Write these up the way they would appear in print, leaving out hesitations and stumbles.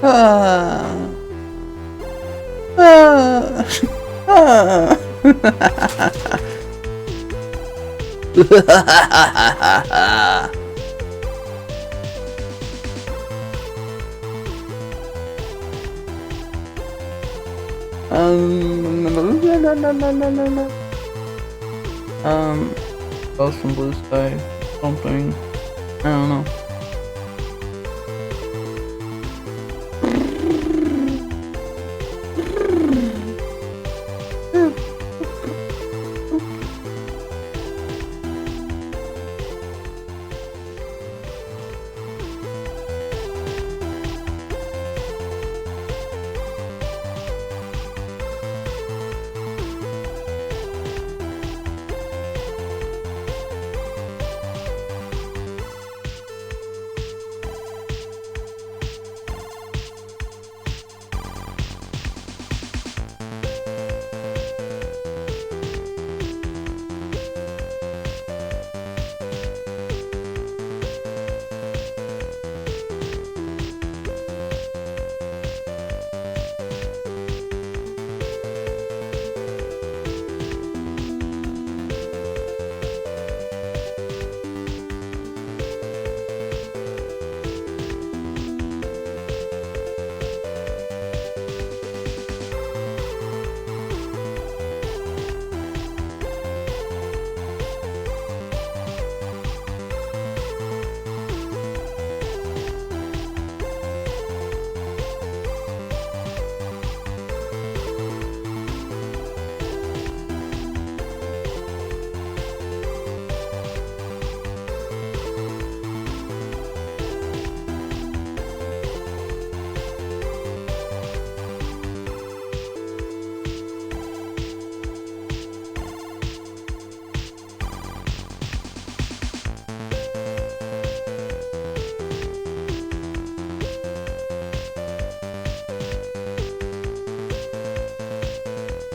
Ah. Ah. Ah. Ghost from Blue Sky, something. I don't know.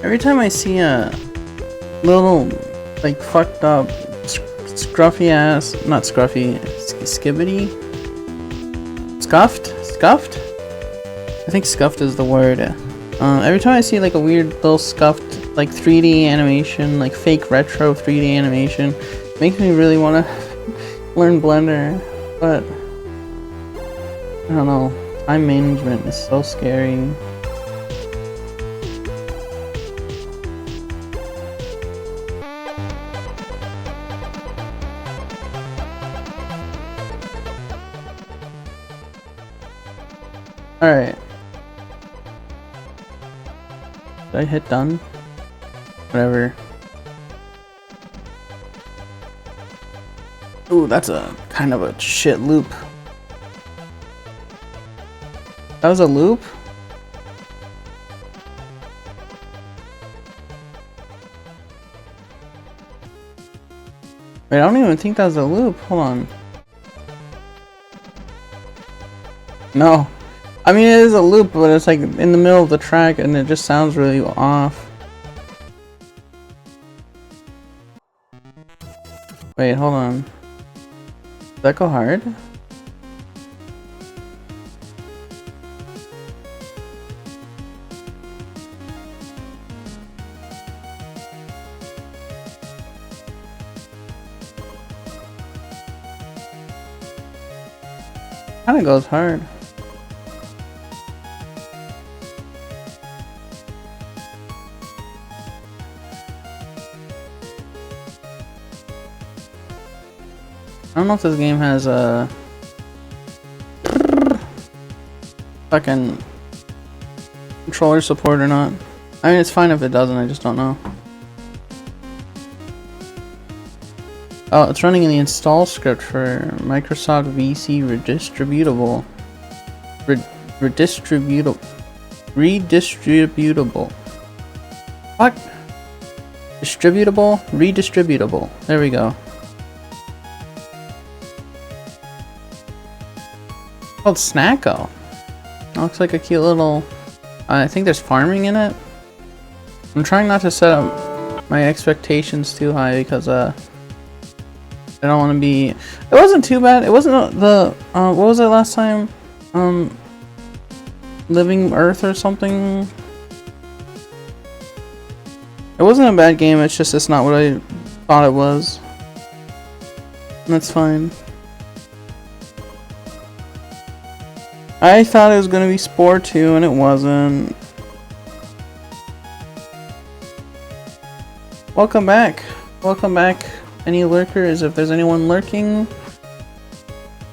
Every time I see a little, like, fucked up, scruffy ass, not scruffy, skibbity? Scuffed? I think scuffed is the word. Every time I see, like, a weird little scuffed, like, 3D animation, like, fake retro 3D animation, it makes me really want to learn Blender, but I don't know. Time management is so scary. Alright. Did I hit done? Whatever. Ooh, that's a kind of a shit loop. That was a loop? Wait, I don't even think that was a loop. Hold on. No. I mean, it is a loop, but it's like in the middle of the track and it just sounds really off. Wait, hold on. Did that go hard? Kinda goes hard. I don't know if this game has a fucking controller support or not. I mean, it's fine if it doesn't, I just don't know. Oh, it's running in the install script for Microsoft VC redistributable. Redistributable. What? Distributable? Redistributable. There we go. Called Snacko. It looks like a cute little... I think there's farming in it. I'm trying not to set up my expectations too high because I don't want to be... It wasn't too bad. It wasn't the... what was it last time? Living Earth or something. It wasn't a bad game, it's just it's not what I thought it was. And that's fine. I thought it was gonna be Spore 2 and it wasn't. Welcome back. Welcome back, any lurkers, if there's anyone lurking.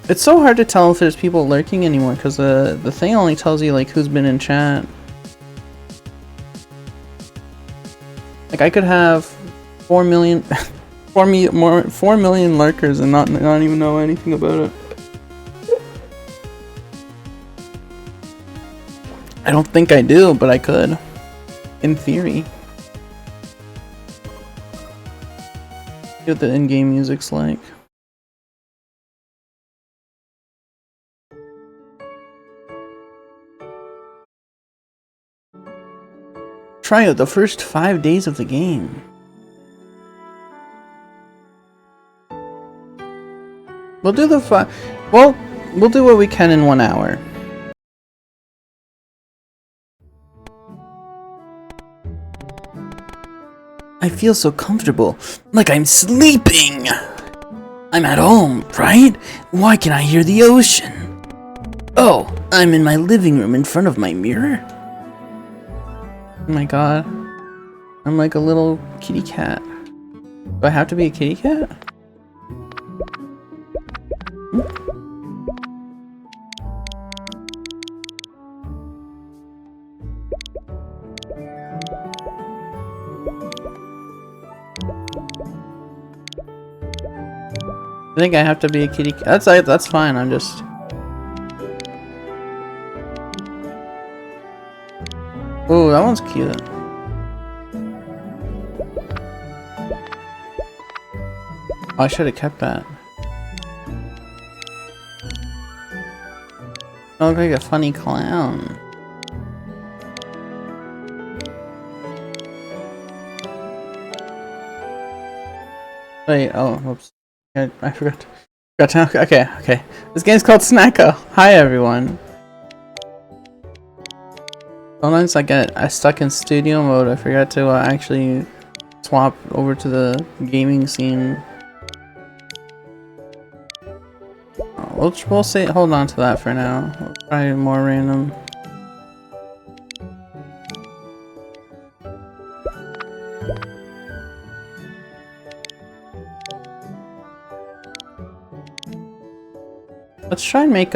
It's so hard to tell if there's people lurking anymore because the thing only tells you like who's been in chat. Like I could have 4 million 4 million lurkers and not even know anything about it. I don't think I do, but I could. In theory. See what the in-game music's like. Try out the first 5 days of the game. We'll do the we'll do what we can in 1 hour. I feel so comfortable, like I'm sleeping. I'm at home, right? Why can I hear the ocean? Oh, I'm in my living room in front of my mirror. Oh my god. I'm like a little kitty cat. Do I have to be a kitty cat? I think I have to be a kitty cat. That's fine, I'm just... Oh, that one's cute. Oh, I should have kept that. I look like a funny clown. Wait, oh, whoops. I forgot to, okay. This game's called Snacko. Hi everyone. Sometimes I get stuck in studio mode. I forgot to actually swap over to the gaming scene. We'll say hold on to that for now. We'll try more random. Let's try and make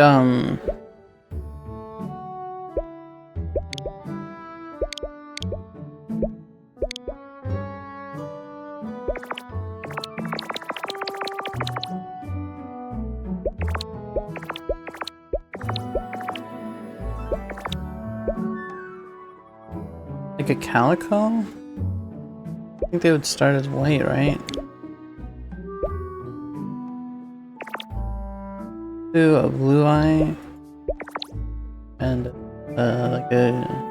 like a calico? I think they would start as white, right? Do a blue eye and like a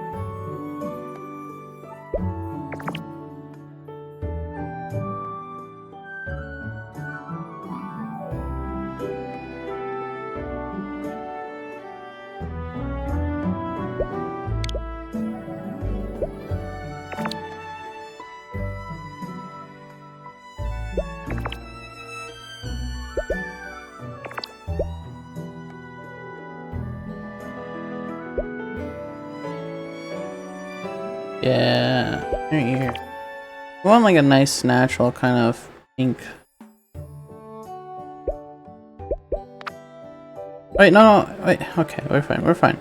yeah, right here. I want like a nice natural kind of pink. Wait, no, wait, okay, we're fine.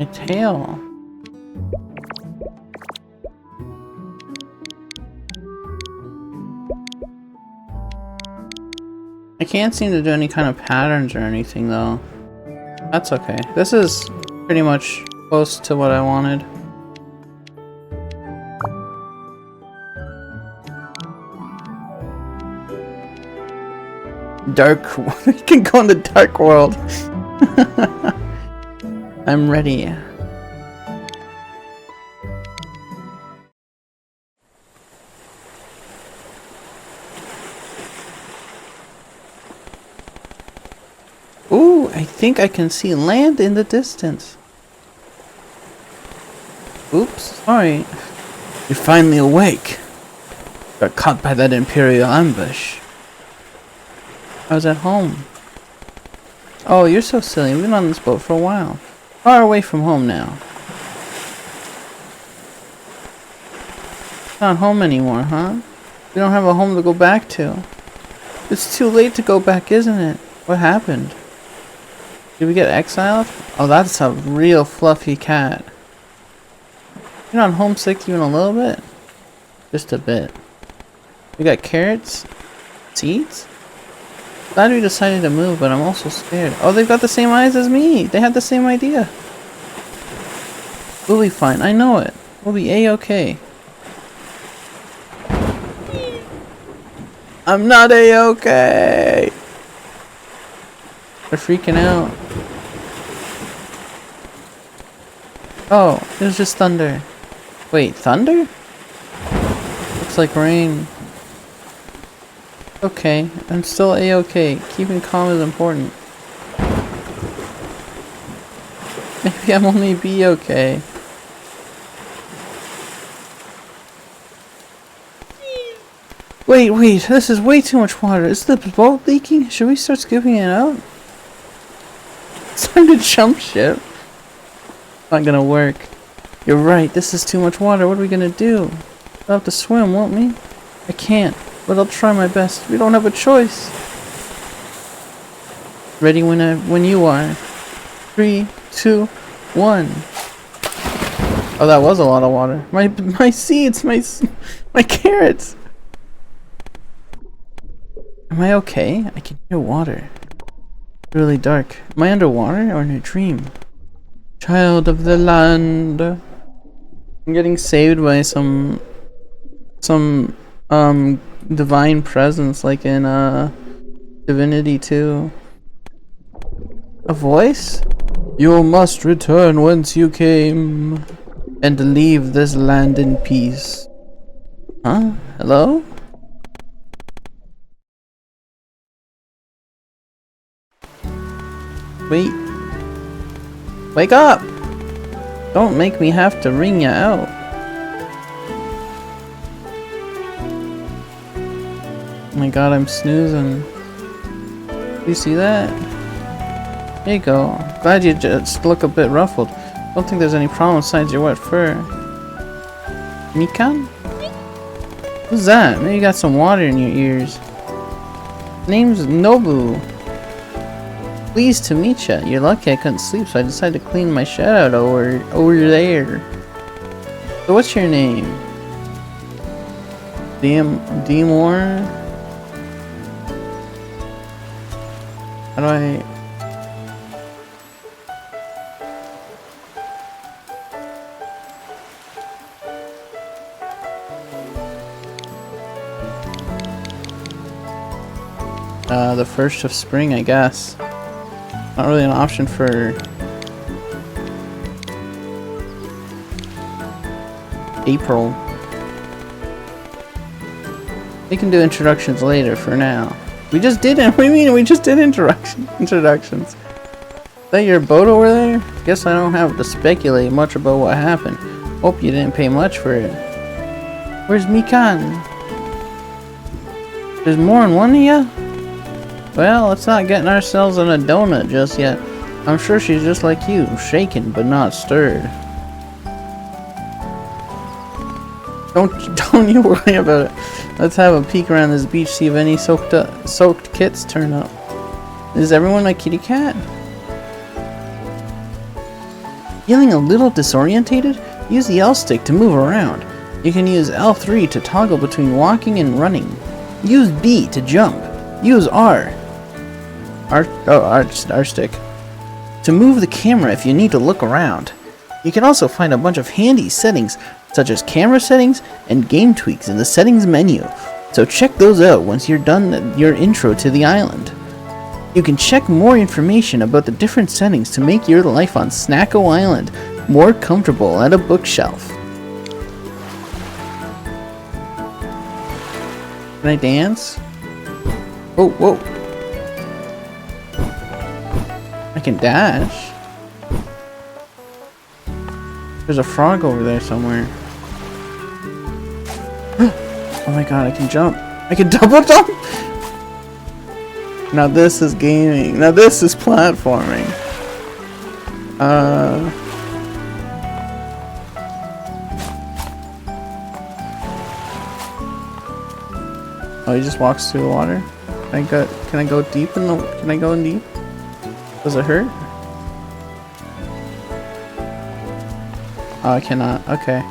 My tail. I can't seem to do any kind of patterns or anything though. That's okay. This is pretty much close to what I wanted. Dark. You can go in the dark world. I'm ready. Ooh, I think I can see land in the distance. Oops, sorry. You're finally awake. Got caught by that Imperial ambush. I was at home. Oh, you're so silly. We've been on this boat for a while. Far away from home now. Not home anymore, huh? We don't have a home to go back to. It's too late to go back, isn't it? What happened? Did we get exiled? Oh, that's a real fluffy cat. You're not homesick even a little bit? Just a bit. We got carrots? Seeds? Glad we decided to move, but I'm also scared. Oh, they've got the same eyes as me! They had the same idea! We'll be fine, I know it. We'll be A-okay. I'm not A-okay! They're freaking out. Oh, it was just thunder. Wait, thunder? Looks like rain. Okay, I'm still A-okay. Keeping calm is important. Maybe I'm only B-okay. Wait, this is way too much water. Is the boat leaking? Should we start scooping it out? It's time to jump ship. Not gonna work. You're right, this is too much water. What are we gonna do? We'll have to swim, won't we? I can't, but I'll try my best. We don't have a choice. Ready when you are. 3, 2, 1. Oh, that was a lot of water. My seeds, my carrots. Am I okay? I can hear water. It's really dark. Am I underwater or in a dream? Child of the land. I'm getting saved by some divine presence like in Divinity 2. A voice? You must return whence you came and leave this land in peace. Huh? Hello? Wait. Wake up! Don't make me have to ring you out. Oh my god, I'm snoozing. Do you see that? There you go. Glad you just look a bit ruffled. Don't think there's any problem besides your wet fur. Mikan? Who's that? Maybe you got some water in your ears. Name's Nobu. Pleased to meet ya. You're lucky I couldn't sleep, so I decided to clean my shed out over there. So what's your name? Demore? How do I... the 1st of spring, I guess. Not really an option for April. We can do introductions later for now. We just did it. What do you mean? We just did introductions. Is that your boat over there? Guess I don't have to speculate much about what happened. Hope you didn't pay much for it. Where's Mikan? There's more than one of ya? Well, let's not get ourselves in a donut just yet. I'm sure she's just like you, shaken but not stirred. Don't you worry about it. Let's have a peek around this beach, see if any soaked kits turn up. Is everyone a kitty cat? Feeling a little disorientated? Use the L stick to move around. You can use L3 to toggle between walking and running. Use B to jump. Use R stick to move the camera if you need to look around. You can also find a bunch of handy settings such as camera settings and game tweaks in the settings menu, so check those out once you're done your intro to the island. You can check more information about the different settings to make your life on Snacko Island more comfortable at a bookshelf. Can I dance? Oh, whoa. I can dash. There's a frog over there somewhere. Oh my god, I can jump. I can double jump! Now this is gaming. Now this is platforming. Oh, he just walks through the water? Can I go deep in the... Can I go in deep? Does it hurt? Oh, I cannot. Okay.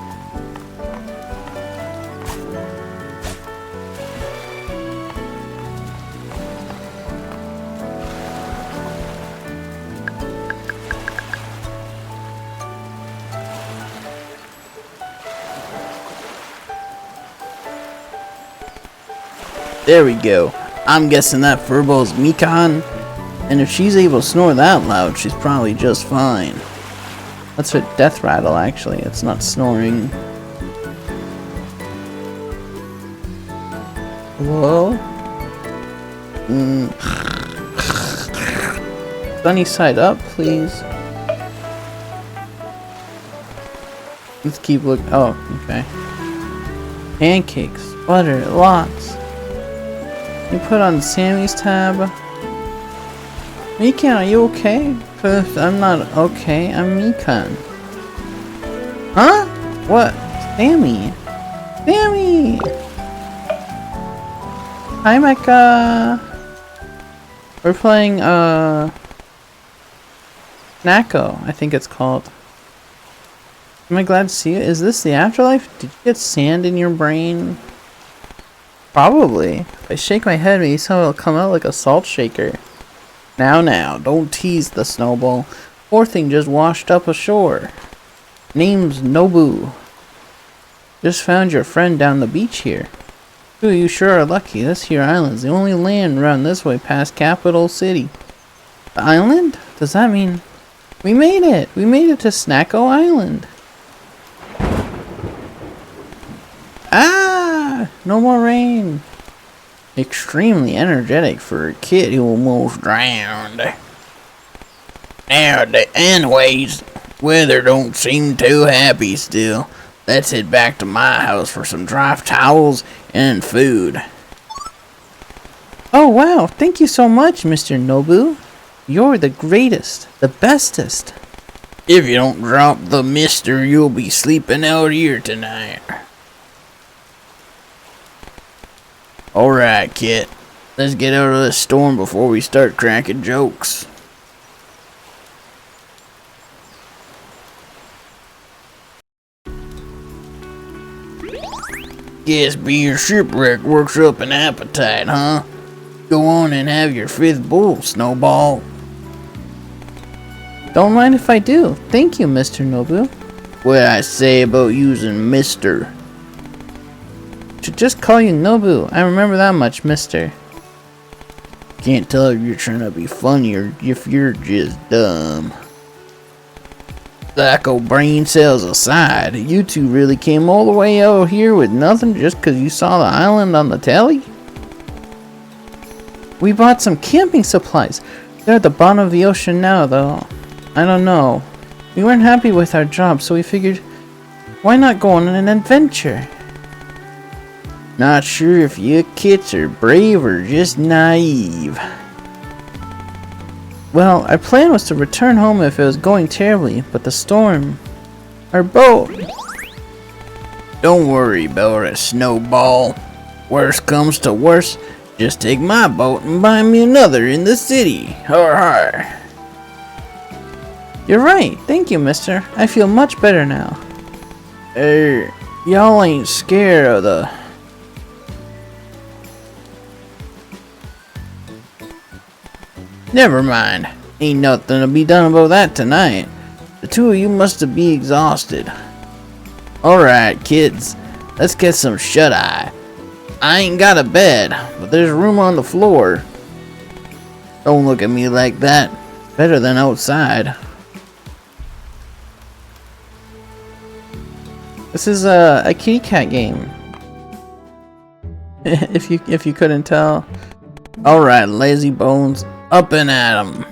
There we go. I'm guessing that Furball's Mikan. And if she's able to snore that loud, she's probably just fine. That's her death rattle, actually. It's not snoring. Hello? Sunny side up, please. Let's keep looking. Oh, okay. Pancakes, butter, lots. We put on Sammy's tab. Mikan, are you okay? Cause I'm not okay. I'm Mikan. Huh? What? Sammy? Sammy! Hi, Mecca. We're playing Snacko, I think it's called. Am I glad to see you? Is this the afterlife? Did you get sand in your brain? Probably. If I shake my head, maybe someone will come out like a salt shaker. Now, don't tease the snowball. Poor thing just washed up ashore. Name's Nobu. Just found your friend down the beach here. Ooh, you sure are lucky. This here island's the only land around this way past Capital City. The island? Does that mean... We made it! We made it to Snacko Island! Ah! No more rain! Extremely energetic for a kid who almost drowned. Anyways, weather don't seem too happy still. Let's head back to my house for some dry towels and food. Oh wow, thank you so much, Mr. Nobu. You're the greatest, the bestest. If you don't drop the mister, you'll be sleeping out here tonight. Alright, kid. Let's get out of this storm before we start cracking jokes. Guess being shipwrecked works up an appetite, huh? Go on and have your 5th bowl, Snowball. Don't mind if I do. Thank you, Mr. Nobu. What I say about using Mr.? Should just call you Nobu. I remember that much, mister. Can't tell if you're trying to be funny or if you're just dumb. Psycho brain cells aside, you two really came all the way out here with nothing just because you saw the island on the telly? We bought some camping supplies. They're at the bottom of the ocean now, though. I don't know. We weren't happy with our job, so we figured, why not go on an adventure? Not sure if you kids are brave or just naive. Well, our plan was to return home if it was going terribly, but the storm... Our boat... Don't worry about it, Snowball. Worst comes to worst, just take my boat and buy me another in the city. Har har. You're right. Thank you, mister. I feel much better now. Y'all ain't scared of the... Never mind. Ain't nothing to be done about that tonight. The two of you must be exhausted. Alright, kids. Let's get some shut-eye. I ain't got a bed, but there's room on the floor. Don't look at me like that. Better than outside. This is a kitty cat game. if you couldn't tell. Alright, lazy bones. Up and at 'em.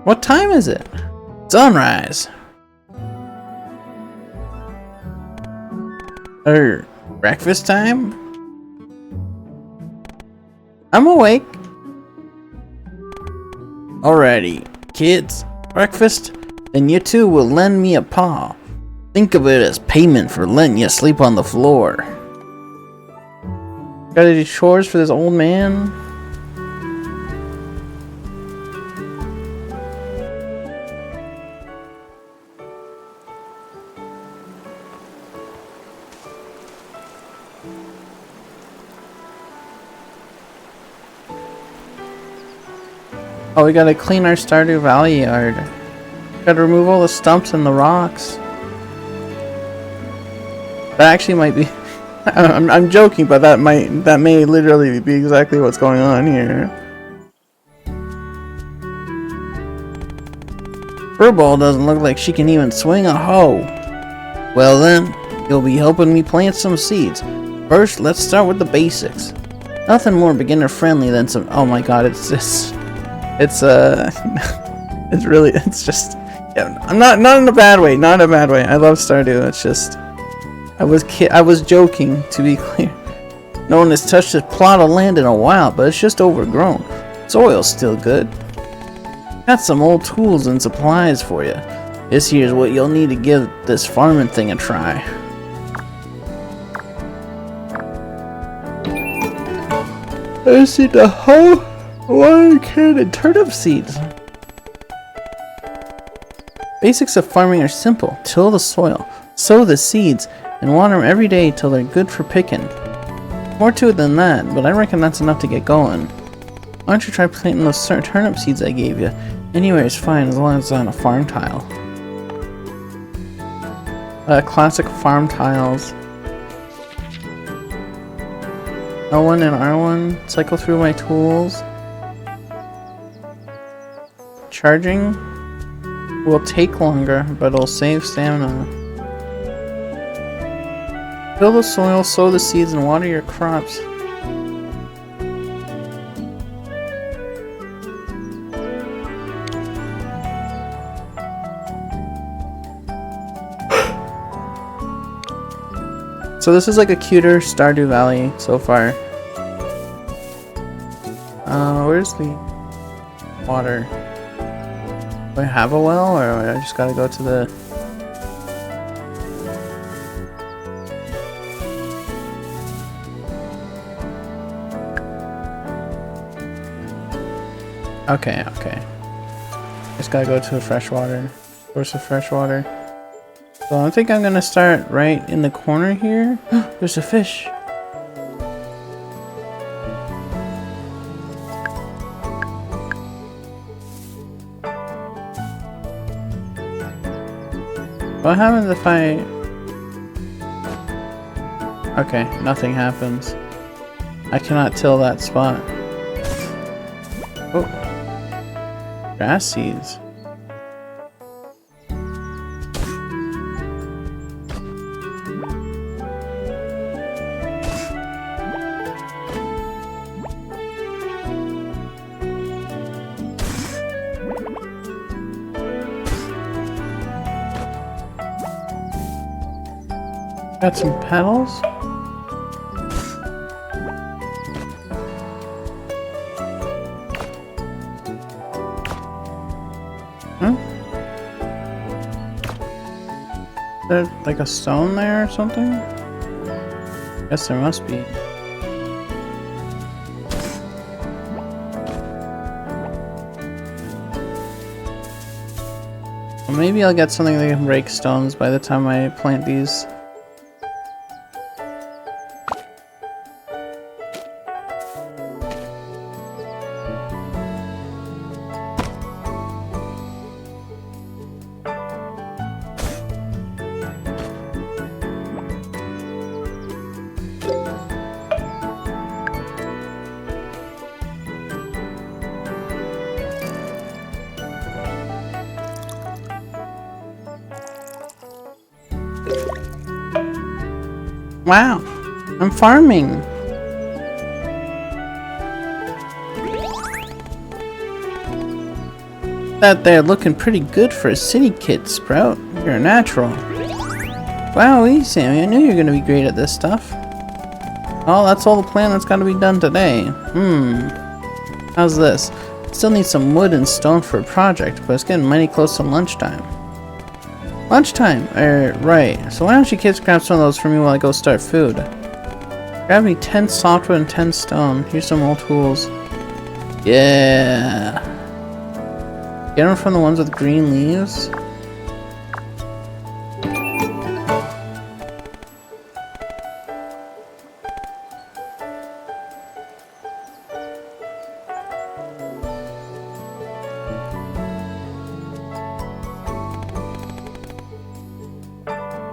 What time is it? Sunrise. Breakfast time? I'm awake. Alrighty, kids. Breakfast? Then you two will lend me a paw. Think of it as payment for letting you sleep on the floor. Gotta do chores for this old man? Oh, we gotta clean our Stardew Valley yard. Gotta remove all the stumps and the rocks. That actually might be... I'm joking, but that may literally be exactly what's going on here. Furball doesn't look like she can even swing a hoe. Well then, you'll be helping me plant some seeds. First, let's start with the basics. Nothing more beginner friendly than some... Oh my god, it's just... It's it's really... It's just... Yeah, I'm not in a bad way, not in a bad way. I love Stardew, it's just... I was joking, to be clear. No one has touched this plot of land in a while, but it's just overgrown. Soil's still good. Got some old tools and supplies for you. This here's what you'll need to give this farming thing a try. I see the whole water can and turnip seeds. Basics of farming are simple. Till the soil, sow the seeds, and water them every day till they're good for picking. More to it than that, but I reckon that's enough to get going. Why don't you try planting those turnip seeds I gave you? Anywhere is fine as long as it's on a farm tile. Classic farm tiles. L1 and R1. Cycle through my tools. Charging will take longer, but it'll save stamina. Fill the soil, sow the seeds, and water your crops. So this is like a cuter Stardew Valley so far. Where's the water? Do I have a well, or I just gotta go to the... Okay. Just gotta go to a freshwater source of fresh water. So I think I'm gonna start right in the corner here. There's a fish. What happens if I... Okay, nothing happens. I cannot till that spot. Oh. Grass seeds. Got some petals. Is there like a stone there or something? Guess there must be. Maybe I'll get something that can break stones by the time I plant these. Wow, I'm farming. That there looking pretty good for a city kid, Sprout. You're a natural. Wow, Sammy, I knew you were gonna be great at this stuff. Oh, that's all the plan that's gotta be done today. How's this? Still need some wood and stone for a project, but it's getting mighty close to lunchtime. Lunchtime! Right. So why don't you kids grab some of those for me while I go start food? Grab me 10 softwood and 10 stone. Here's some old tools. Yeah! Get them from the ones with green leaves.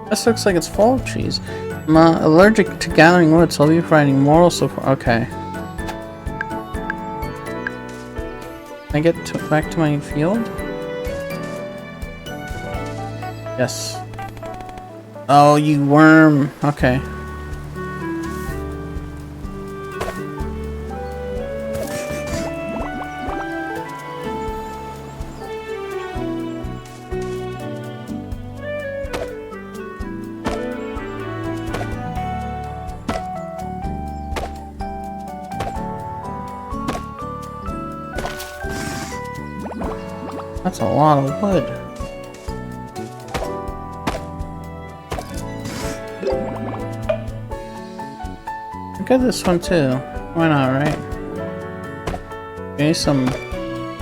This looks like it's full of trees. I'm allergic to gathering wood, so I'll be providing moral support. Okay. Can I get back to my field? Yes. Oh, you worm. Okay. That's a lot of wood. Look at this one too. Why not, right? Okay, some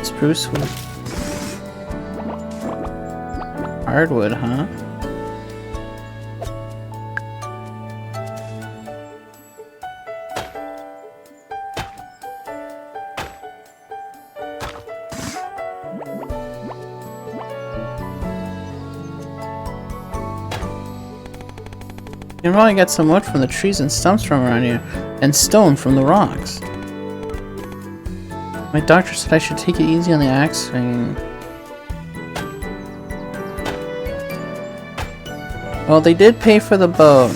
spruce wood. Hardwood, huh? You can probably get some wood from the trees and stumps from around here, and stone from the rocks. My doctor said I should take it easy on the axe swinging. Well, they did pay for the boat.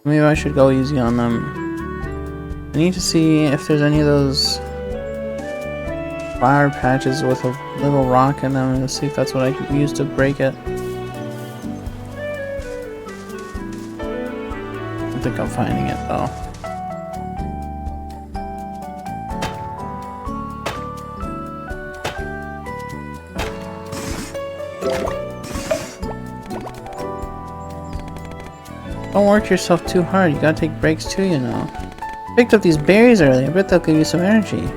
Maybe I should go easy on them. I need to see if there's any of those flower patches with a little rock in them and see if that's what I can use to break it. I think I'm finding it though. Don't work yourself too hard, you gotta take breaks too, you know. Picked up these berries earlier, I bet they'll give you some energy.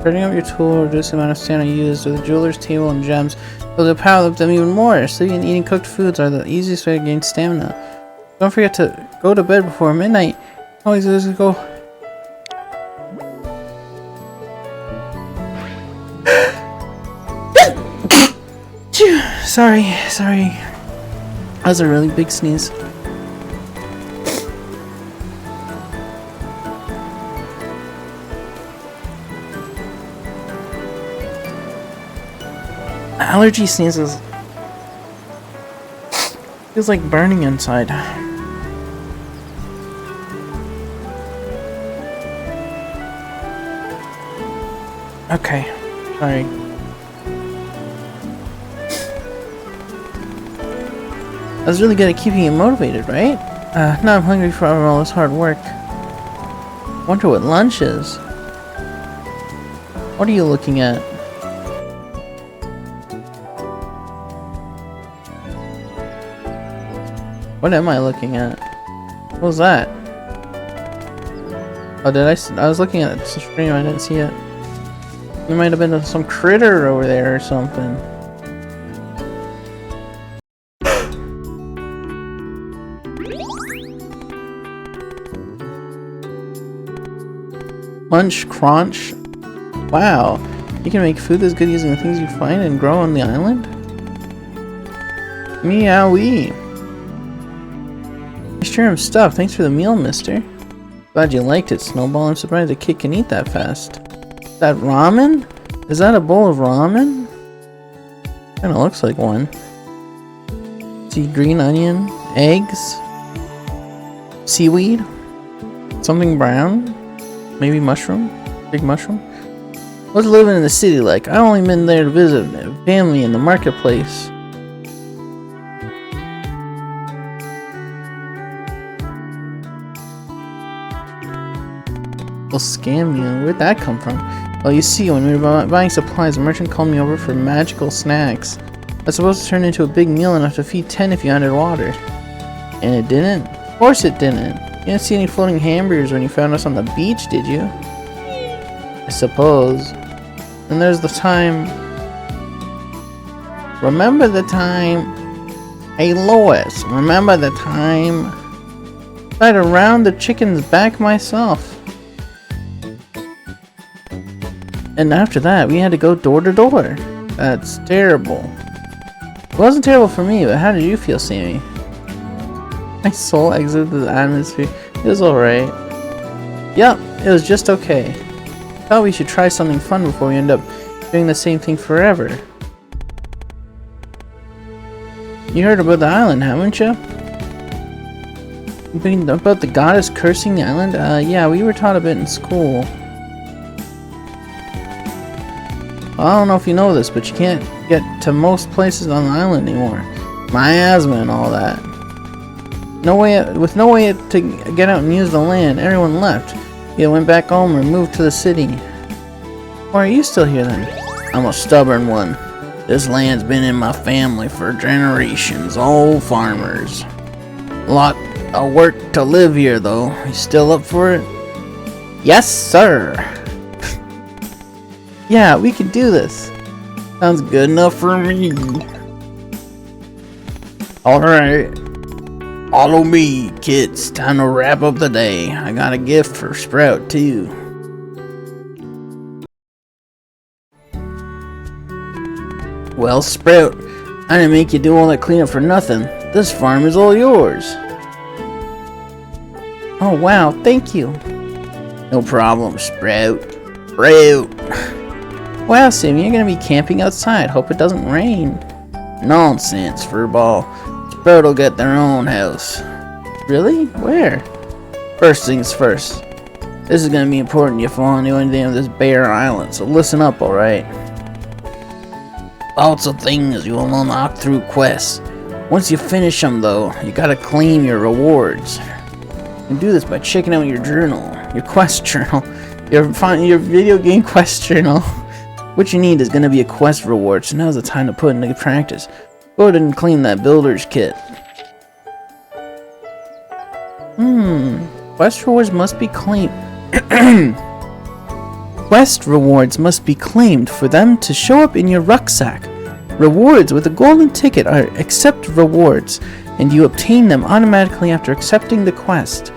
Turning up your tool, reduce the amount of stamina used with the jeweler's table and gems. Build to power up them even more. Sleeping and eating cooked foods are the easiest way to gain stamina. Don't forget to go to bed before midnight. Always go. Sorry. That was a really big sneeze. Allergy sneezes. Feels like burning inside. Okay, sorry. I was really good at keeping you motivated, right? Now I'm hungry for all this hard work. Wonder what lunch is. What are you looking at? What am I looking at? What was that? Oh, did I was looking at the stream, I didn't see it. There might have been some critter over there or something. Munch Crunch. Wow. You can make food that's good using the things you find and grow on the island? Meowie. Sure I'm stuffed. Thanks for the meal, mister. Glad you liked it, Snowball. I'm surprised a kid can eat that fast. Is that ramen? Is that a bowl of ramen? Kinda looks like one. See, green onion, eggs, seaweed, something brown, maybe mushroom, big mushroom. What's living in the city like? I only been there to visit family in the marketplace. Will scam you. Where'd that come from? Well, you see, when we were buying supplies, a merchant called me over for magical snacks. I was supposed to turn into a big meal enough to feed 10 if you underwater. And it didn't? Of course it didn't. You didn't see any floating hamburgers when you found us on the beach, did you? I suppose. And there's the time... Remember the time... Hey Lois, remember the time... I tried to round the chicken's back myself. And after that, we had to go door to door. That's terrible. It wasn't terrible for me, but how did you feel, Sammy? My soul exited the atmosphere. It was alright. Yup, it was just okay. Thought we should try something fun before we end up doing the same thing forever. You heard about the island, haven't you? About the goddess cursing the island? Yeah, we were taught a bit in school. Well, I don't know if you know this, but you can't get to most places on the island anymore. Miasma and all that. With no way to get out and use the land, everyone left. Either went back home or moved to the city. Why are you still here then? I'm a stubborn one. This land's been in my family for generations, all farmers. A lot of work to live here though. You still up for it? Yes, sir. Yeah, we can do this. Sounds good enough for me. Alright. Follow me, kids. Time to wrap up the day. I got a gift for Sprout, too. Well, Sprout, I didn't make you do all that cleanup for nothing. This farm is all yours. Oh, wow. Thank you. No problem, Sprout. Sprout. Wow, Sammy, you're gonna be camping outside. Hope it doesn't rain. Nonsense, Furball. Sprout will get their own house. Really? Where? First things first. This is gonna be important if you want to do anything on this bare island, so listen up, alright? Lots of things you will unlock through quests. Once you finish them, though, you gotta claim your rewards. You can do this by checking out your journal, your quest journal, your video game quest journal. What you need is going to be a quest reward, so now's the time to put it into practice. Go ahead and claim that builder's kit. Quest rewards must be claimed. Quest rewards must be claimed for them to show up in your rucksack. Rewards with a golden ticket are accept rewards, and you obtain them automatically after accepting the quest.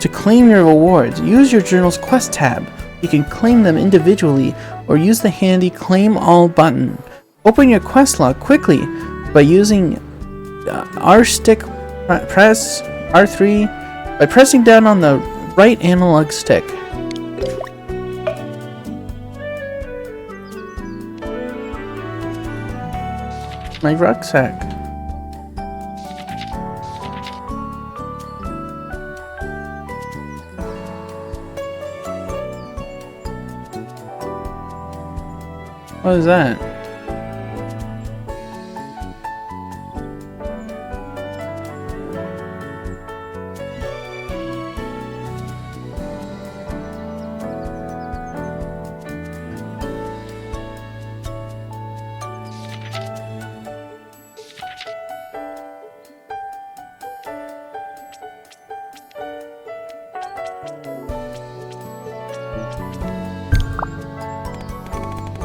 To claim your rewards, use your journal's quest tab. You can claim them individually or use the handy Claim All button. Open your quest log quickly by using press R3 by pressing down on the right analog stick. My rucksack. What is that?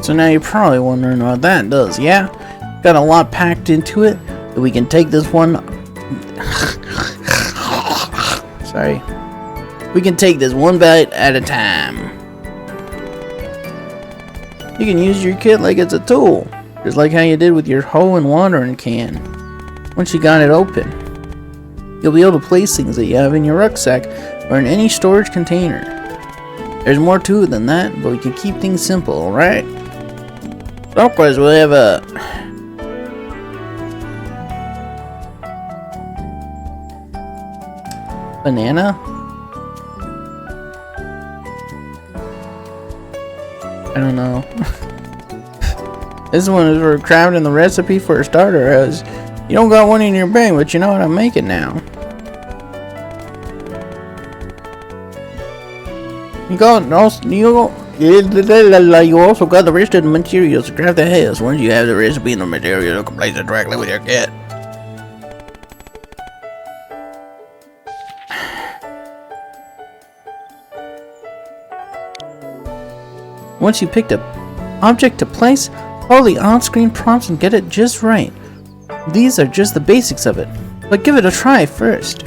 So now you're probably wondering what that does, yeah? Got a lot packed into it, but we can take this one... Sorry. We can take this one bite at a time. You can use your kit like it's a tool, just like how you did with your hoe and watering can. Once you got it open, you'll be able to place things that you have in your rucksack or in any storage container. There's more to it than that, but we can keep things simple, alright? So of course we'll have a... banana? I don't know. This one is for crafting the recipe for a starter, as you don't got one in your bag, but you know how to make it now. You also got the rest of the materials to craft the house. Once you have the recipe and the materials, you can place it directly with your kit. Once you picked an object to place, follow the on-screen prompts and get it just right. These are just the basics of it, but give it a try first.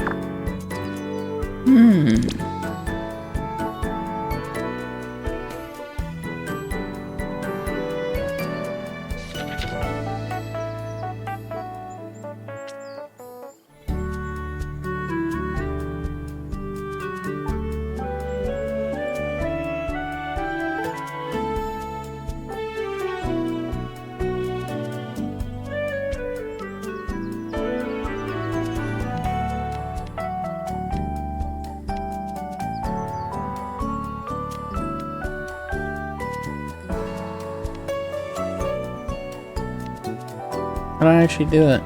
How do I actually do it?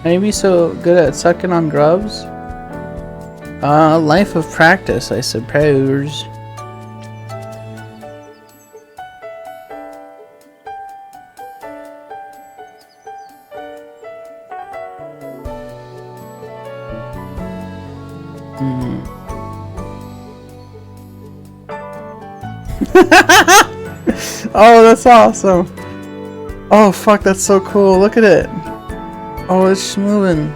Can you be so good at sucking on grubs? Life of practice, I suppose. Oh, that's awesome. Oh, fuck, that's so cool. Look at it. Oh, it's moving.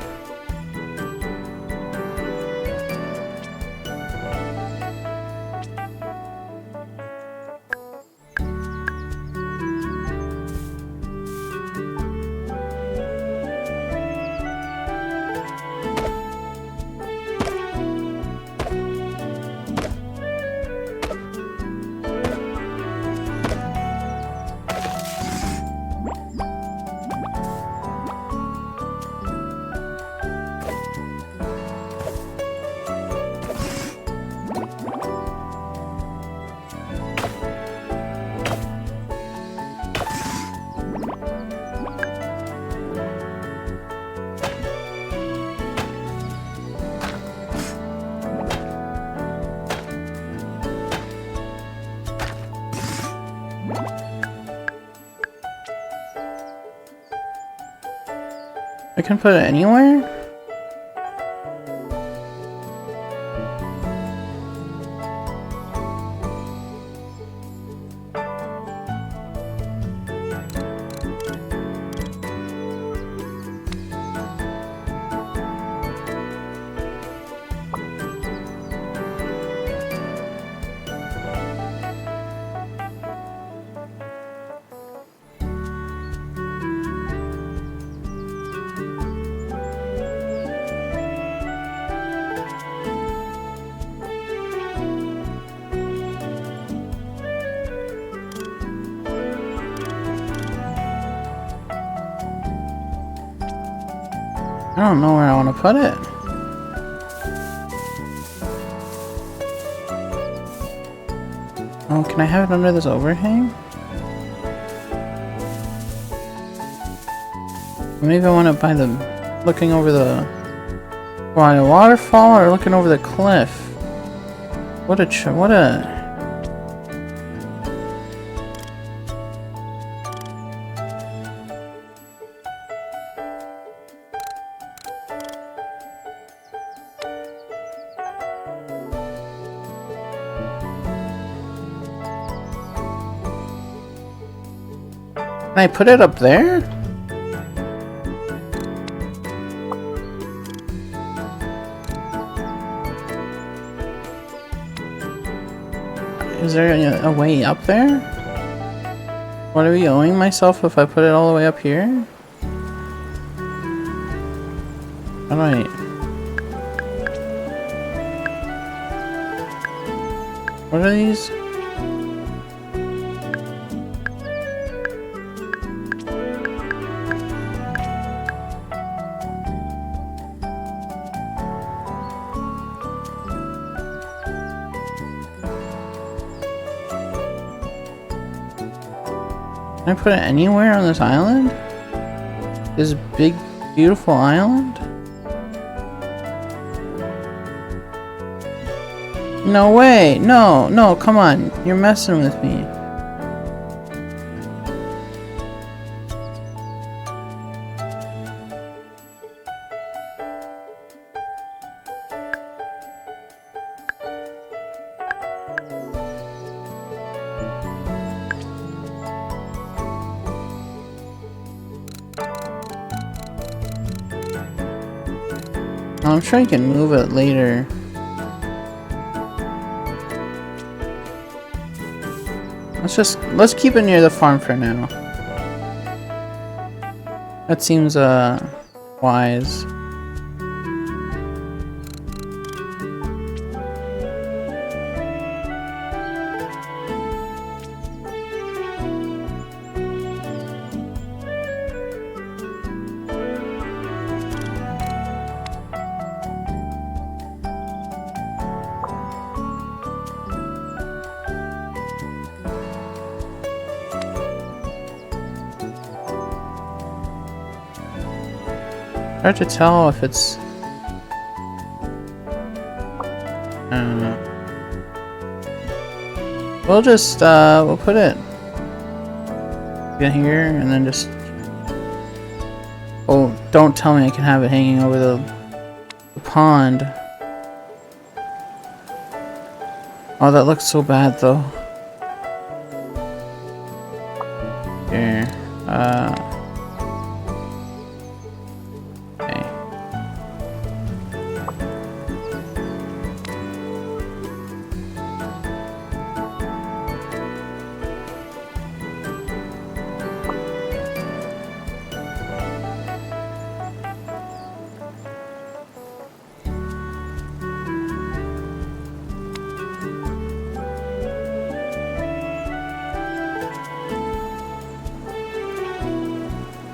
I can put it anywhere? I don't know where I want to put it. Oh, can I have it under this overhang? Maybe I want it by the... looking over the... by the waterfall or looking over the cliff? What a... Can I put it up there? Is there a way up there? What are we owing myself if I put it all the way up here? How do I... What are these? Can I put it anywhere on this island? This big, beautiful island? No way! No, no, come on. You're messing with me. I'm sure you can move it later. Let's keep it near the farm for now. That seems wise. Hard to tell if it's we'll just we'll put it in here and then just oh, don't tell me I can have it hanging over the pond. Oh, that looks so bad though. Here, okay.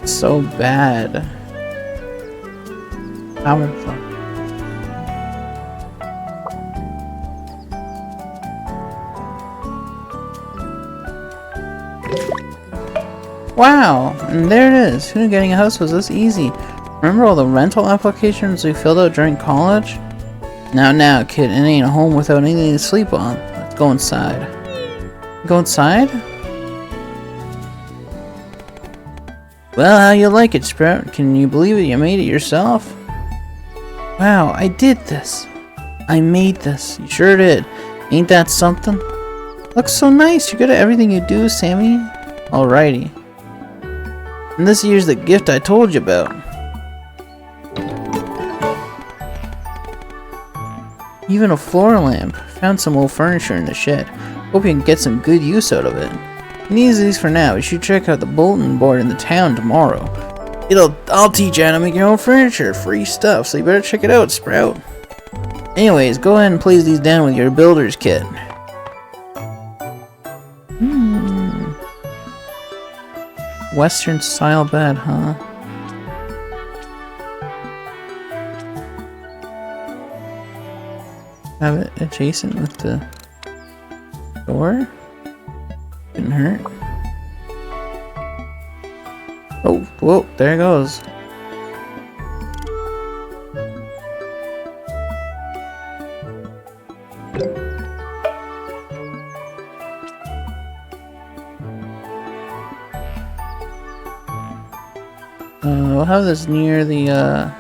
So bad. Powerful. Wow, and there it is. Who knew getting a house was this easy? Remember all the rental applications we filled out during college? Now, kid, it ain't a home without anything to sleep on. Let's go inside. Go inside? Well, how you like it, Sprout? Can you believe it? You made it yourself? Wow, I did this. I made this. You sure did. Ain't that something? Looks so nice. You're good at everything you do, Sammy. Alrighty. And this here's the gift I told you about. Even a floor lamp. Found some old furniture in the shed. Hope you can get some good use out of it. Needs these for now. You should check out the bulletin board in the town tomorrow. I'll teach you how to make your own furniture. Free stuff, so you better check it out, Sprout. Anyways, go ahead and place these down with your builder's kit. Western style bed, huh? Have it adjacent with the door? Didn't hurt. Oh, whoa, there it goes. We'll have this near the,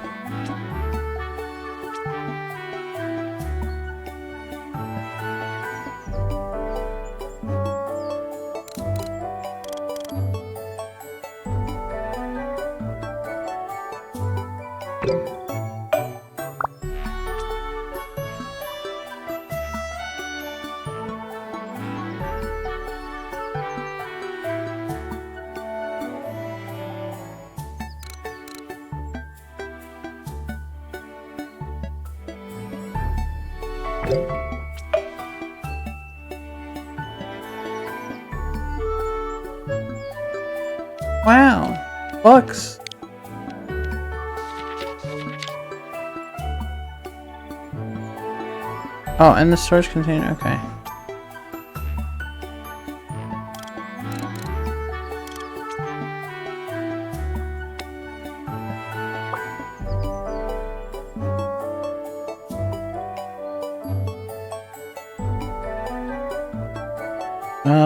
Wow, books. Oh, and the storage container, okay.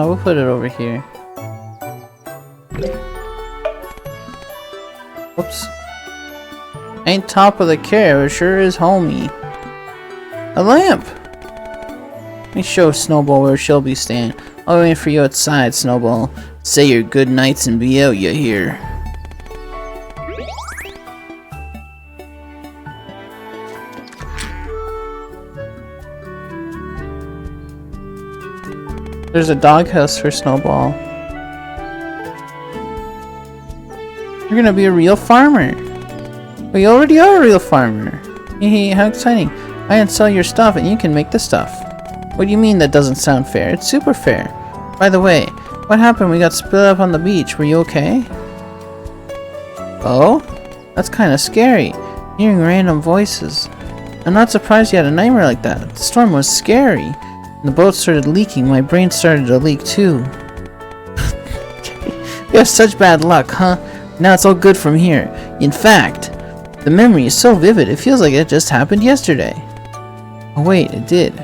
We'll put it over here. Whoops. Ain't top of the care, but sure is homey. A lamp! Let me show Snowball where she'll be staying. I'll wait for you outside, Snowball. Say your good nights and be out, you hear. There's a doghouse for Snowball. You're gonna be a real farmer. Well, you already are a real farmer. Hehe, how exciting. I can sell your stuff and you can make the stuff. What do you mean that doesn't sound fair? It's super fair. By the way, what happened? We got split up on the beach. Were you okay? Oh? That's kind of scary. Hearing random voices. I'm not surprised you had a nightmare like that. The storm was scary. The boat started leaking. My brain started to leak too. You have such bad luck, huh? Now it's all good from here. In fact, the memory is so vivid, it feels like it just happened yesterday. Oh wait, it did.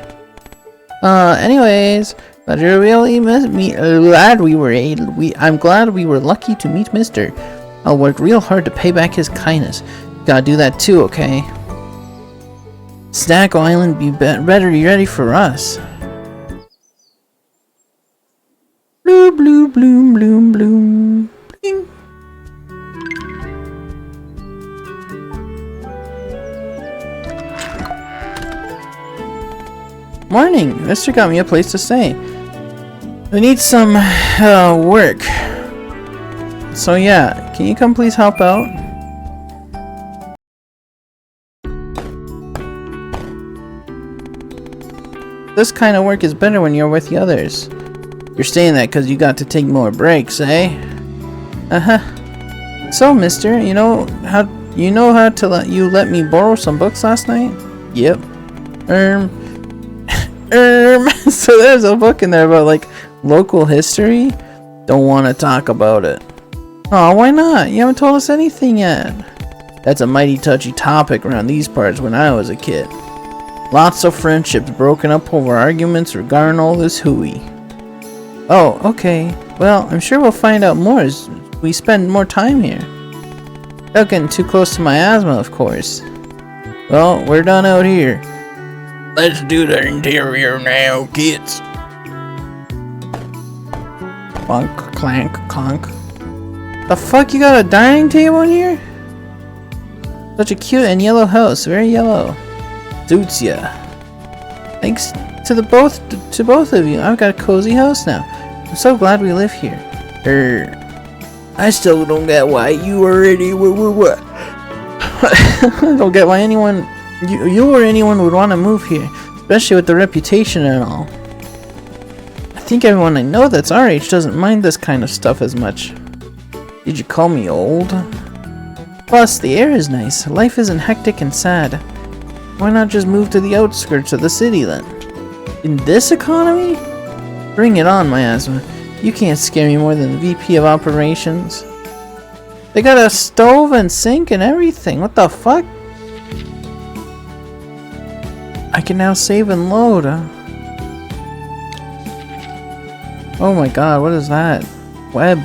Anyways, glad you really missed me. I'm glad we were lucky to meet Mister. I'll work real hard to pay back his kindness. You gotta do that too, okay? Snack Island better be ready for us. Blue, blue, bloom, bloom, bloom. Bling. Morning! Mister got me a place to stay. I need some work. So yeah, can you come please help out? This kind of work is better when you're with the others. You're saying that because you got to take more breaks, eh? Uh-huh. So, mister, you know how to let me borrow some books last night? Yep. So there's a book in there about, like, local history? Don't want to talk about it. Aw, why not? You haven't told us anything yet. That's a mighty touchy topic around these parts when I was a kid. Lots of friendships broken up over arguments regarding all this hooey. Oh, okay. Well, I'm sure we'll find out more as we spend more time here. Without getting too close to my asthma, of course. Well, we're done out here. Let's do the interior now, kids. Clunk, clank, clunk. The fuck, you got a dining table in here? Such a cute and yellow house, very yellow. Suits ya. Thanks to both of you, I've got a cozy house now. I'm so glad we live here. I still don't get why you already I don't get why anyone you or anyone would want to move here, especially with the reputation and all. I think everyone I know that's our age doesn't mind this kind of stuff as much. Did you call me old? Plus, the air is nice. Life isn't hectic and sad. Why not just move to the outskirts of the city then? In this economy? Bring it on, miasma. You can't scare me more than the VP of operations. They got a stove and sink and everything. What the fuck? I can now save and load. Oh my god, what is that? Web.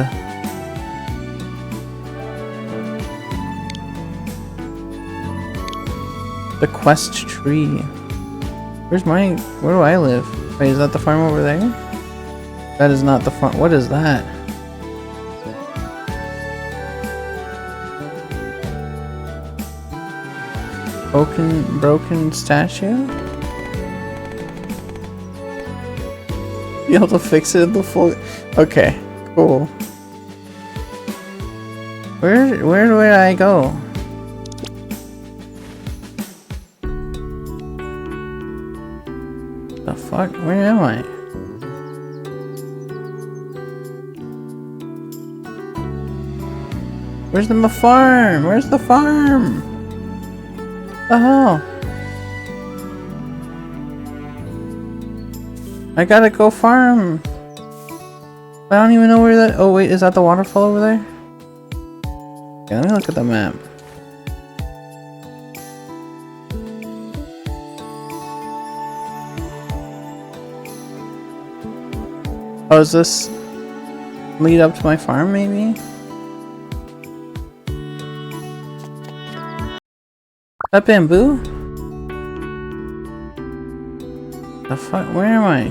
The quest tree. Where do I live? Wait, is that the farm over there? That is not the farm. What is that? Broken statue? You able to fix it in the full. Okay, cool. Where do I go? The fuck? Where am I? Where's the farm? Where's the farm? The hell? I gotta go farm. I don't even know where that. Oh wait, is that the waterfall over there? Yeah, let me look at the map. Oh, does this lead up to my farm, maybe? That bamboo? The fuck? Where am I?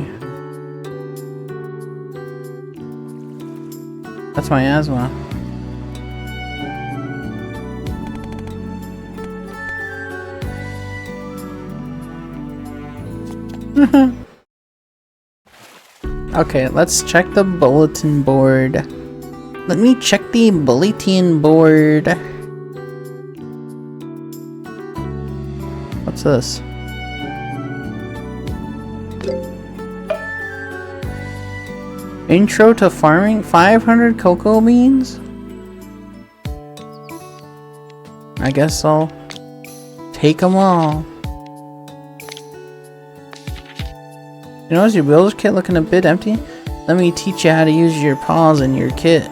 That's my asthma. Okay, let's check the bulletin board. Let me check the bulletin board. What's this? Intro to farming? 500 cocoa beans? I guess I'll take them all. You notice your builder's kit looking a bit empty? Let me teach you how to use your paws in your kit.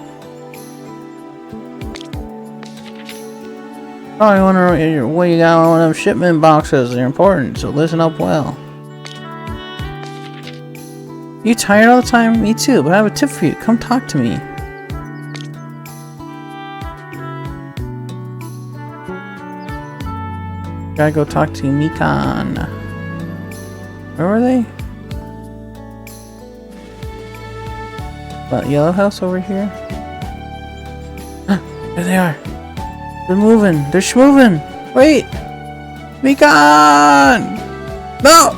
Oh, I wonder what you got on one of them shipment boxes. They're important, so listen up well. You tired all the time? Me too, but I have a tip for you. Come talk to me. Gotta go talk to Mikan. Where were they? That yellow house over here? There they are. They're moving. They're schmoving. Wait! Mikan! No!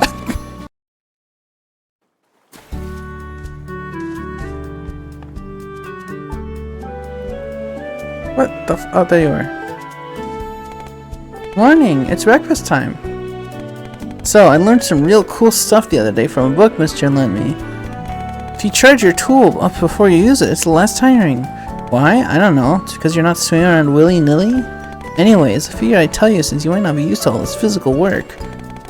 What the oh, there you are. Morning! It's breakfast time. So, I learned some real cool stuff the other day from a book Mr. lent me. If you charge your tool up before you use it, it's less tiring. Why? I don't know. It's because you're not swimming around willy-nilly? Anyways, I figured I'd tell you since you might not be used to all this physical work.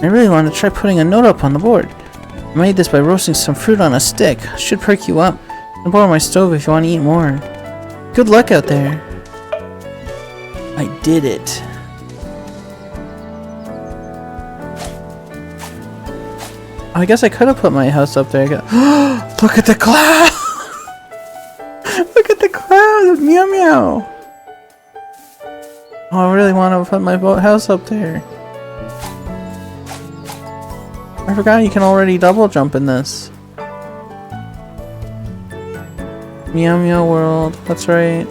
I really want to try putting a note up on the board. I made this by roasting some fruit on a stick. Should perk you up. I'll borrow my stove if you want to eat more. Good luck out there. I did it. I guess I could have put my house up there. Look at the cloud! Look at the cloud! Meow meow! Oh, I really want to put my house up there. I forgot you can already double jump in this. Meow meow world, that's right.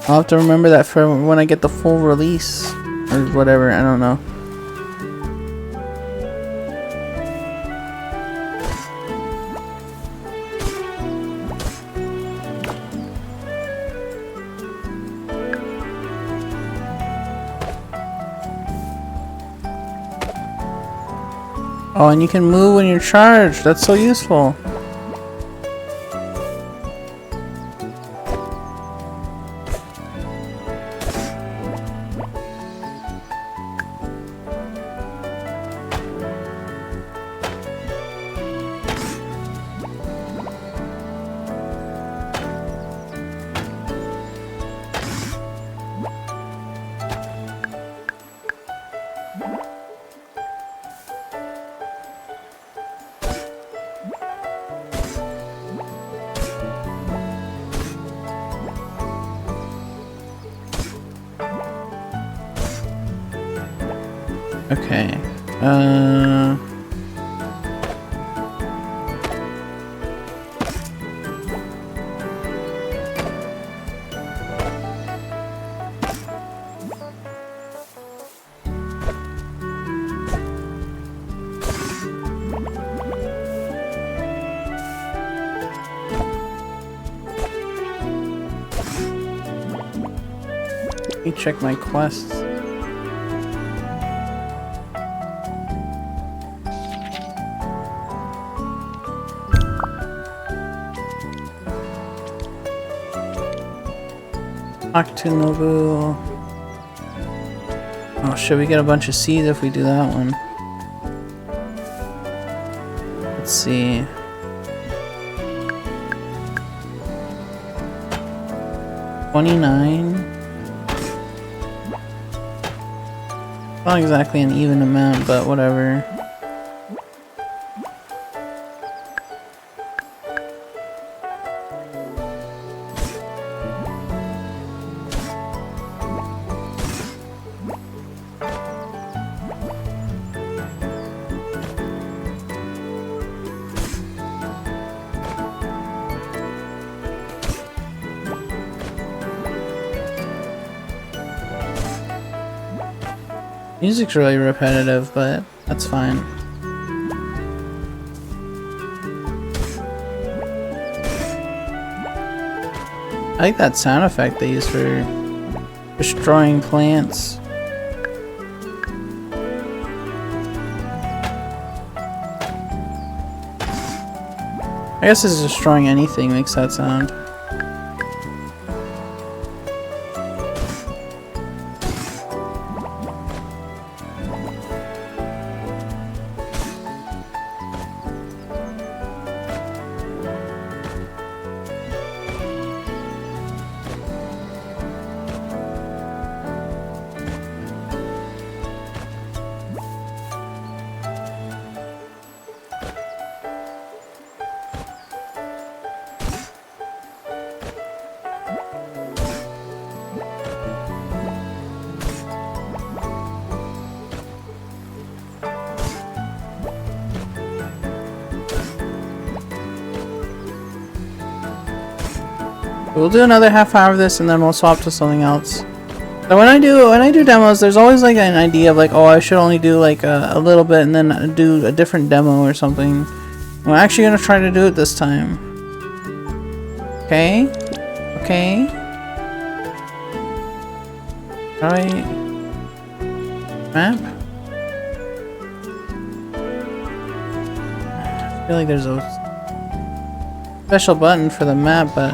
I'll have to remember that for when I get the full release. Or whatever, I don't know. Oh, and you can move when you're charged. That's so useful. Okay. me check my quests. Talk to Nobu. Oh, should we get a bunch of seeds if we do that one? Let's see. $29. Not exactly an even amount, but whatever. Music's really repetitive, but that's fine. I like that sound effect they use for destroying plants. I guess it's destroying anything makes that sound. We'll do another half hour of this and then we'll swap to something else. So when I do demos, there's always like an idea of like, oh, I should only do like a little bit and then do a different demo or something. I'm actually gonna try to do it this time. Okay? Okay? Alright. Map? I feel like there's a special button for the map, but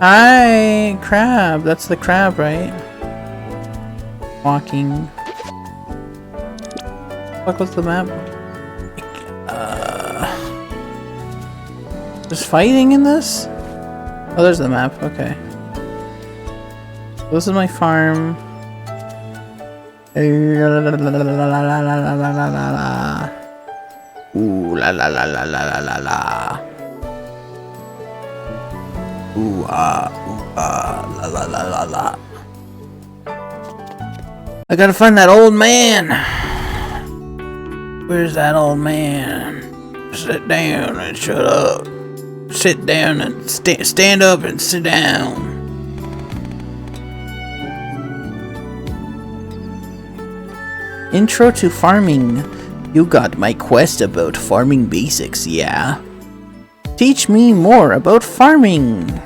hi, crab. That's the crab, right? Walking. What was the map? There's fighting in this? Oh, there's the map. Okay. This is my farm. Ooh, la la la la la la la la. Ooh ah, la la la la la. I gotta find that old man. Where's that old man? Sit down and shut up. Sit down and stand up and sit down. Intro to farming. You got my quest about farming basics, yeah? Teach me more about farming.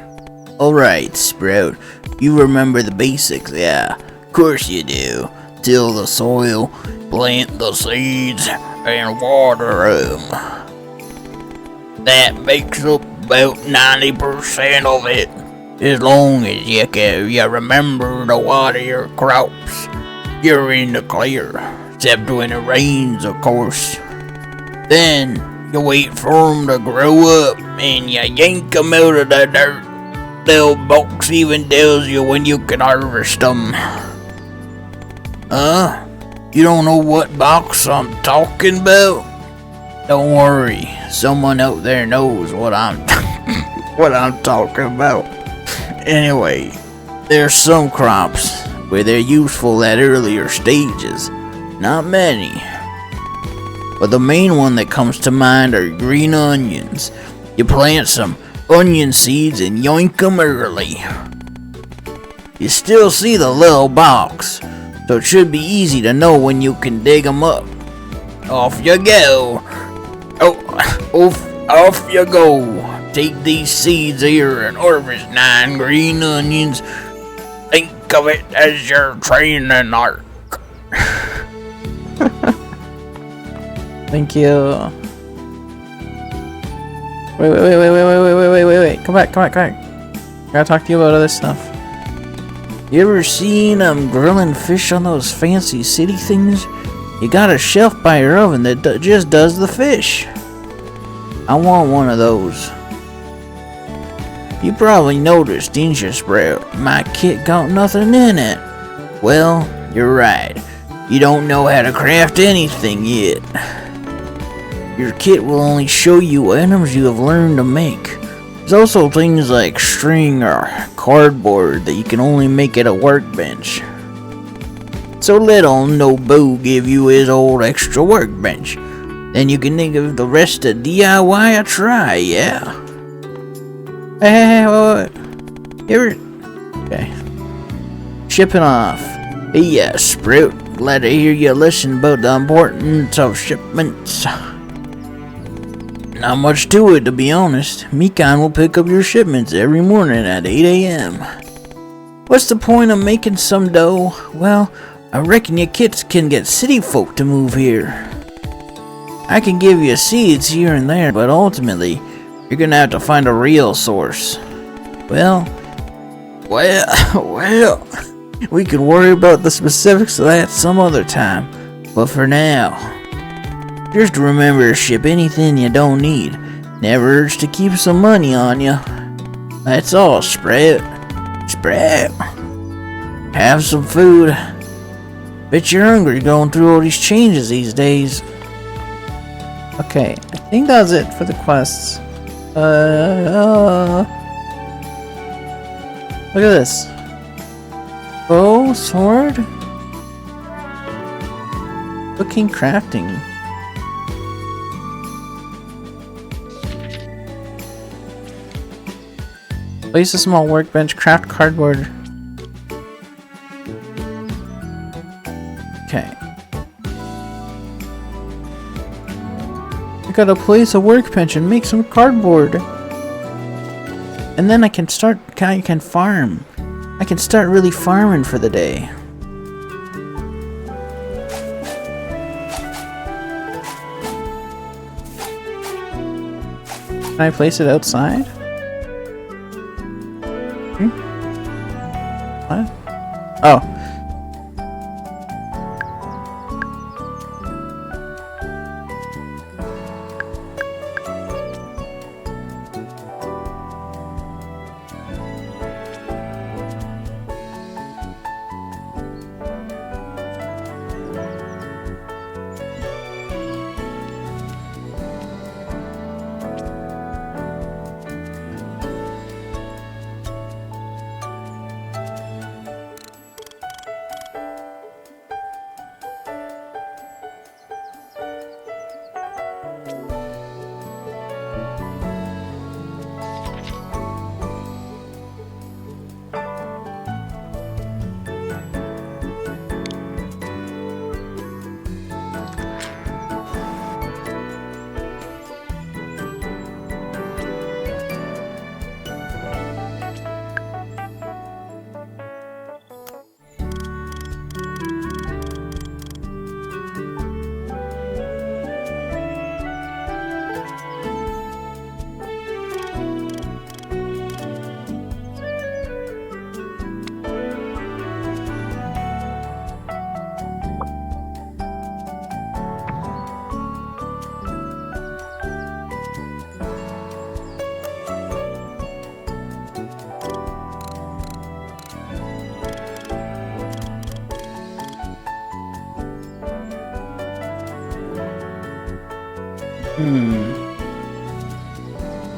Alright, Sprout. You remember the basics, yeah? Of course you do. Till the soil, plant the seeds, and water them. That makes up about 90% of it. As long as you remember to water your crops, you're in the clear. Except when it rains, of course. Then you wait for them to grow up and you yank them out of the dirt. Little box even tells you when you can harvest them. You don't know what box I'm talking about? Don't worry, someone out there knows what I'm talking about. Anyway, there's some crops where they're useful at earlier stages. Not many. But the main one that comes to mind are green onions. You plant some onion seeds and yoink them early. You still see the little box, so it should be easy to know when you can dig them up. Off you go. Off you go. Take these seeds here and harvest 9 green onions. Think of it as your training arc. Thank you. Wait. Come back. I gotta talk to you about other stuff. You ever seen grilling fish on those fancy city things? You got a shelf by your oven that just does the fish. I want one of those. You probably noticed, didn't you, Sprout? My kit got nothing in it. Well, you're right. You don't know how to craft anything yet. Your kit will only show you items you have learned to make. There's also things like string or cardboard that you can only make at a workbench. So let old Nobu give you his old extra workbench. Then you can think of the rest of DIY a try, yeah? Hey, wait. Okay. Shipping off. Yeah, Sprout. Glad to hear you listen about the importance of shipments. Not much to it, to be honest. Mikan will pick up your shipments every morning at 8 a.m. What's the point of making some dough? Well, I reckon your kids can get city folk to move here. I can give you seeds here and there, but ultimately, you're gonna have to find a real source. Well, we can worry about the specifics of that some other time. But for now, just remember to ship anything you don't need. Never hurts to keep some money on you. That's all, Sprout. Have some food. Bet you're hungry going through all these changes these days. Okay, I think that was it for the quests. Look at this. Bow, sword, cooking, crafting. Place a small workbench, craft cardboard. Okay. I gotta place a workbench and make some cardboard. And then I can farm. I can start really farming for the day. Can I place it outside? What? Oh.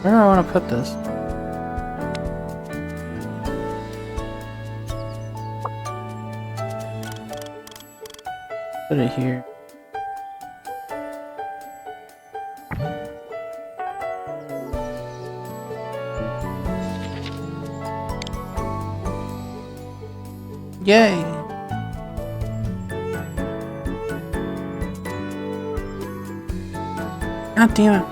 Where do I want to put this? Put it here. Yay! God damn it.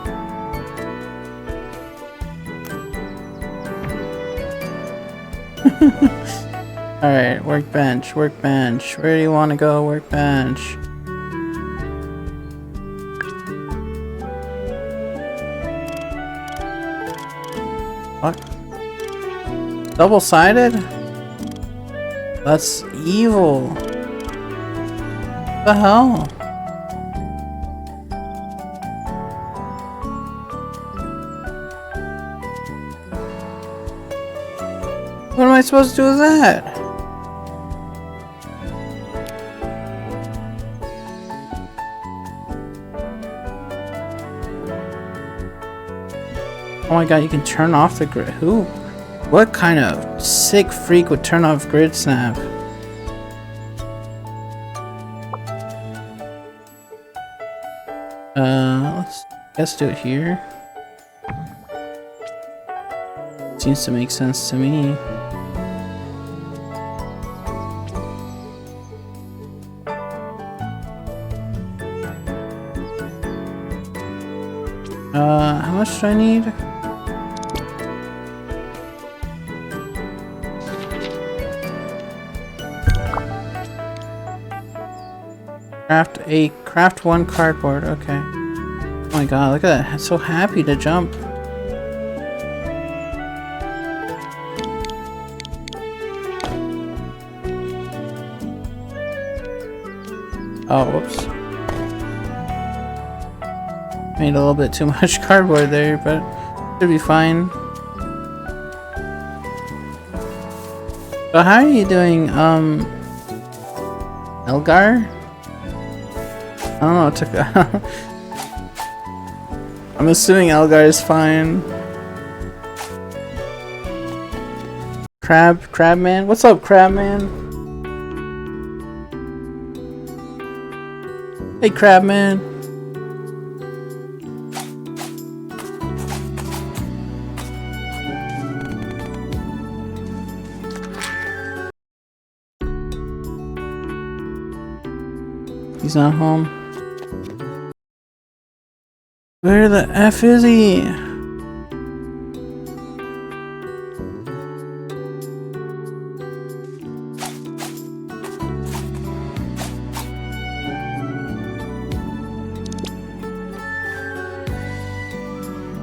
Alright, workbench, workbench. Where do you want to go, workbench? What? Double-sided? That's evil. What the hell? What am I supposed to do with that? Oh my god, you can turn off the grid. Who? What kind of sick freak would turn off grid snap? Let's do it here. Seems to make sense to me. How much do I need? Craft one cardboard, okay. Oh my god, look at that. It's so happy to jump. Oh, whoops. Made a little bit too much cardboard there, but should be fine. So how are you doing, Elgar? I don't know, it took I'm assuming Elgar is fine. Crabman? What's up, Crabman? Hey, Crabman. He's not home. Where the F is he?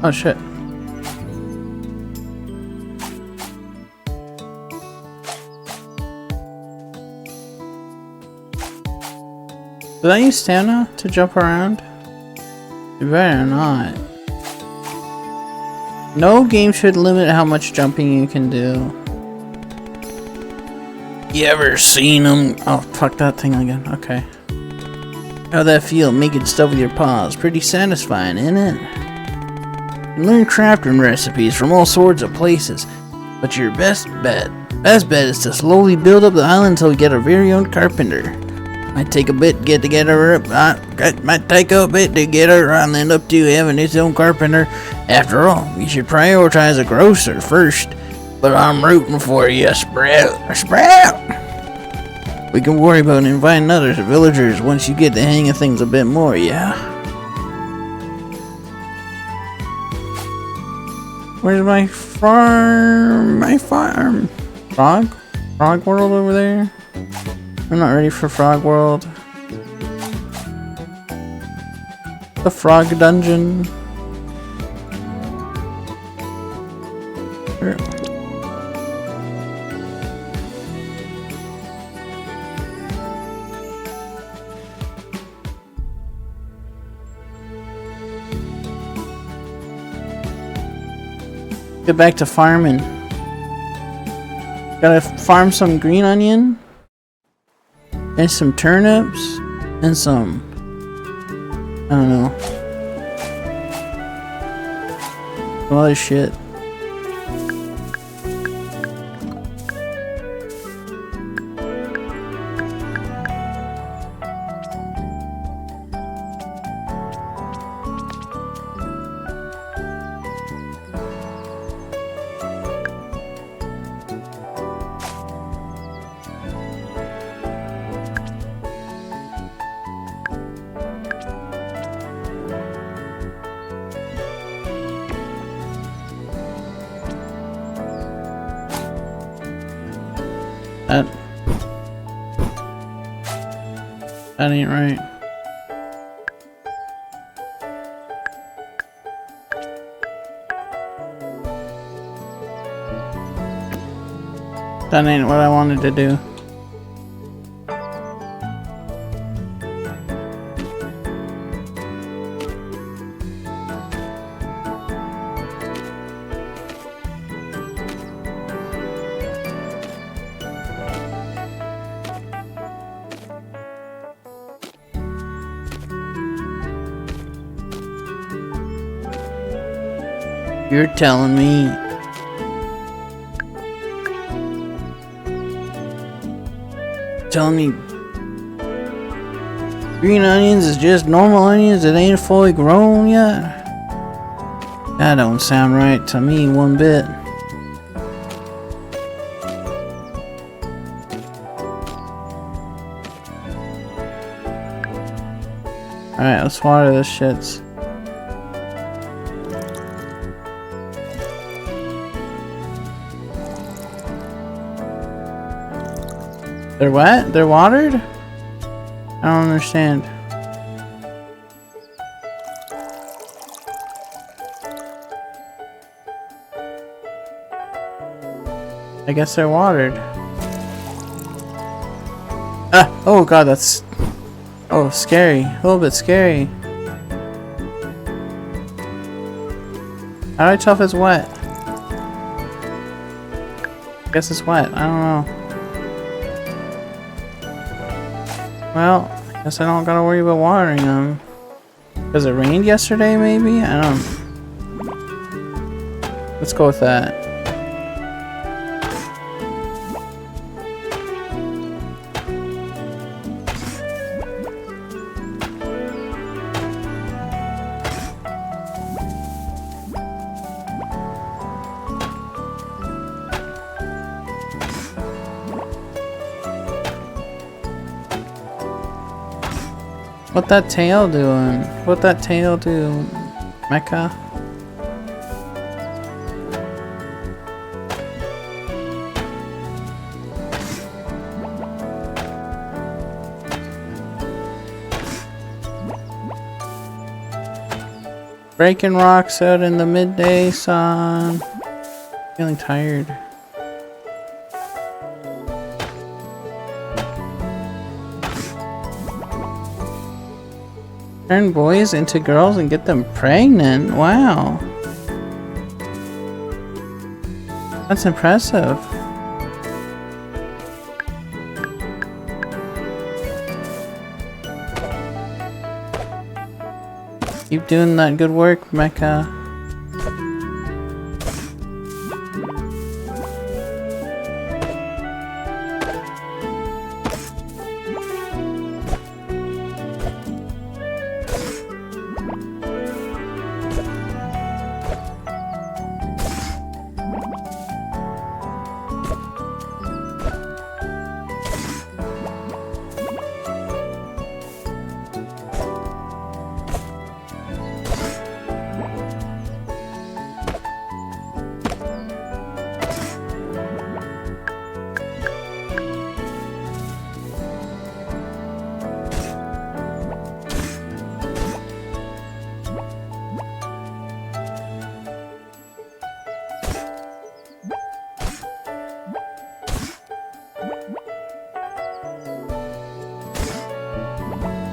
Oh shit. Did I use stamina to jump around? You better not. No game should limit how much jumping you can do. You ever seen them? Oh, fuck that thing again. Okay. How'd that feel, making stuff with your paws? Pretty satisfying, isn't it? You learn crafting recipes from all sorts of places, but your best bet is to slowly build up the island until we get our very own carpenter. Might take a bit to get together, might take a bit to get our island up to having its own carpenter. After all, we should prioritize a grocer first. But I'm rooting for you, Sprout. Sprout! We can worry about inviting other villagers once you get the hang of things a bit more, yeah? Where's my farm? My farm. Frog? Frog World over there? I'm not ready for Frog World. The Frog Dungeon. Where? Get back to farming. Gotta farm some green onion. And some turnips. And some... I don't know. Some other shit. That ain't right. That ain't what I wanted to do. You're telling me green onions is just normal onions that ain't fully grown yet? That don't sound right to me one bit. Alright, let's water this shits. They're what? They're watered? I don't understand. I guess they're watered. Ah! Oh god, that's... Oh, scary. A little bit scary. How do I tell if it's wet? I guess it's wet. I don't know. Well, I guess I don't gotta worry about watering them. Because it rained yesterday, maybe? I don't... Let's go with that. What that tail doing? What that tail do, Mecha? Breaking rocks out in the midday sun. Feeling tired. Turn boys into girls and get them pregnant. Wow. That's impressive. Keep doing that good work, Mecha.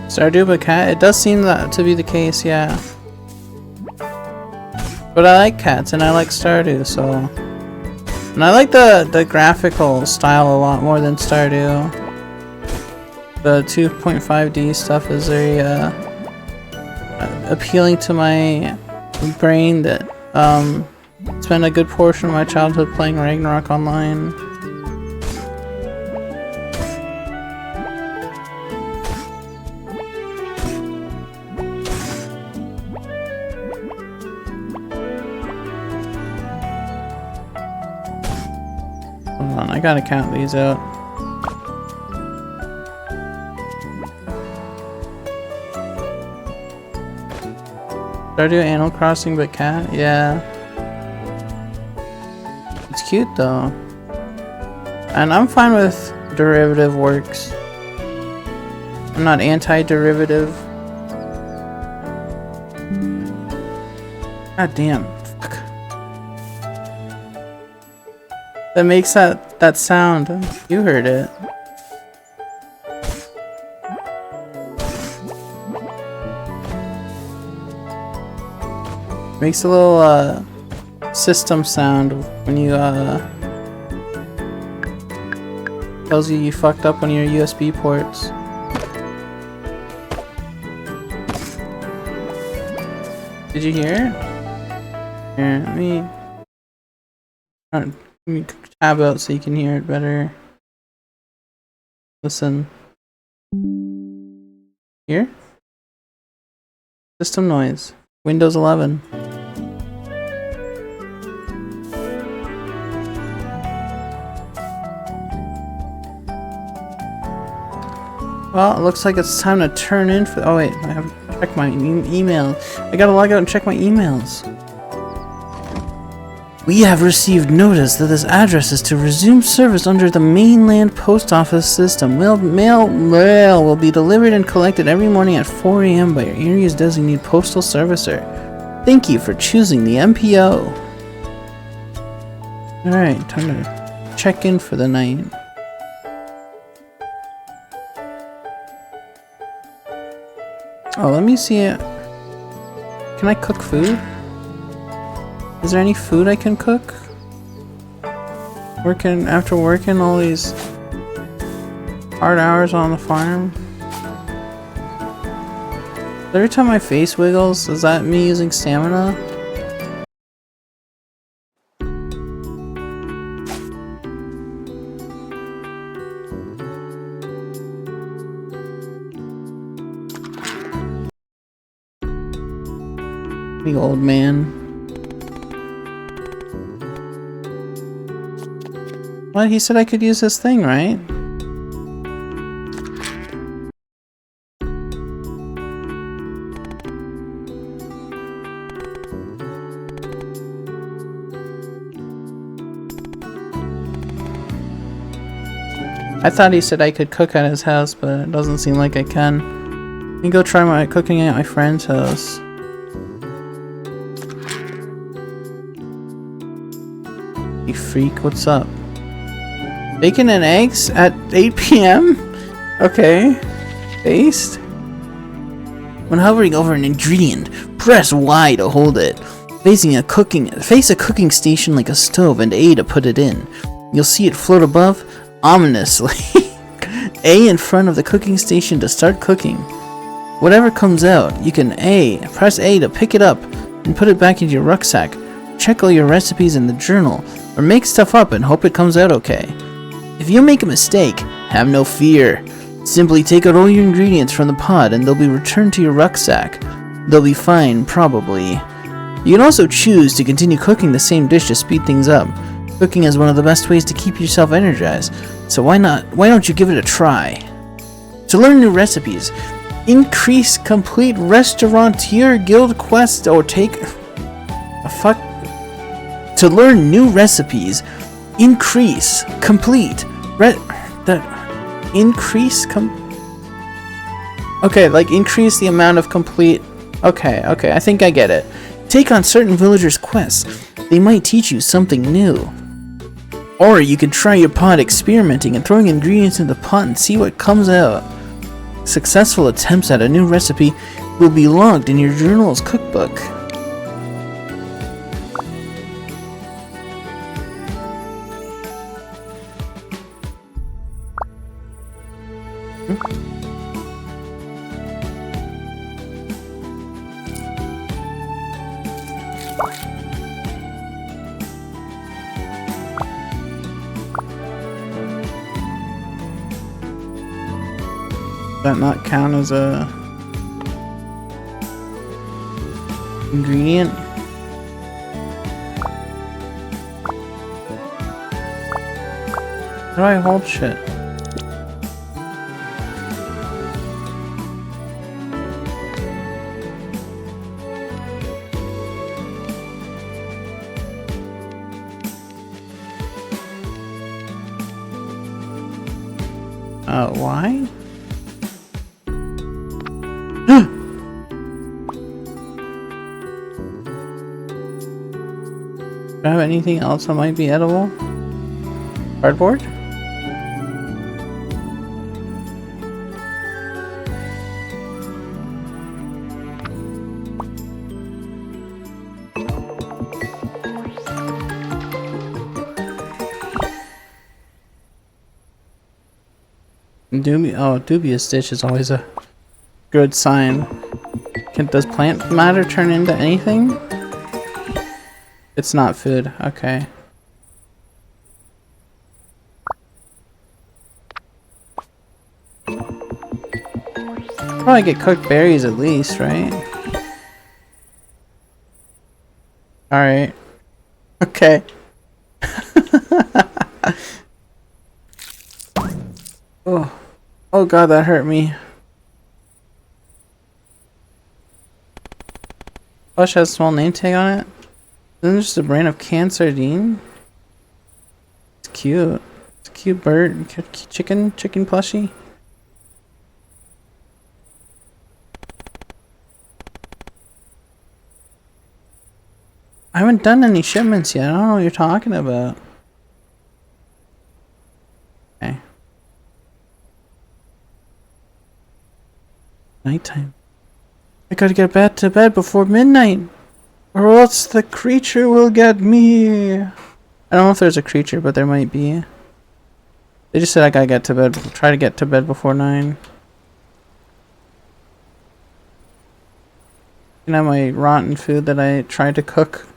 Stardew but cat? It does seem that to be the case, yeah. But I like cats and I like Stardew, so... And I like the graphical style a lot more than Stardew. The 2.5D stuff is very appealing to my brain that spent a good portion of my childhood playing Ragnarok Online. Hold on, I gotta count these out. Stardew Animal Crossing but cat? Yeah. It's cute though. And I'm fine with derivative works. I'm not anti-derivative. God damn. Fuck. That makes that sound. You heard it. Makes a little system sound when you tells you fucked up on your USB ports. Did you hear it? Here, let me tab out so you can hear it better. Listen. Here? System noise. Windows 11. Well, it looks like it's time to turn in for. Oh wait, I have to check my email. I gotta log out and check my emails. We have received notice that this address is to resume service under the mainland post office system. Mail will be delivered and collected every morning at 4 a.m. by your area's designated postal servicer. Thank you for choosing the MPO. Alright, time to check in for the night. Oh, let me see it. Can I cook food? Is there any food I can cook? After working all these hard hours on the farm. Every time my face wiggles, is that me using stamina? Big old man. What? He said I could use this thing, right? I thought he said I could cook at his house, but it doesn't seem like I can. Let me go try my cooking at my friend's house. You freak, what's up? Bacon and eggs at 8 p.m.? Okay. Based? When hovering over an ingredient, press Y to hold it. Face a cooking station like a stove and A to put it in. You'll see it float above, ominously. A in front of the cooking station to start cooking. Whatever comes out, you can press A to pick it up and put it back into your rucksack. Check all your recipes in the journal, or make stuff up and hope it comes out okay. If you make a mistake, have no fear. Simply take out all your ingredients from the pot and they'll be returned to your rucksack. They'll be fine, probably. You can also choose to continue cooking the same dish to speed things up. Cooking is one of the best ways to keep yourself energized, so why don't you give it a try? To learn new recipes, increase complete restaurateur guild quest or take a fuck. To learn new recipes, increase complete okay, like increase the amount of complete. Okay, I think I get it. Take on certain villagers' quests. They might teach you something new. Or you can try your pot experimenting and throwing ingredients in the pot and see what comes out. Successful attempts at a new recipe will be logged in your journal's cookbook. That not count as a ingredient? How do I hold shit? Why? Do I have anything else that might be edible? Cardboard? Dubious Stitch is always a good sign. Does plant matter turn into anything? It's not food. Okay. Probably get cooked berries at least, right? Alright. Okay. Oh. Oh god, that hurt me. Flesh has a small name tag on it. Isn't it just a brand of canned sardine? It's cute. It's a cute bird. Chicken plushie. I haven't done any shipments yet. I don't know what you're talking about. Okay. Nighttime. I gotta get back to bed before midnight, or else the creature will get me. I don't know if there's a creature, but there might be. They just said I gotta get to bed. Try to get to bed before 9. And have my rotten food that I tried to cook.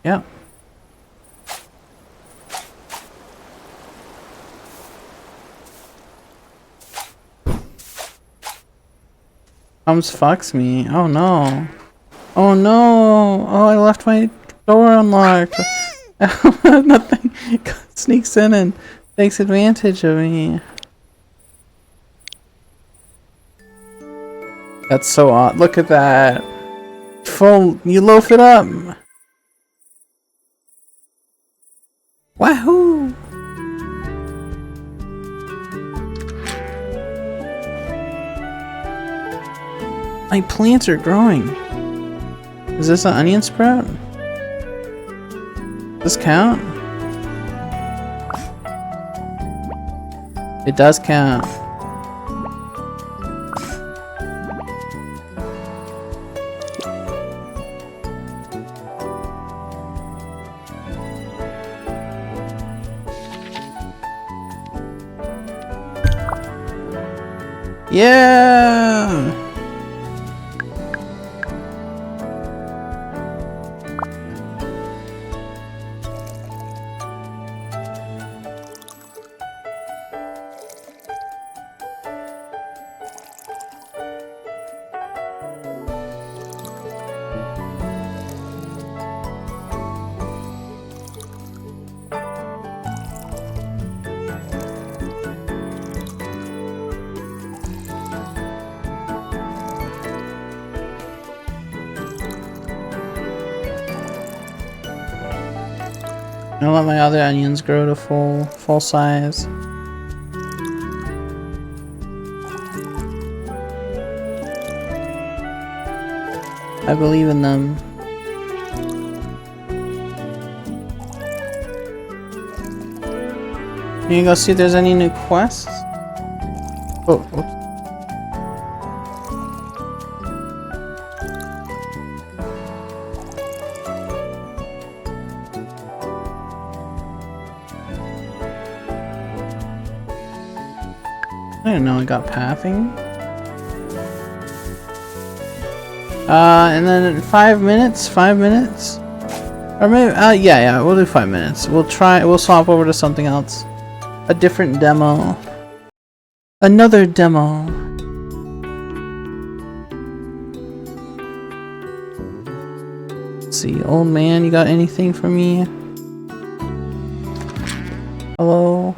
Yeah. Comes fucks me. Oh no. Oh no. Oh, I left my door unlocked. Nothing sneaks in and takes advantage of me. That's so odd. Look at that. Full. You loaf it up. Wahoo! My plants are growing. Is this an onion sprout? Does this count? It does count. Yeah! I'll let my other onions grow to full size. I believe in them. You can go see if there's any new quests. Oh, whoops. I didn't know I got pathing. And then 5 minutes? 5 minutes? Or maybe, yeah, we'll do 5 minutes. We'll swap over to something else. A different demo. Another demo. Let's see, old man, you got anything for me? Hello?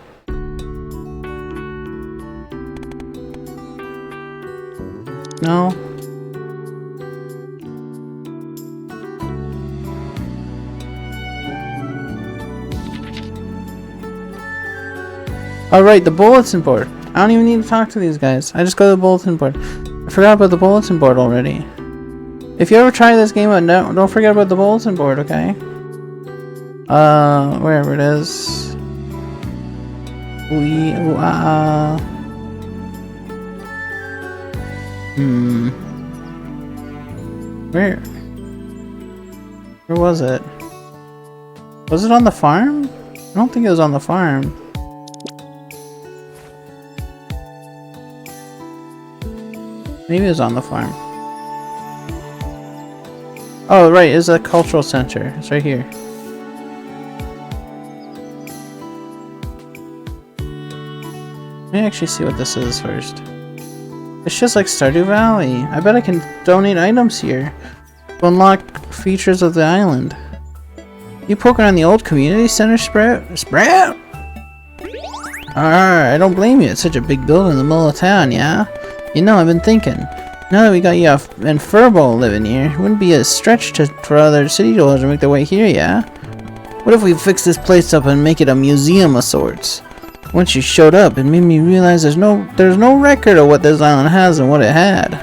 No? Alright, the bulletin board. I don't even need to talk to these guys. I just go to the bulletin board. I forgot about the bulletin board already. If you ever try this game out, don't forget about the bulletin board, okay? Wherever it is. Where was it? Was it on the farm? I don't think it was on the farm. Maybe it was on the farm. Oh, right, it's a cultural center. It's right here. Let me actually see what this is first. It's just like Stardew Valley. I bet I can donate items here to unlock features of the island. You poke around the old community center, Sprout? Sprout? I don't blame you. It's such a big building in the middle of town, yeah? You know, I've been thinking. Now that we got you and Furbo living here, it wouldn't be a stretch for other city dwellers to make their way here, yeah? What if we fix this place up and make it a museum of sorts? Once you showed up, it made me realize there's no record of what this island has and what it had.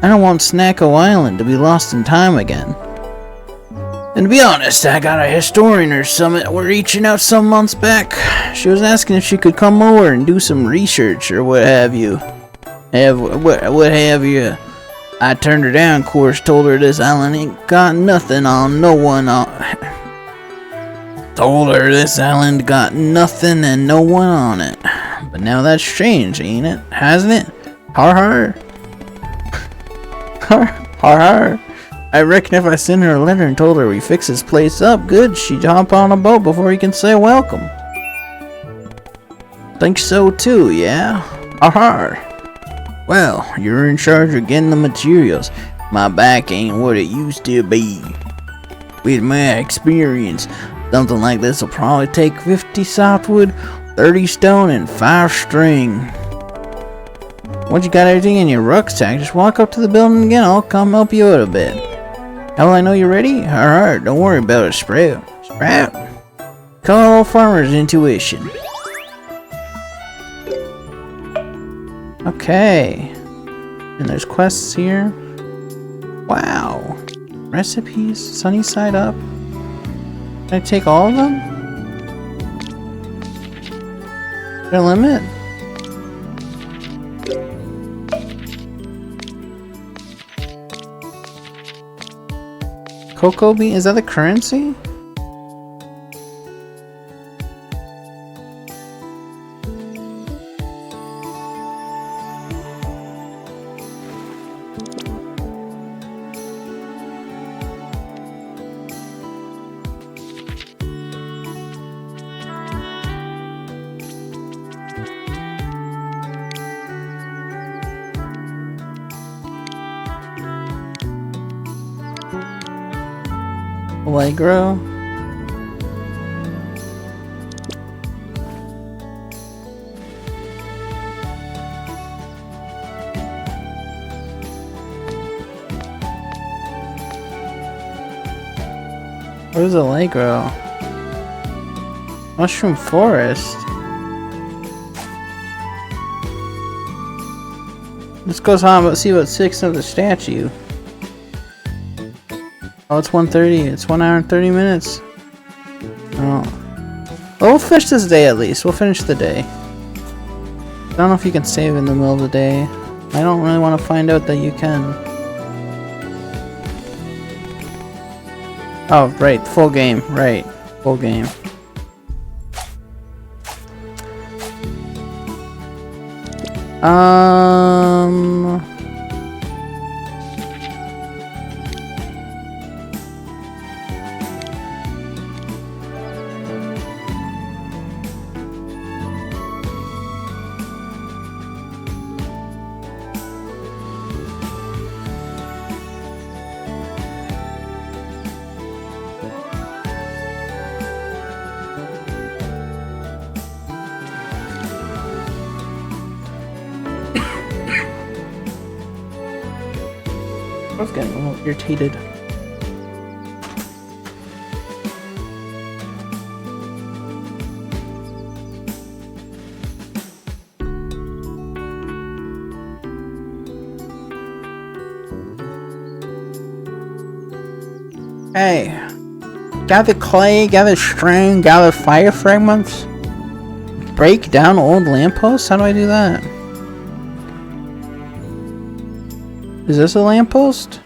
I don't want Snacko Island to be lost in time again. And to be honest, I got a historian or something we're reaching out some months back. She was asking if she could come over and do some research or what have you. What have you? I turned her down, of course, told her this island ain't got nothing on no one on. Told her this island got nothing and no one on it. But now that's changed, ain't it? Hasn't it? Har har. Har har. I reckon if I sent her a letter and told her we fix this place up good, she'd hop on a boat before you can say welcome. Think so too, yeah? Har har. Well, you're in charge of getting the materials. My back ain't what it used to be. With my experience, something like this will probably take 50 softwood, 30 stone, and 5 string. Once you got everything in your rucksack, just walk up to the building again. I'll come help you out a bit. How will I know you're ready? Alright, don't worry about it, Sprout. Sprout! Call all farmers' intuition. Okay. And there's quests here. Wow. Recipes, sunny side up. Can I take all of them? Is there a limit? Cocoa bean? Is that the currency? Allegro. What is Allegro? Mushroom Forest. This goes on, but see about 6 of the statue. Oh, it's 1:30. It's 1 hour and 30 minutes. Oh. Well, we'll finish this day at least. We'll finish the day. I don't know if you can save in the middle of the day. I don't really want to find out that you can. Oh, right. Full game. Right. Full game. I was getting a little irritated. Hey, gather clay, gather string, gather fire fragments. Break down old lampposts? How do I do that? Is this a lamppost?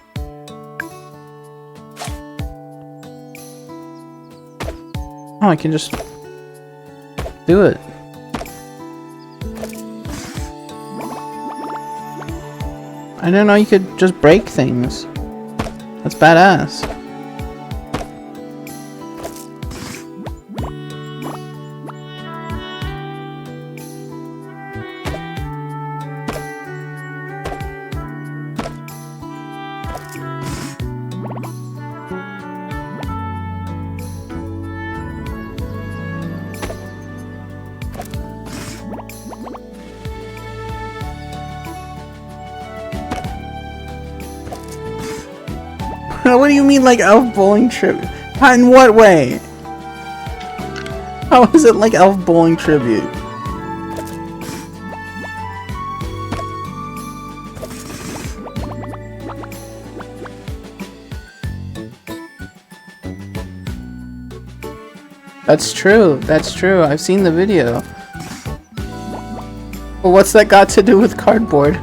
Oh, I can just do it. I didn't know you could just break things. That's badass. What do you mean, like elf bowling tribute? In what way? How is it like elf bowling tribute? That's true. That's true. I've seen the video. But what's that got to do with cardboard?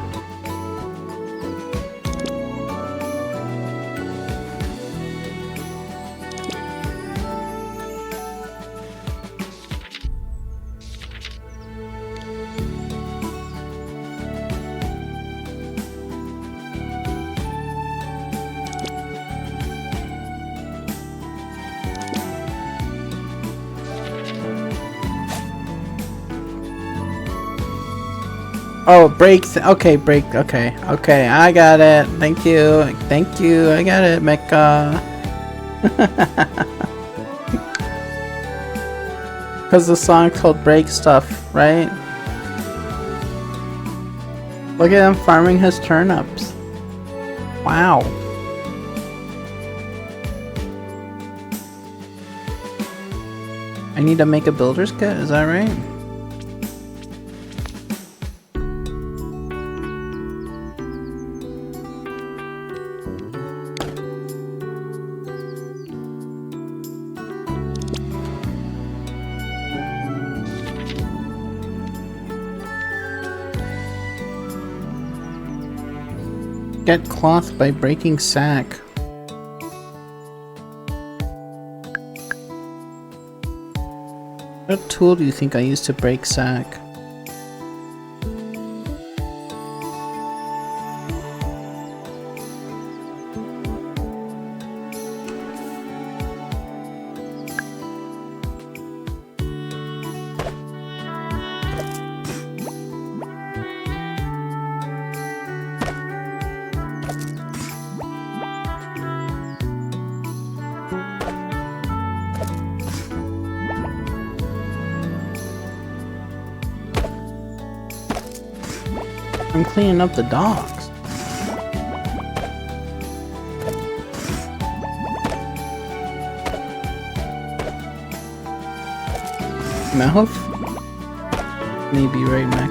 Oh, break. Okay, break. Okay, okay. I got it. Thank you. Thank you. I got it, Mecha. Because the song called Break Stuff, right? Look at him farming his turnips. Wow. I need to make a builder's kit, is that right? Get cloth by breaking sack. What tool do you think I use to break sack? I'm cleaning up the docks. Mouth? Maybe right, Mac.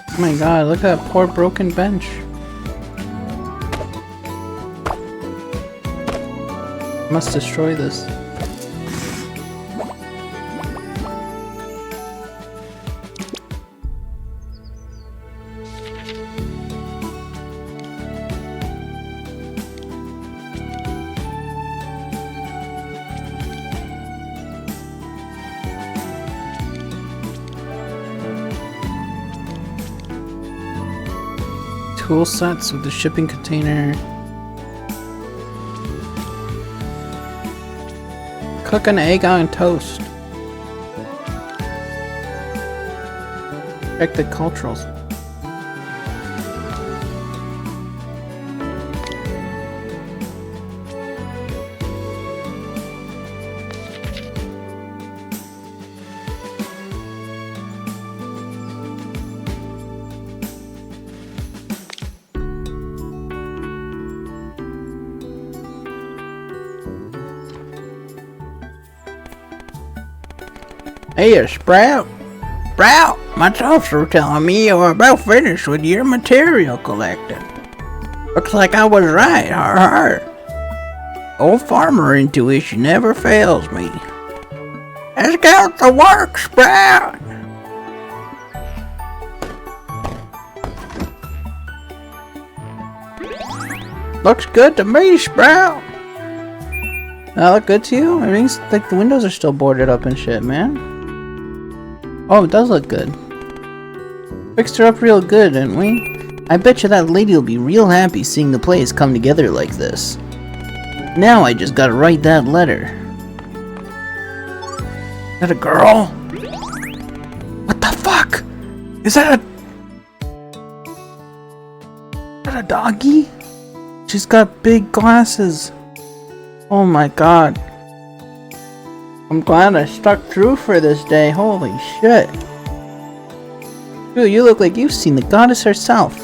Oh my god, look at that poor broken bench. Must destroy this. Tool sets with the shipping container. Cook an egg on toast. Check the culturals. Hey, Sprout. Sprout, my tops were telling me you were about finished with your material collecting. Looks like I was right, har har. Old farmer intuition never fails me. Let's get to work, Sprout. Looks good to me, Sprout. That look good to you? Everything's like the windows are still boarded up and shit, man. Oh, it does look good. Fixed her up real good, didn't we? I bet you that lady will be real happy seeing the place come together like this. Now I just gotta write that letter. Is that a girl? What the fuck? Is that a doggy? She's got big glasses. Oh my god. I'm glad I stuck through for this day. Holy shit. Dude, you look like you've seen the goddess herself.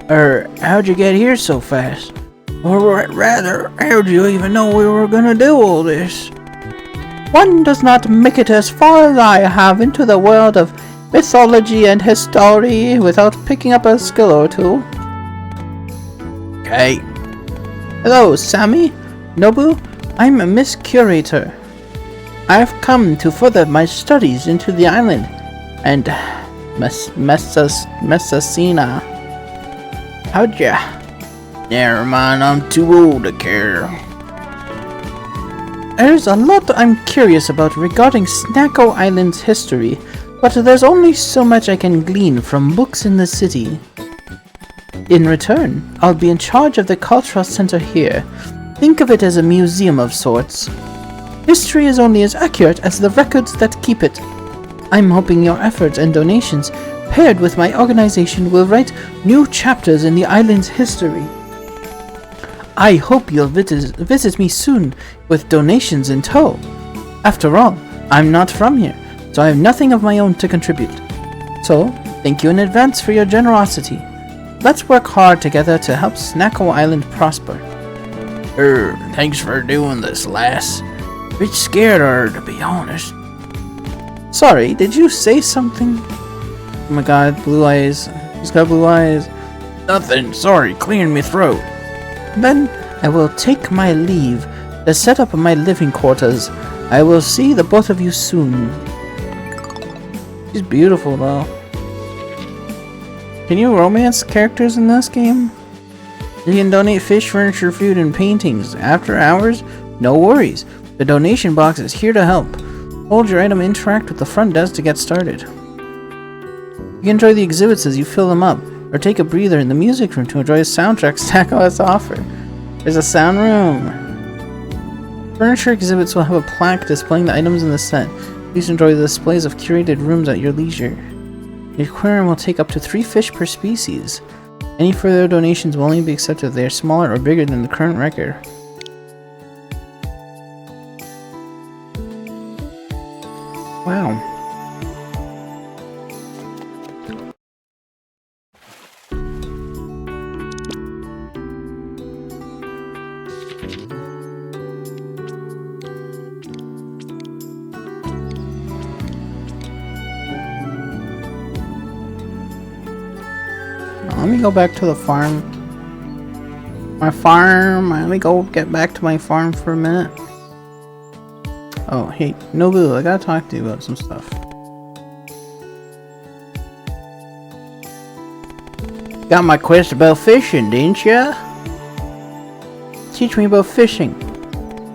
How'd you get here so fast? Or rather, how'd you even know we were gonna do all this? One does not make it as far as I have into the world of mythology and history without picking up a skill or two. Okay. Hello, Sammy. Nobu, I'm a Miss Curator. I've come to further my studies into the island and Messacina. How'd ya? Never mind, I'm too old to care. There's a lot I'm curious about regarding Snacko Island's history, but there's only so much I can glean from books in the city. In return, I'll be in charge of the cultural center here. Think of it as a museum of sorts. History is only as accurate as the records that keep it. I'm hoping your efforts and donations, paired with my organization, will write new chapters in the island's history. I hope you'll visit me soon with donations in tow. After all, I'm not from here, so I have nothing of my own to contribute. So, thank you in advance for your generosity. Let's work hard together to help Snacko Island prosper. Thanks for doing this, lass. Bit scared of her, to be honest. Sorry, did you say something? Oh my god, blue eyes. He's got blue eyes. Nothing, sorry, clearing my throat. Then I will take my leave to set up my living quarters. I will see the both of you soon. She's beautiful though. Can you romance characters in this game? You can donate fish, furniture, food, and paintings. After hours? No worries. The donation box is here to help. Hold your item, interact with the front desk to get started. You can enjoy the exhibits as you fill them up, or take a breather in the music room to enjoy the soundtrack Snacko has to offer. There's a sound room. Furniture exhibits will have a plaque displaying the items in the set. Please enjoy the displays of curated rooms at your leisure. The aquarium will take up to 3 fish per species. Any further donations will only be accepted if they are smaller or bigger than the current record. Wow. Let me go back to the farm. My farm. Let me go get back to my farm for a minute. Oh, hey, Nobu, I gotta talk to you about some stuff. Got my quest about fishing, didn't ya? Teach me about fishing.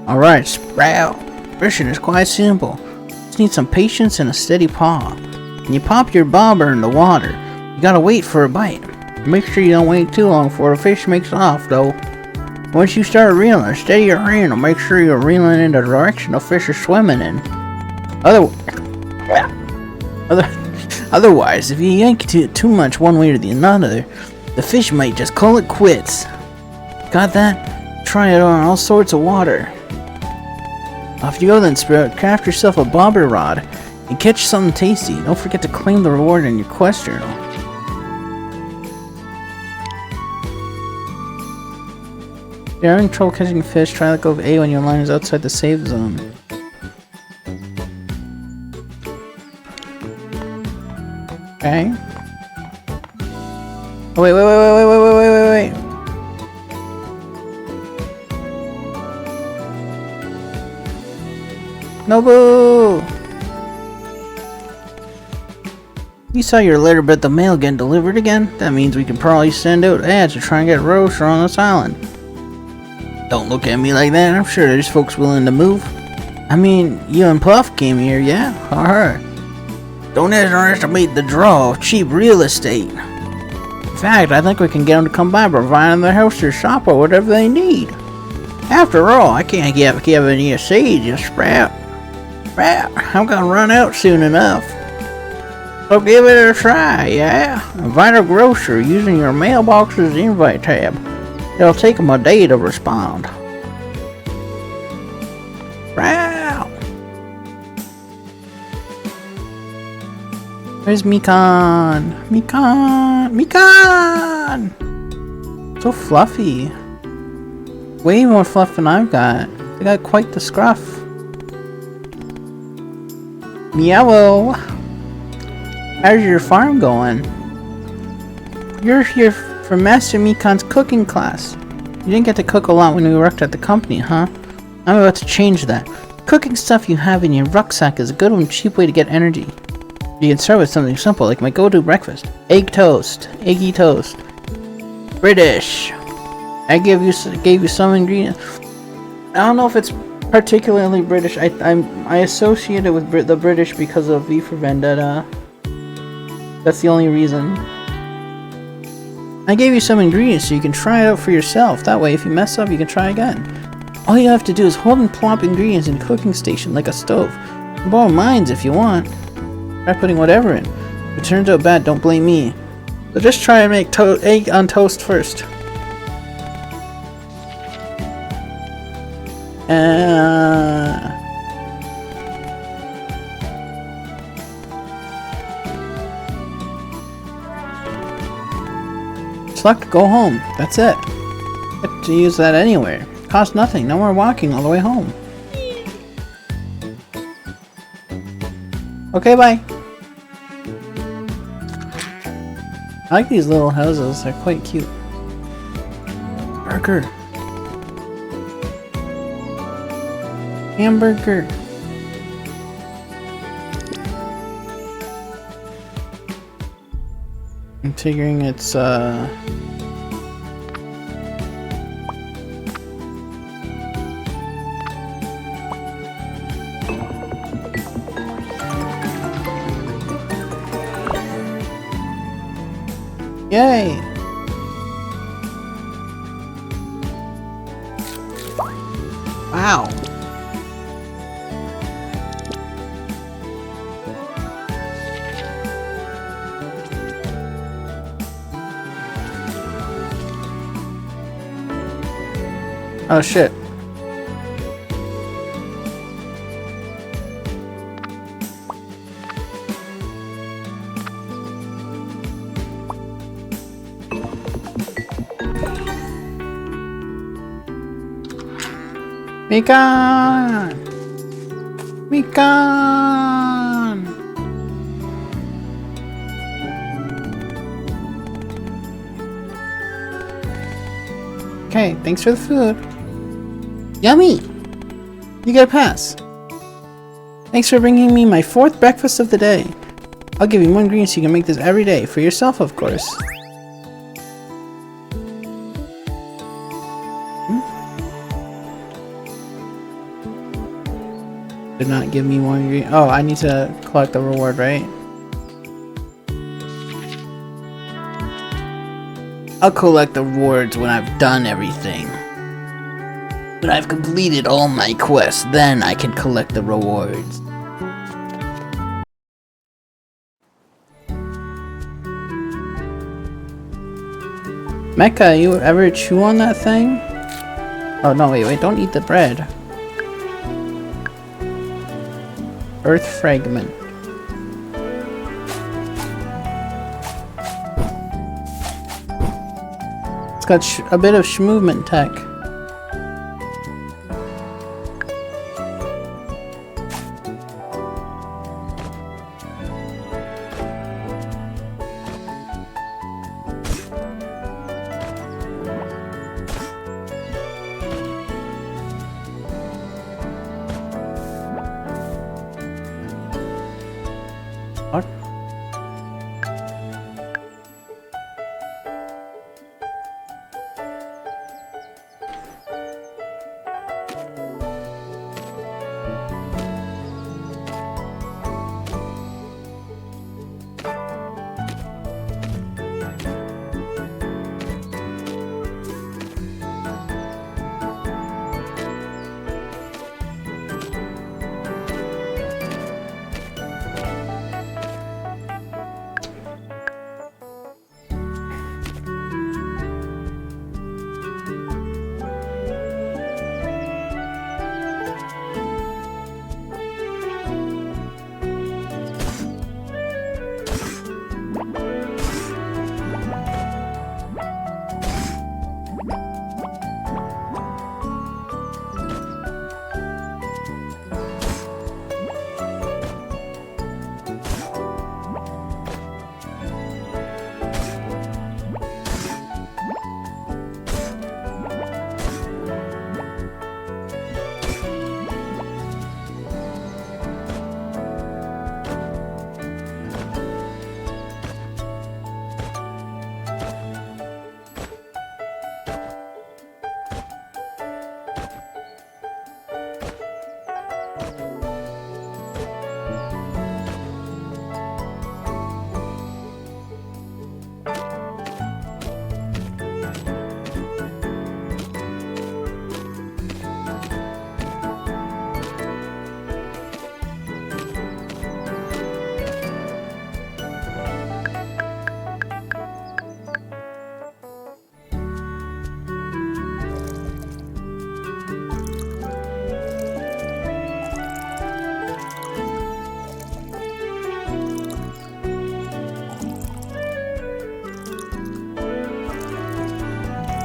Alright, Sprout. Fishing is quite simple. Just need some patience and a steady paw. When you pop your bobber in the water, you gotta wait for a bite. Make sure you don't wait too long before the fish makes off, though. Once you start reeling, steady your hand and make sure you're reeling in the direction the fish is swimming in. Otherwise, if you yank too much one way or the other, the fish might just call it quits. Got that? Try it on all sorts of water. Off you go then, Sprout. Craft yourself a bobber rod and catch something tasty. Don't forget to claim the reward in your quest journal. If you're having trouble catching fish, try let go of A when your line is outside the save zone. Okay. Oh, wait. Nobu! You saw your letter about the mail getting delivered again? That means we can probably send out ads to try and get Rocher on this island. Don't look at me like that. I'm sure there's folks willing to move. I mean, you and Puff came here, yeah? Alright. Don't underestimate the draw of cheap real estate. In fact, I think we can get them to come by providing their house or shop or whatever they need. After all, I can't give any seed, just Sprout. I'm gonna run out soon enough. So give it a try, yeah? Invite a grocer using your mailbox's invite tab. It'll take them a day to respond. Wow! Where's Mikan? Mikan! So fluffy. Way more fluff than I've got. They got quite the scruff. Meow! How's your farm going? You're here for Master Mikan's cooking class. You didn't get to cook a lot when we worked at the company, huh? I'm about to change that. Cooking stuff you have in your rucksack is a good and cheap way to get energy. You can start with something simple like my go-to breakfast. Eggy toast. British. I gave you some ingredients. I don't know if it's particularly British. I associate it with the British because of V for Vendetta. That's the only reason. I gave you some ingredients so you can try it out for yourself. That way, if you mess up, you can try again. All you have to do is hold and plop ingredients in a cooking station like a stove. Borrow mines if you want. Try putting whatever in. If it turns out bad, don't blame me. So just try and make egg on toast first. Select go home. That's it. Get to use that anywhere. Costs nothing. No more walking all the way home. Okay, bye. I like these little houses. They're quite cute. Burger. Hamburger. I'm figuring it's Yay! Wow. Oh shit. Mikan! Mikan! Okay, thanks for the food. Yummy! You get a pass. Thanks for bringing me my 4th breakfast of the day. I'll give you 1 green so you can make this every day. For yourself, of course. Did not give me 1 green. Oh, I need to collect the reward, right? I'll collect the rewards when I've done everything. When I've completed all my quests, then I can collect the rewards. Mecha, you ever chew on that thing? Oh no, wait, don't eat the bread. Earth fragment. It's got a bit of movement tech. What?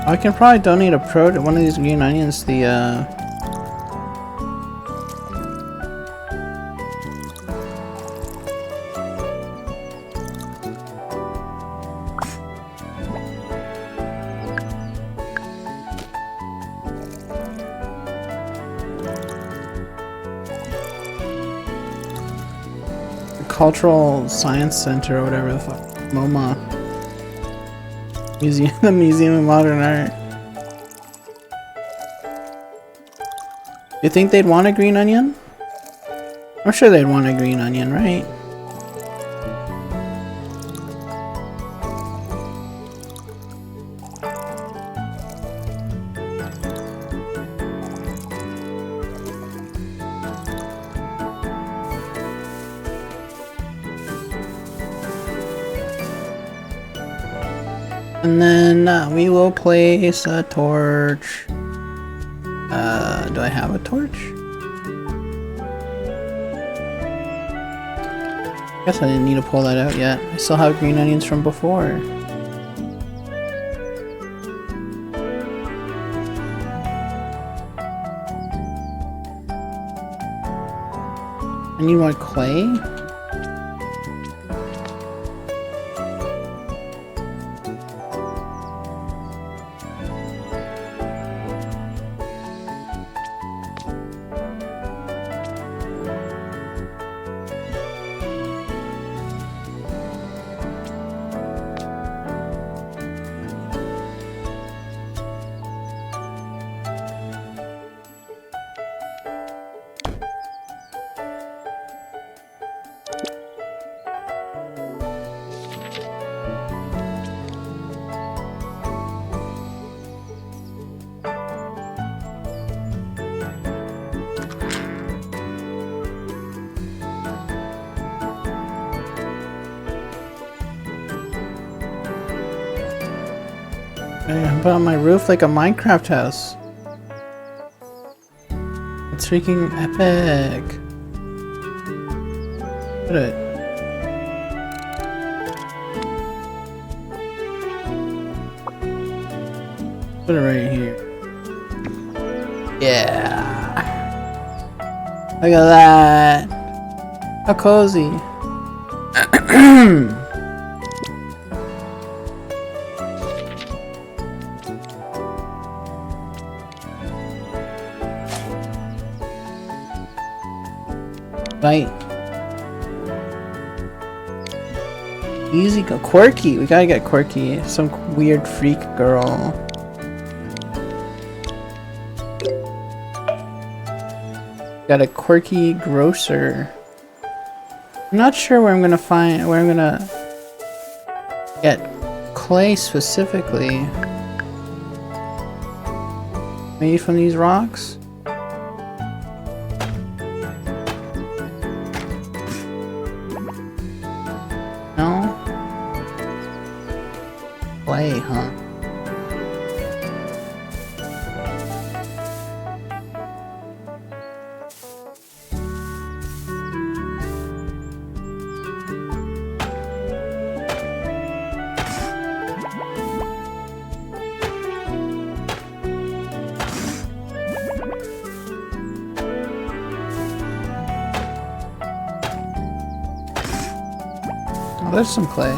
I can probably donate a pro to one of these green onions. Cultural Science Center or whatever the fuck. MoMA. Museum, the Museum of Modern Art. You think they'd want a green onion? I'm sure they'd want a green onion, right? And then we will place a torch. Do I have a torch? Guess I didn't need to pull that out yet. I still have green onions from before. I need more clay? I put on my roof like a Minecraft house. It's freaking epic. Put it. Put it right here. Yeah. Look at that. How cozy. Right. Easy go. Quirky. We gotta get Quirky. Some weird freak girl. Got a Quirky grocer. I'm not sure where I'm gonna get clay specifically. Maybe from these rocks? No? Clay, huh? Oh, there's some clay.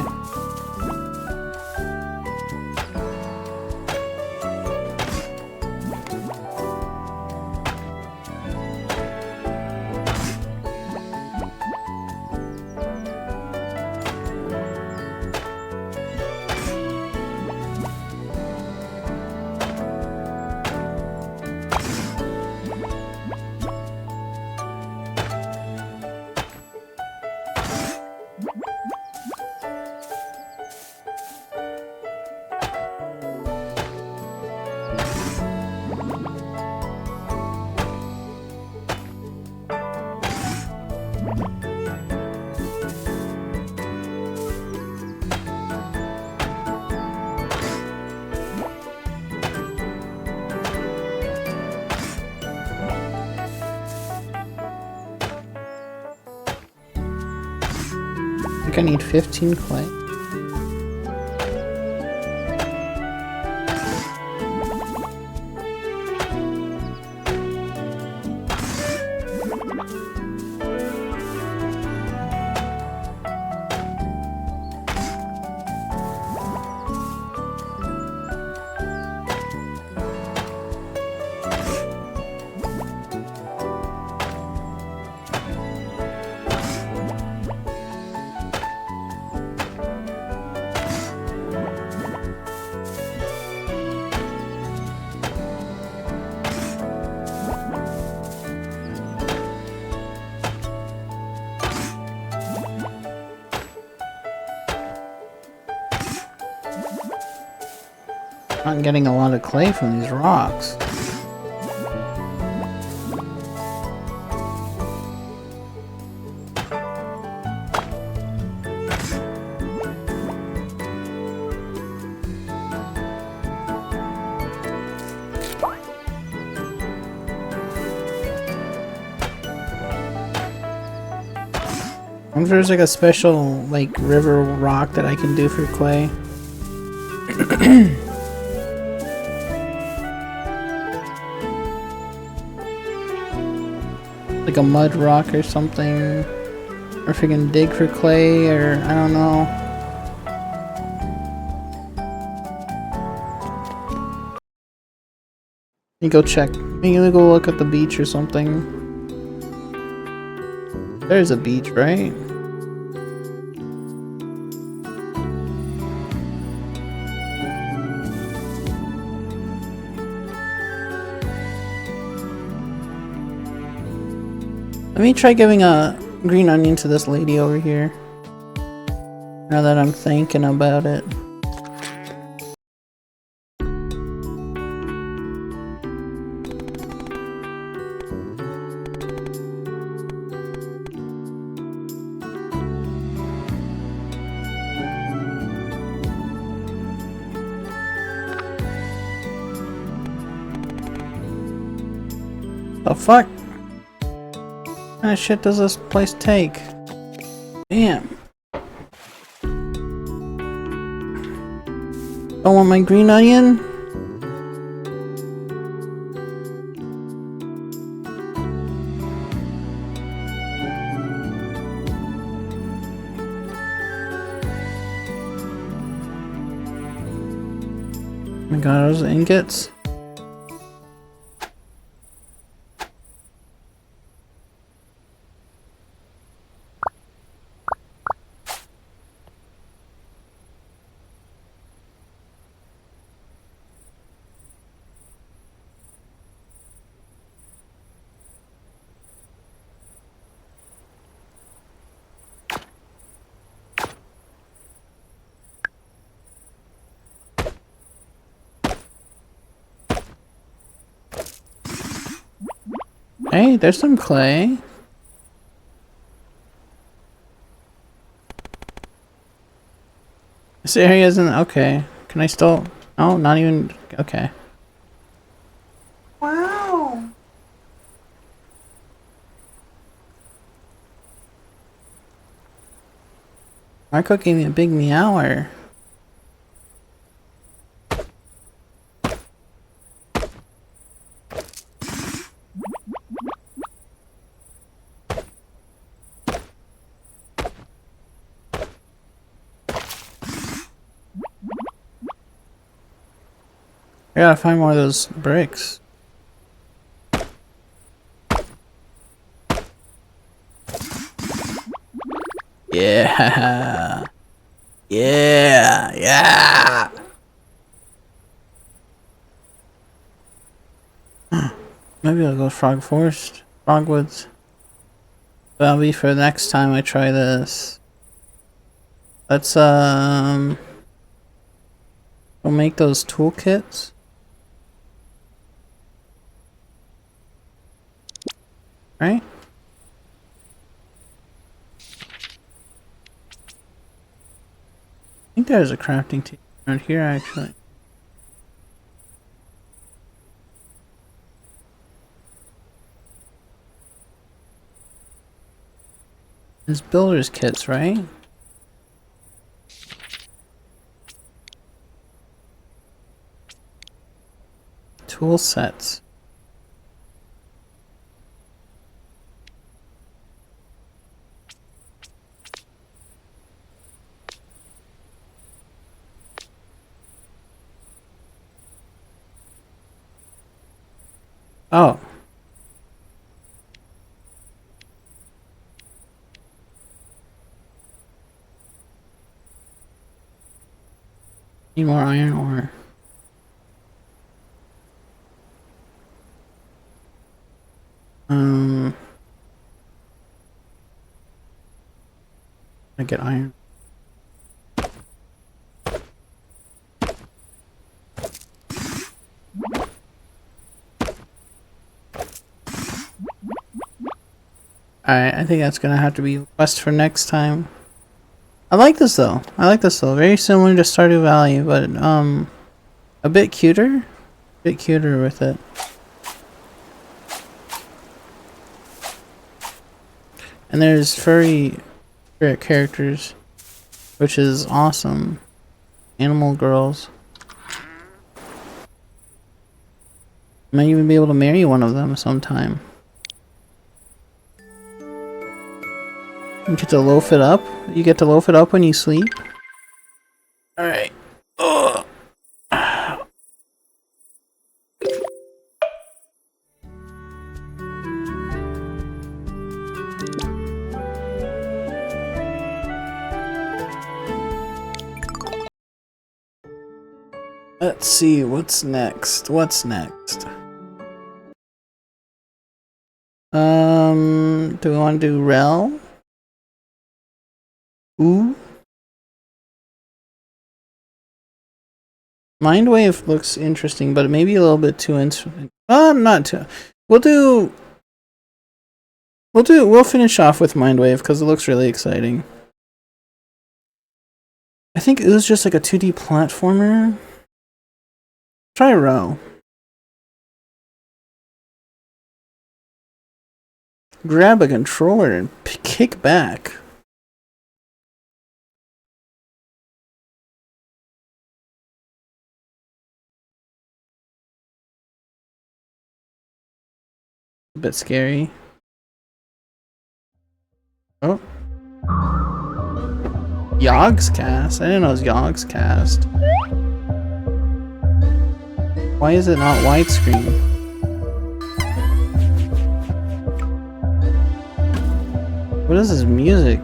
I think I need 15 clay. I'm getting a lot of clay from these rocks. I wonder if there's like a special like river rock that I can do for clay. Like a mud rock or something. Or if I can dig for clay, or I don't know. You go check. You go look at the beach or something. There's a beach, right? Let me try giving a green onion to this lady over here. Now that I'm thinking about it. The fuck? What kind of shit does this place take? Damn. Don't want my green onion? Oh my god, those ingots? Hey, there's some clay. This area isn't okay. Can I still? Oh, not even. Okay. Wow. Marco gave me a big meower. I gotta find more of those bricks. Yeah. Yeah. Yeah. Maybe I'll go Frog Forest. Frogwoods. That'll be for the next time I try this. Let's we'll make those toolkits. Right? I think there's a crafting table around here actually. There's builder's kits, right? Tool sets. Oh. Need more iron ore. I get iron. Alright, I think that's gonna have to be a quest for next time. I like this though. Very similar to Stardew Valley, but a bit cuter. With it. And there's furry characters, which is awesome. Animal girls. Might even be able to marry one of them sometime. You get to loaf it up. You get to loaf it up when you sleep. Alright. Let's see, what's next? Do we want to do Rel? Ooh. Mindwave looks interesting, but maybe a little bit too interesting. Not too. We'll finish off with Mindwave because it looks really exciting. I think it was just like a 2D platformer. Try Row. Grab a controller and kick back. A bit scary. Oh. Yogscast? I didn't know it was Yogscast. Why is it not widescreen? What is this music?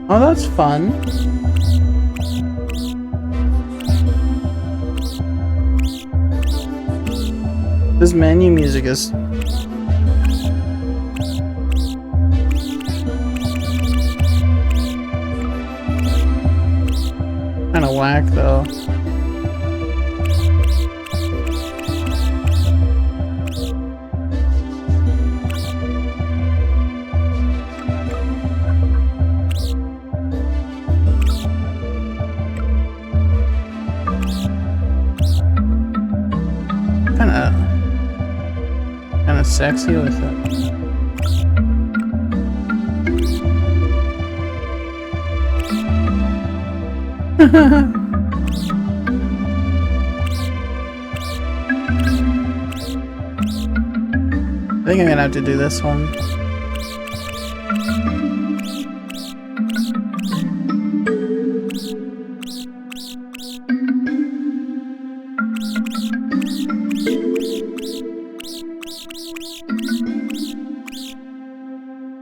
Oh, that's fun. This menu music is kind of whack though. Kind of sexy with it. I think I'm gonna have to do this one.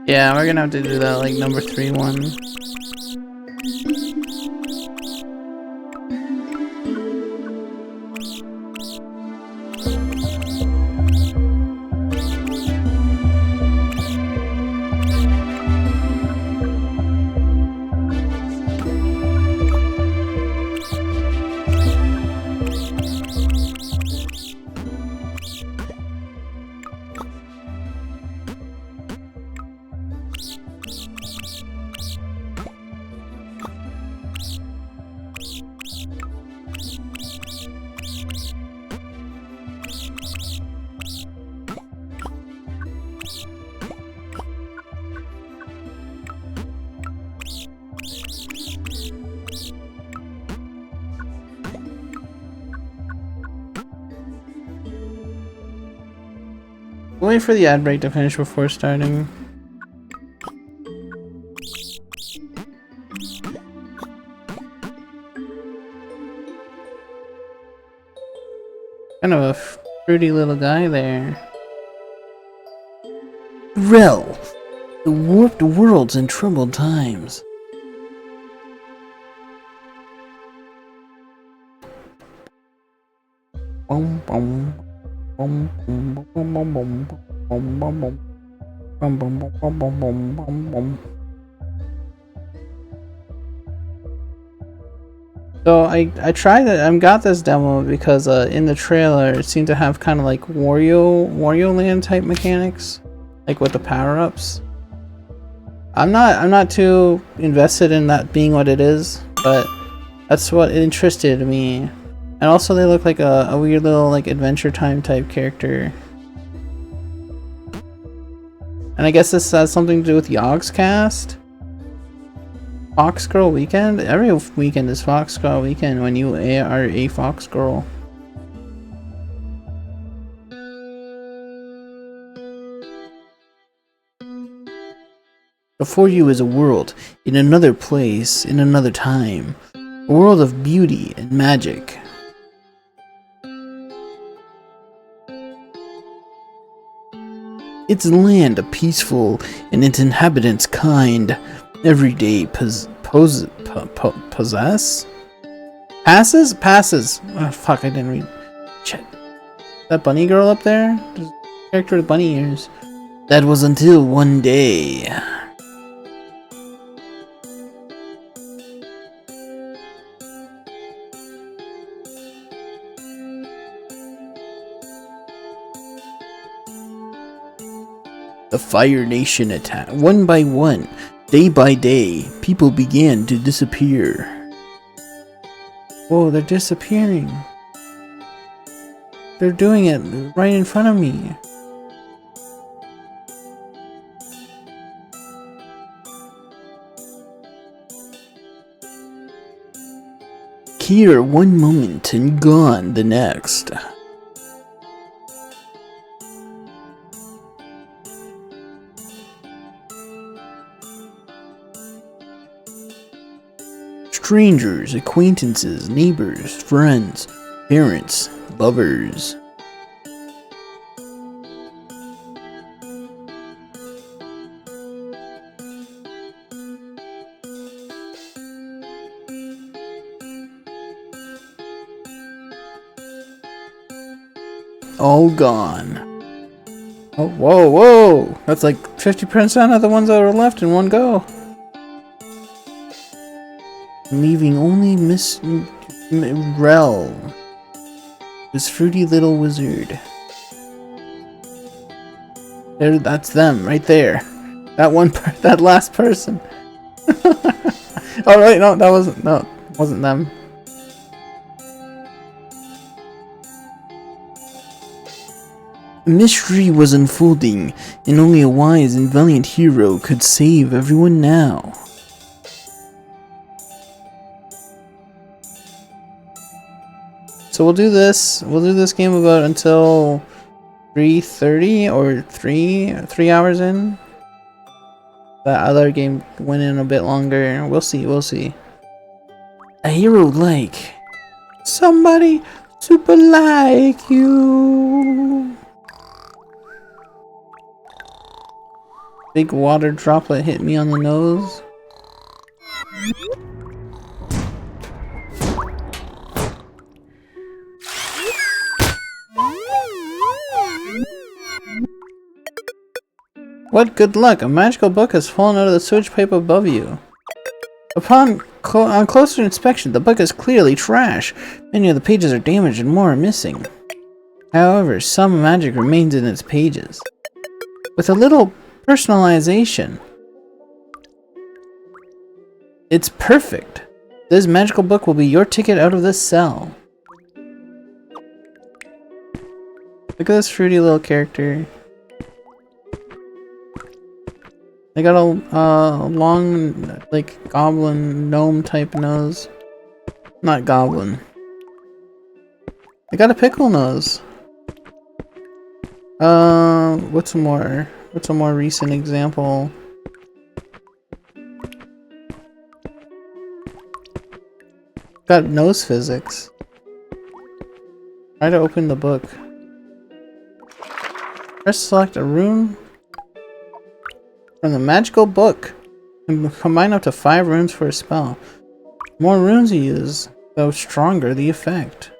Yeah, we're gonna have to do that, like, number 3 one. Wait for the ad break to finish before starting. Kind of a fruity little guy there. Rel, the warped worlds in troubled times. Bum, bum, bum, bum, bum, bum, bum, bum, bum, bum, bum, bum, bum, bum, bum, bum, bum. So I tried it. I got this demo because in the trailer it seemed to have kind of like Wario Land type mechanics, like with the power ups. I'm not too invested in that being what it is, but that's what interested me. And also they look like a weird little like Adventure Time type character. And I guess this has something to do with Yogscast. Fox Girl Weekend? Every weekend is Fox Girl Weekend when you are a Fox Girl. Before you is a world, in another place, in another time. A world of beauty and magic. Its land a peaceful and its inhabitants kind. Every day possess? Passes? Oh, fuck, I didn't read. Shit. That bunny girl up there? There's a character with bunny ears. That was until one day. The Fire Nation attacked. One by one, day by day, people began to disappear. Whoa, they're disappearing. They're doing it right in front of me. Here one moment and gone the next. Strangers, acquaintances, neighbors, friends, parents, lovers. all gone. Oh, whoa, whoa! That's like 50% of the ones that are left in one go. Leaving only Miss Rel, this fruity little wizard. There, that's them right there. That one, that last person. Oh wait, no, that wasn't them. A mystery was unfolding, and only a wise and valiant hero could save everyone now. So we'll do this game about until 3:30 or 3 hours in. That other game went in a bit longer. We'll see. A hero like Somebody super like you. Big water droplet hit me on the nose. What good luck! A magical book has fallen out of the sewage pipe above you. On closer inspection, the book is clearly trash. Many of the pages are damaged and more are missing. However, some magic remains in its pages. With a little personalization, it's perfect. This magical book will be your ticket out of this cell. Look at this fruity little character. They got a long, like, goblin gnome type nose. Not goblin. They got a pickle nose. What's a more recent example? Got nose physics. Try to open the book. Press select a rune from the magical book and combine up to 5 runes for a spell. The more runes you use, the stronger the effect.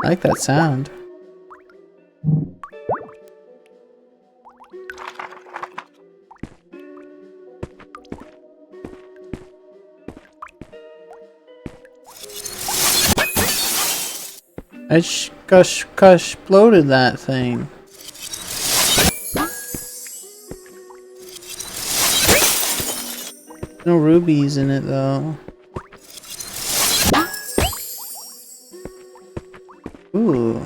I like that sound. I exploded that thing. No rubies in it though. Ooh.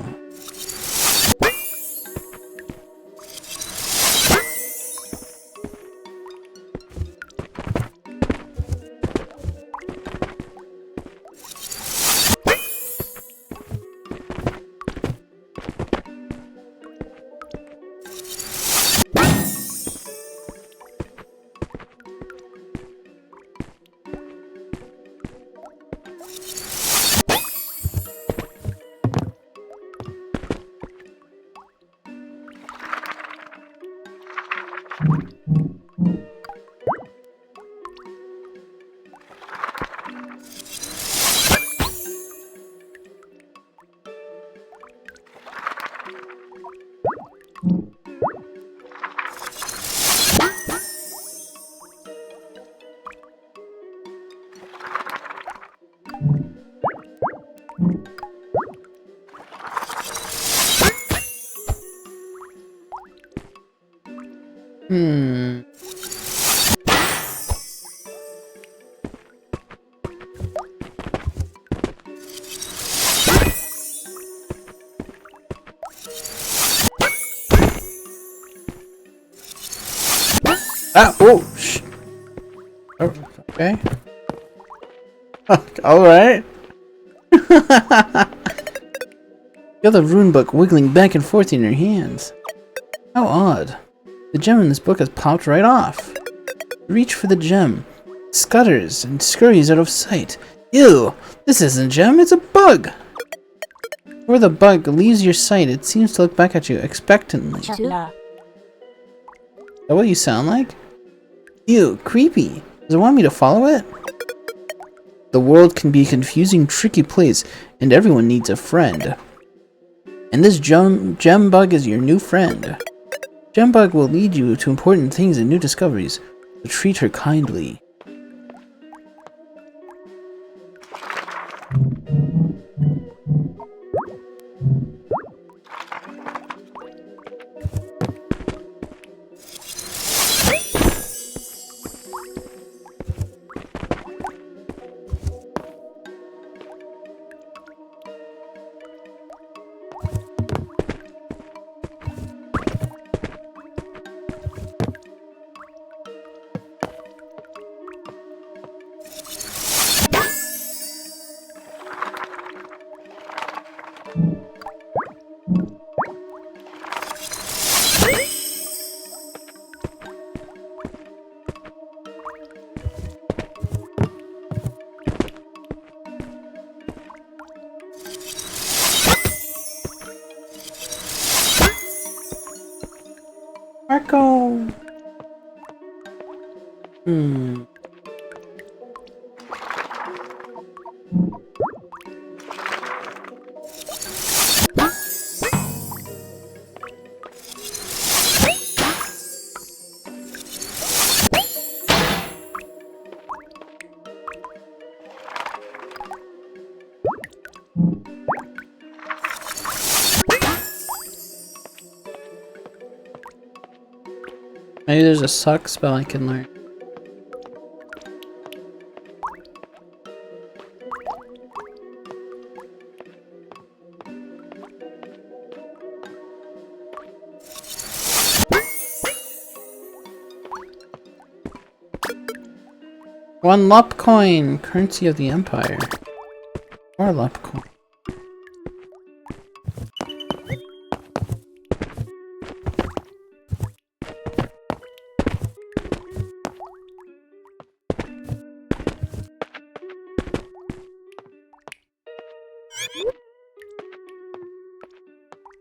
Ah, oh, shh. Oh, okay. Alright. You have the rune book wiggling back and forth in your hands. How odd. The gem in this book has popped right off. Reach for the gem. Scutters and scurries out of sight. Ew! This isn't a gem, it's a bug! Where the bug leaves your sight, it seems to look back at you expectantly. that what you sound like? Ew, creepy. Does it want me to follow it? The world can be a confusing, tricky place, and everyone needs a friend. And this gem bug is your new friend. Gem bug will lead you to important things and new discoveries, so treat her kindly. Marco! Maybe there's a suck spell I can learn. One Lup coin! Currency of the Empire. More Lup coin.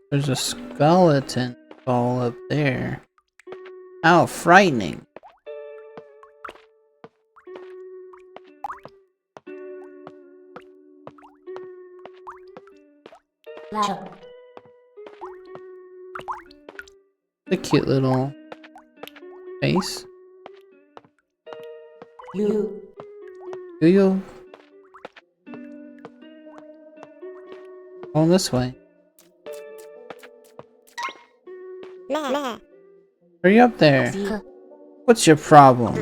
There's a skeleton ball up there. How frightening. The cute little face. You. Going this way. Hurry up there. What's your problem?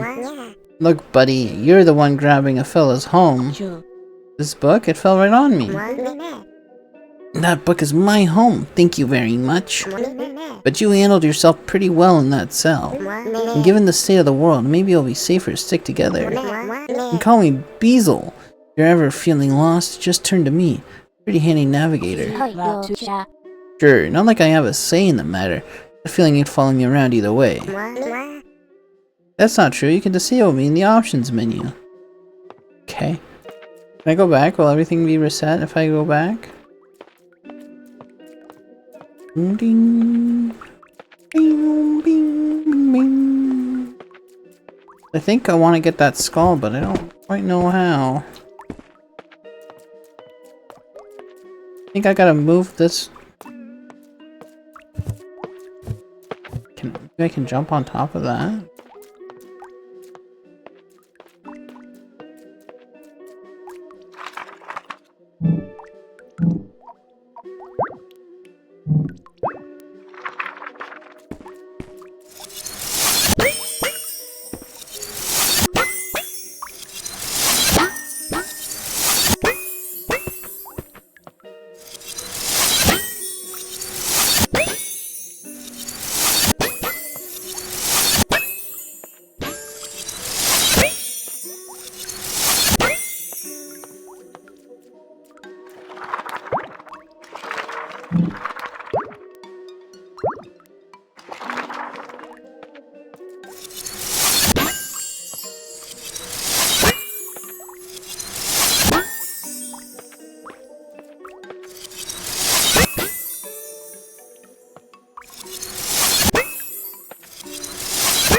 Look, buddy, you're the one grabbing a fella's home. This book, it fell right on me. That book is my home, thank you very much. But you handled yourself pretty well in that cell. And given the state of the world, maybe it'll be safer to stick together. You can call me Beezle. If you're ever feeling lost, just turn to me. Pretty handy navigator. Sure, not like I have a say in the matter. The feeling you'd follow me around either way. That's not true, you can disable me in the options menu. Okay. Can I go back? Will everything be reset if I go back? Ding, bing, bing, bing, bing. I think I want to get that skull, but I don't quite know how. I think I gotta move this. Maybe I can jump on top of that.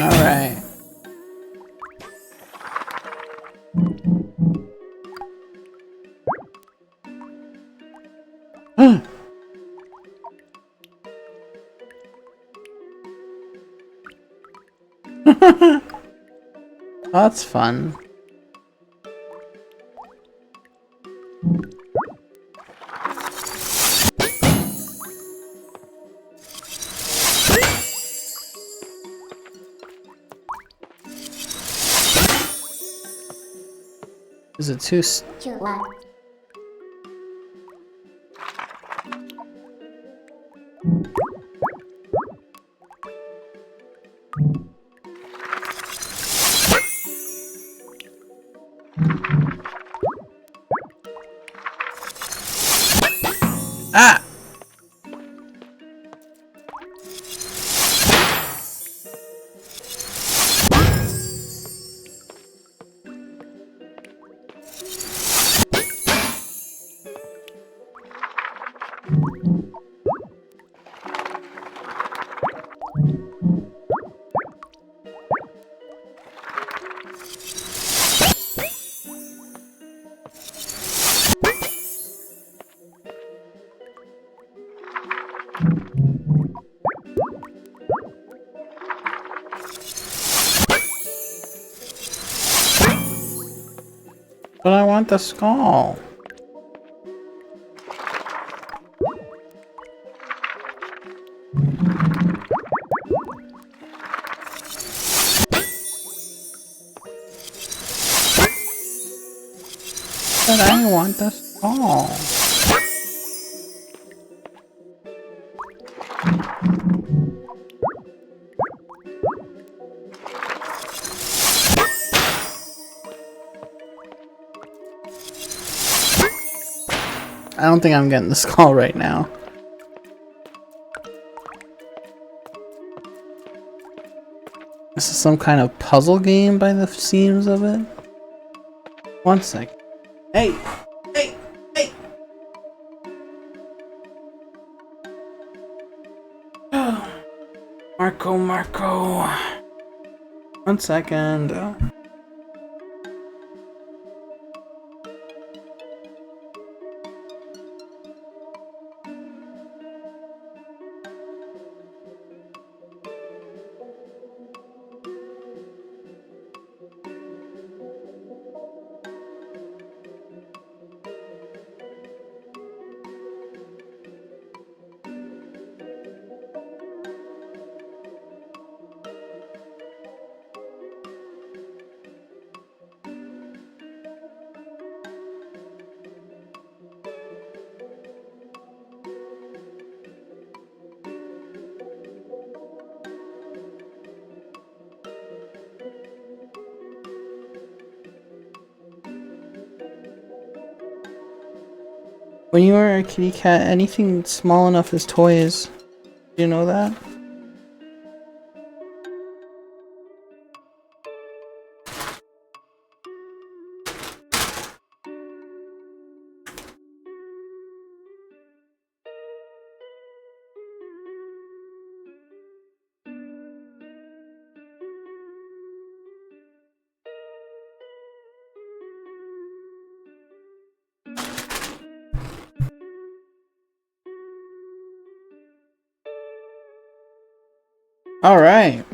Alright. That's fun. Is it too Ah! But I want the skull. But I want the skull. I don't think I'm getting the skull right now. This is some kind of puzzle game by the seams of it. One sec. Hey! Hey! Hey! Marco. 1 second. When you were a kitty cat, anything small enough is toys. Do you know that? Alright.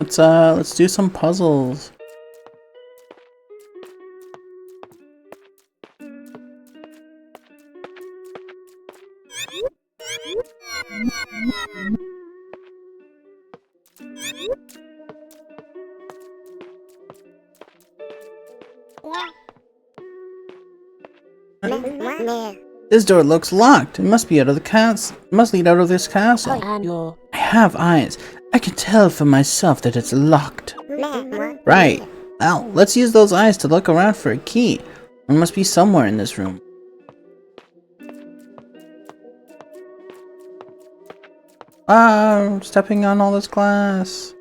Let's do some puzzles. This door looks locked. It must be out of the castle. It must lead out of this castle. I have eyes. I can tell for myself that it's locked. Right. Well, let's use those eyes to look around for a key. It must be somewhere in this room. Ah, I'm stepping on all this glass.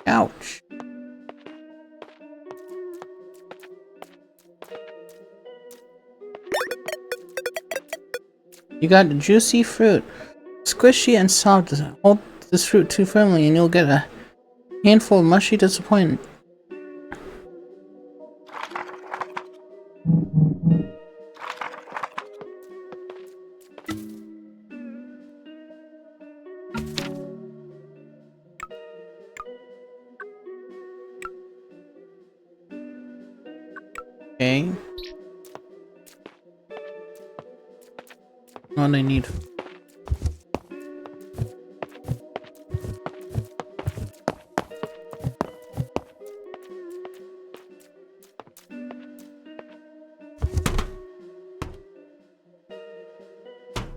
Ouch. You got juicy fruit. Squishy and soft. Hold this fruit too firmly and you'll get a handful of mushy disappointment. Okay. What I need.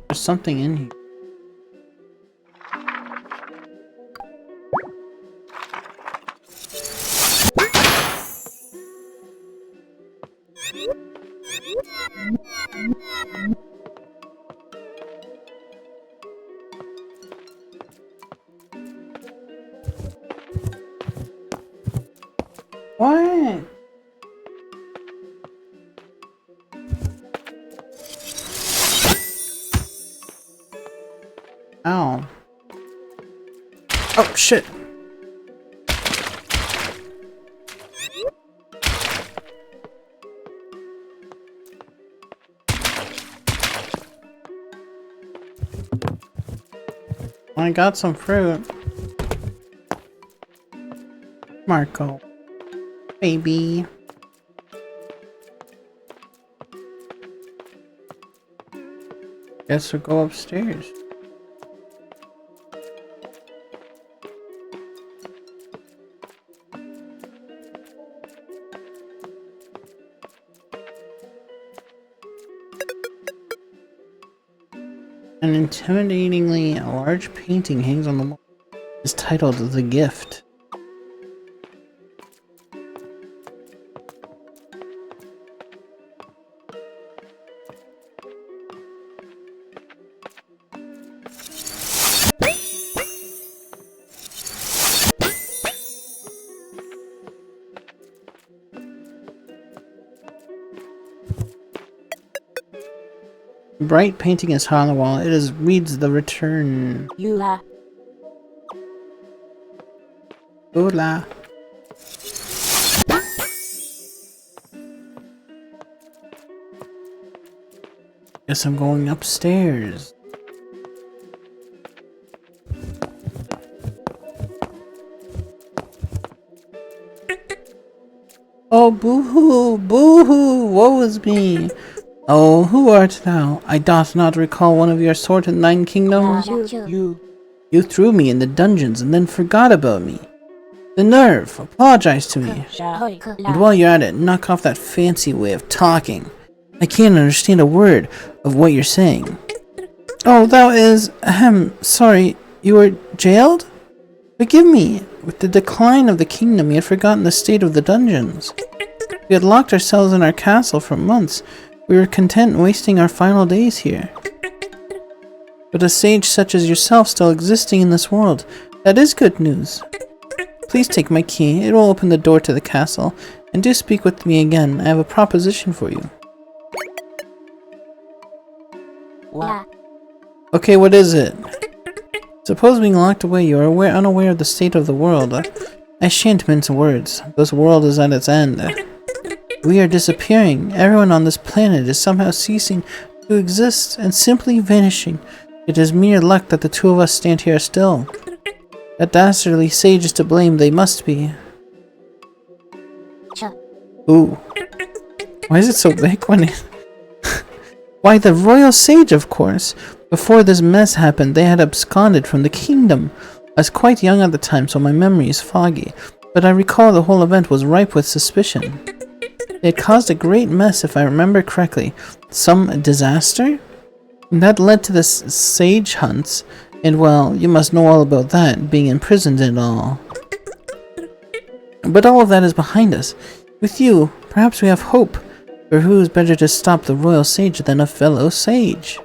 There's something in here. What? Ow. Oh, shit. I got some fruit. Marco. Baby. Guess we'll go upstairs. An intimidatingly large painting hangs on the wall. It's titled The Gift. Bright painting is hung on the wall. It reads The Return. Yula. Hola. Guess I'm going upstairs. Oh, boo-hoo, boo-hoo, woe is me. Oh, who art thou? I doth not recall one of your sort in thine kingdoms. You threw me in the dungeons and then forgot about me. The nerve! Apologize to me. And while you're at it, knock off that fancy way of talking. I can't understand a word of what you're saying. Oh, that is... sorry. You were jailed? Forgive me. With the decline of the kingdom, we had forgotten the state of the dungeons. We had locked ourselves in our castle for months. We were content wasting our final days here. But a sage such as yourself still existing in this world, that is good news. Please take my key, it will open the door to the castle, and do speak with me again, I have a proposition for you. Okay, what is it? Suppose being locked away, you are unaware of the state of the world. I shan't mince words, this world is at its end. We are disappearing. Everyone on this planet is somehow ceasing to exist and simply vanishing. It is mere luck that the two of us stand here still. That dastardly sage is to blame, they must be. Ooh. Why is it so big when it... Why, the royal sage, of course. Before this mess happened, they had absconded from the kingdom. I was quite young at the time, so my memory is foggy. But I recall the whole event was ripe with suspicion. It caused a great mess, if I remember correctly. Some disaster? And that led to the sage hunts, and well, you must know all about that, being imprisoned and all. But all of that is behind us. With you, perhaps we have hope, for who is better to stop the royal sage than a fellow sage?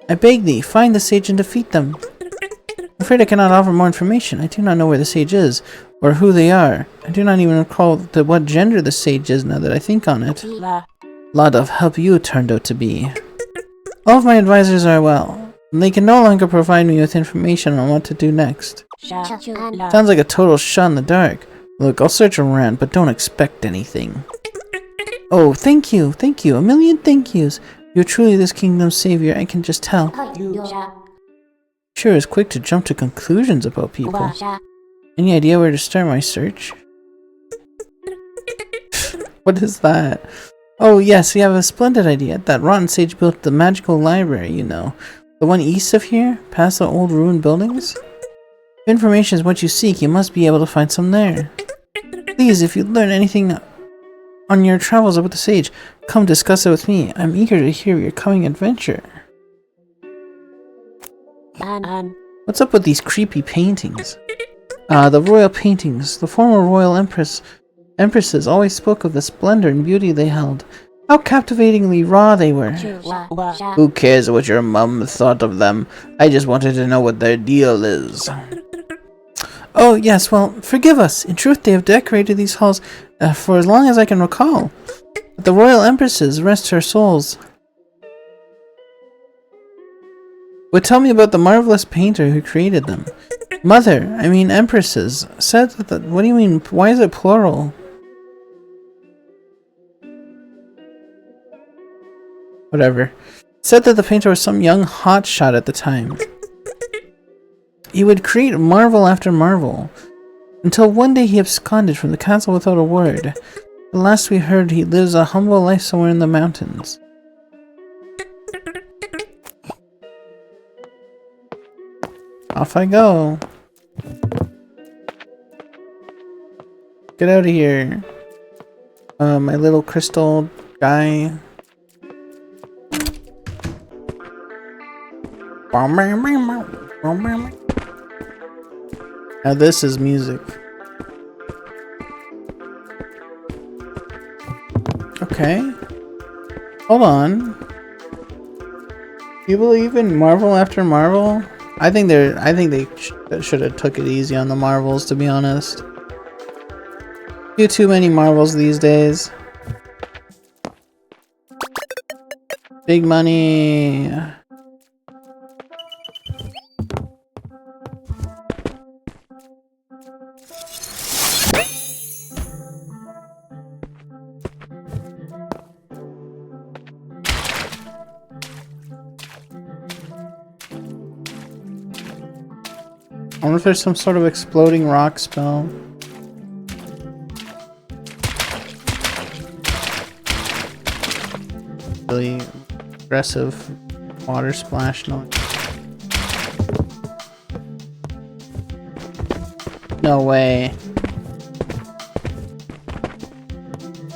I beg thee, find the sage and defeat them. I'm afraid I cannot offer more information. I do not know where the sage is, or who they are. I do not even recall what gender the sage is now that I think on it. Lot of help you turned out to be. All of my advisors are well, and they can no longer provide me with information on what to do next. Sounds like a total shot in the dark. Look, I'll search around, but don't expect anything. Oh, thank you, a million thank yous. You're truly this kingdom's savior, I can just tell. Sure is quick to jump to conclusions about people. Any idea where to start my search? What is that? Oh yes, we have a splendid idea. That rotten sage built the magical library, you know. The one east of here, past the old ruined buildings. If information is what you seek, you must be able to find some there. Please, if you learn anything on your travels about the sage, come discuss it with me. I'm eager to hear your coming adventure. What's up with these creepy paintings? The royal paintings. The former royal empresses always spoke of the splendor and beauty they held. How captivatingly raw they were. Who cares what your mum thought of them? I just wanted to know what their deal is. Oh, yes, well, forgive us. In truth, they have decorated these halls for as long as I can recall. But the royal empresses, rest her souls, would tell me about the marvelous painter who created them. Mother, I mean empresses, said that what do you mean? Why is it plural? Whatever. Said that the painter was some young hotshot at the time. He would create marvel after marvel, until one day he absconded from the castle without a word. The last we heard, he lives a humble life somewhere in the mountains. Off I go. Get out of here. My little crystal guy. Now this is music. Okay. Hold on. You believe in Marvel after Marvel? I think they should have took it easy on the Marvels, to be honest. Do too many Marvels these days. Big money. I wonder if there's some sort of exploding rock spell. Really aggressive water splash noise. No way.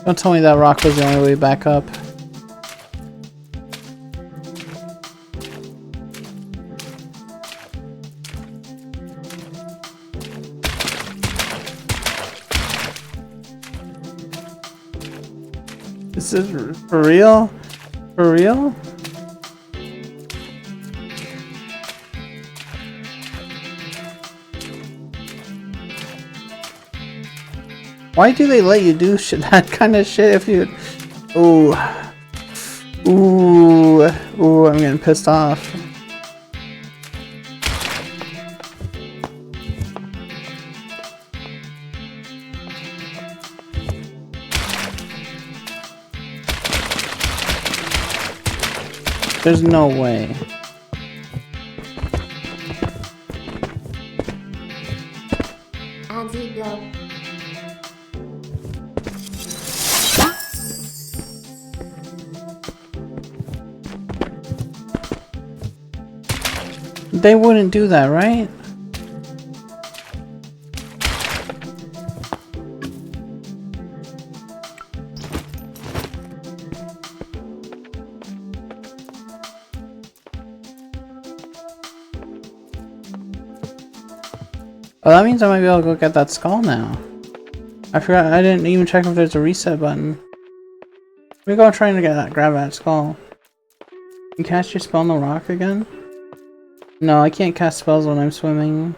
Don't tell me that rock was the only way back up. This is for real? For real? Why do they let you do that kind of shit if you... Ooh. Ooh. Ooh, I'm getting pissed off. There's no way. They wouldn't do that, right? Oh, that means I might be able to go get that skull now. I forgot, I didn't even check if there's a reset button. Let me go trying to grab that skull. You cast your spell on the rock again? No, I can't cast spells when I'm swimming.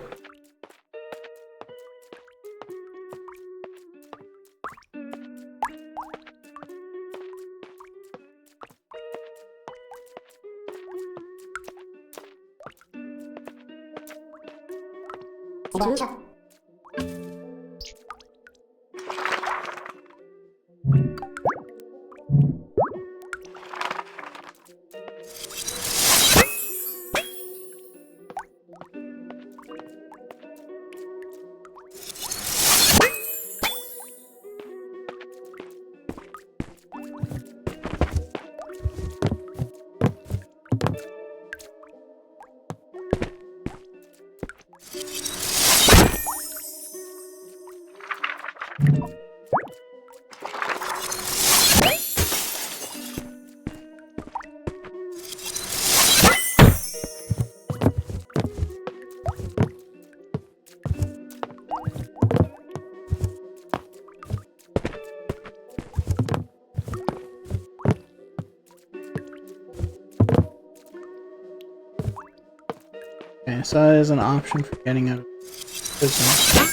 Okay, so that is an option for getting out of prison.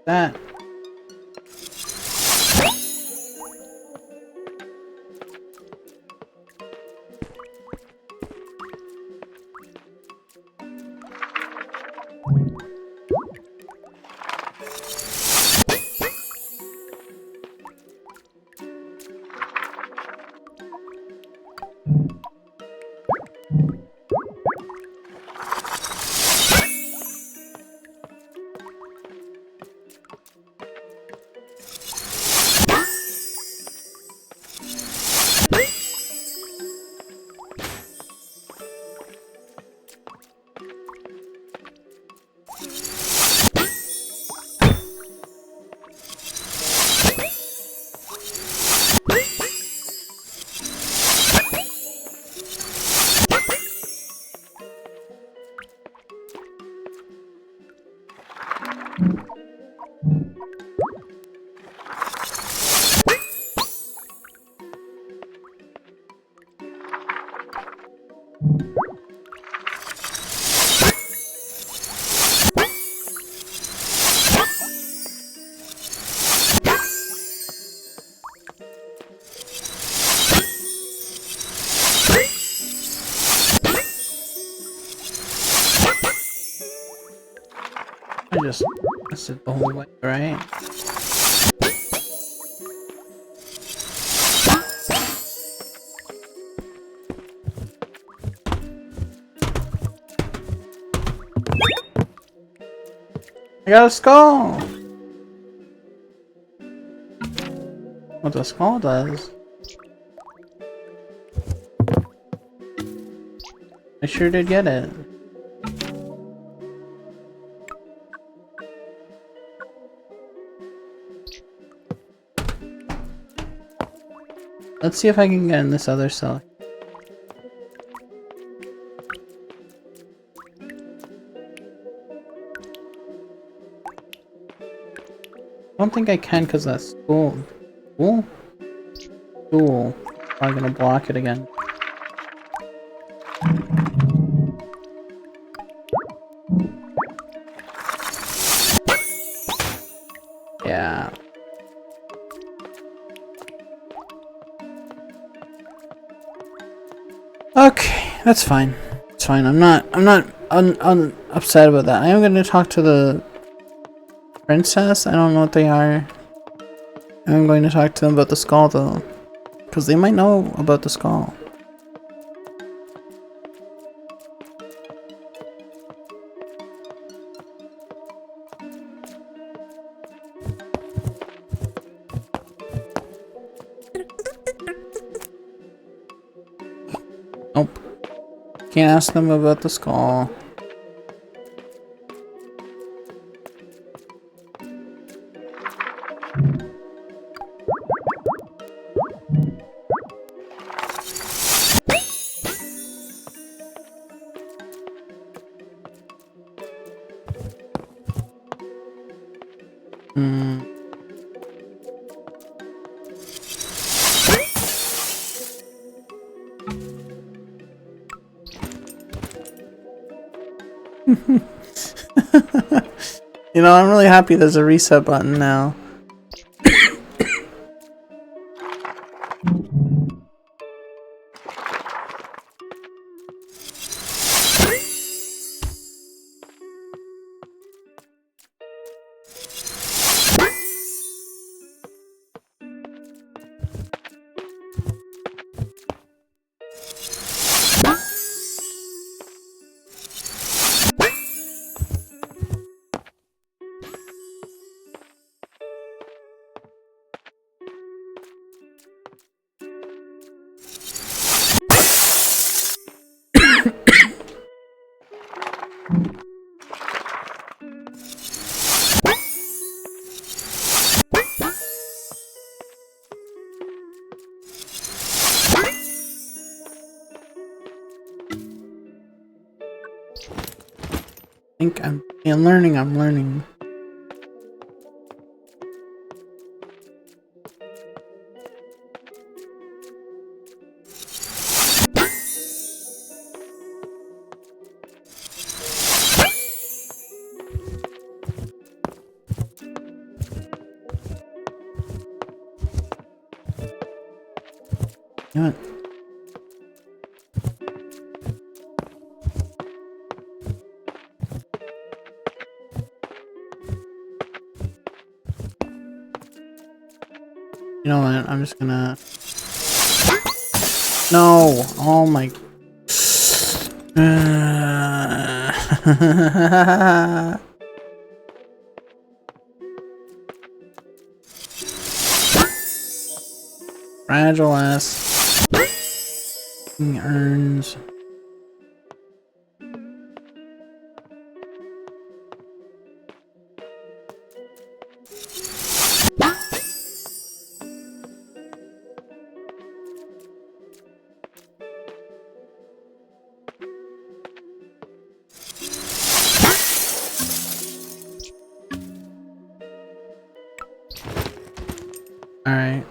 That. I just missed it the whole way, right? I got a skull! What the skull does? I sure did get it. Let's see if I can get in this other cell. I don't think I can because that's school. School? School. I'm gonna block it again. Yeah. Okay, that's fine. It's fine. I'm not upset about that. I am gonna talk to the princess. I don't know what they are. I'm going to talk to them about the skull though, because they might know about the skull. Nope. Can't ask them about the skull. You know, I'm really happy there's a reset button now. I think I'm learning. You know what? You know what? I'm just gonna... No! Oh my... Fragile ass... urns... Alright.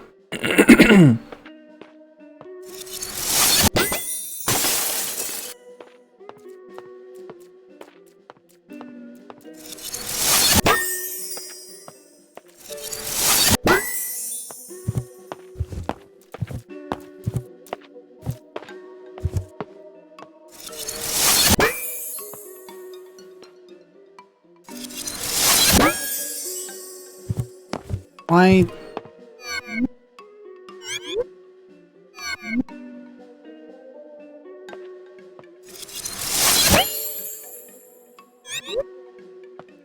Why?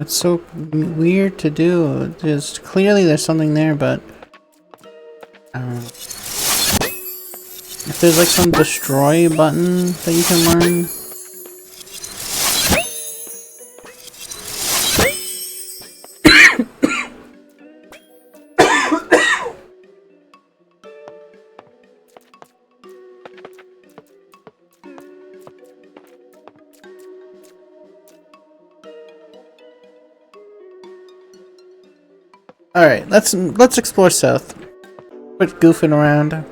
It's so weird to do. Just clearly there's something there, but I don't know. If there's like some destroy button that you can learn. Alright, let's explore south. Quit goofing around.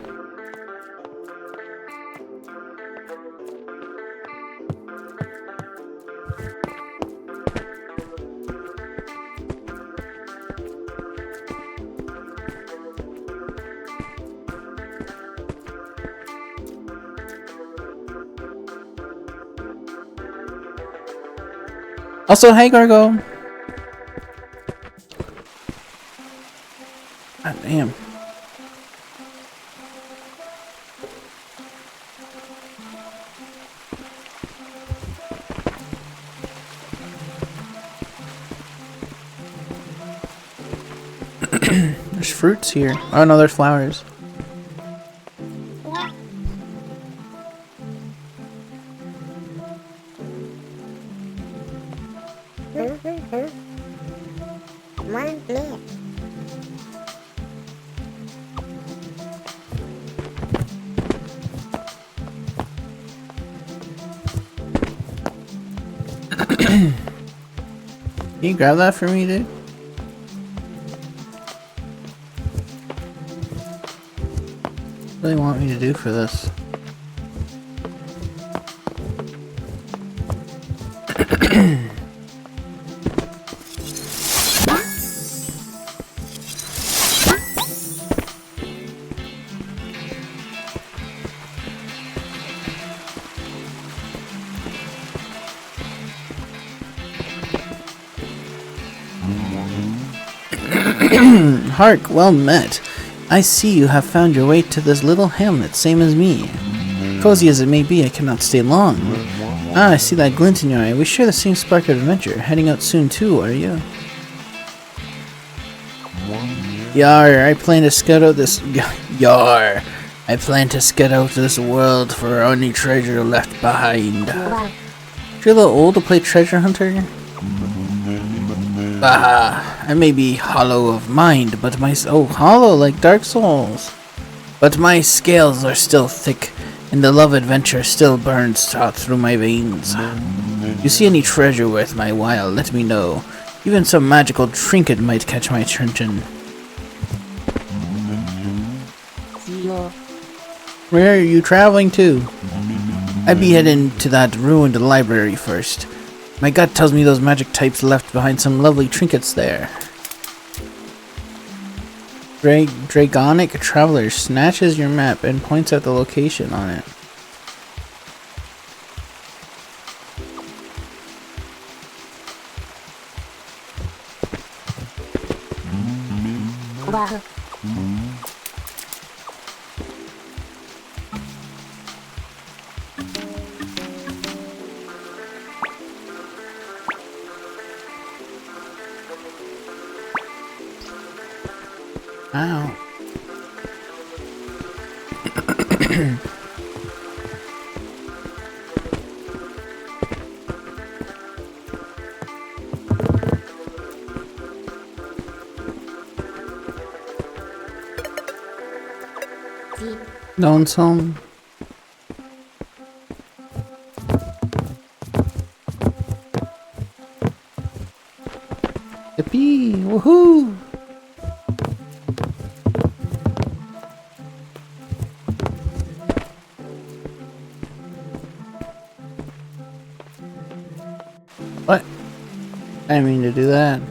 Also, hey Gargo! God damn. There's fruits here. Oh no, there's flowers. Can you grab that for me, dude? What do they want me to do for this? Hark, well met. I see you have found your way to this little hamlet, same as me. Cozy as it may be, I cannot stay long. Ah, I see that glint in your eye. We share the same spark of adventure. Heading out soon too, are you? Yar, I plan to scout out this... Yar, I plan to scout out this world for any treasure left behind. You're a little old to play treasure hunter? Bah, I may be hollow of mind, but my... Oh, hollow like Dark Souls. But my scales are still thick, and the love adventure still burns taut through my veins. You see any treasure worth my while, let me know. Even some magical trinket might catch my attention. Where are you traveling to? I'd be heading to that ruined library first. My gut tells me those magic types left behind some lovely trinkets there. Dragonic Traveler snatches your map and points at the location on it. Ow. Lonesome. Yippee! Woohoo! What? I didn't mean to do that.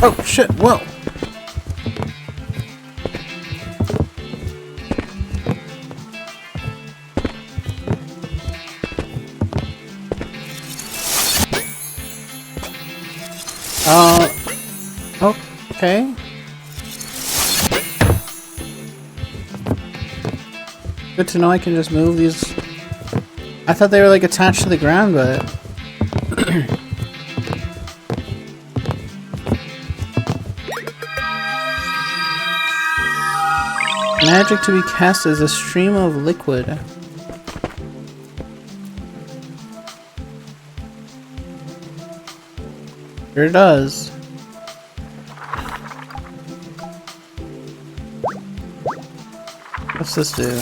Oh shit, whoa! Okay. Good to know I can just move these. I thought they were like attached to the ground, but... Magic to be cast as a stream of liquid. Sure does. What's this do?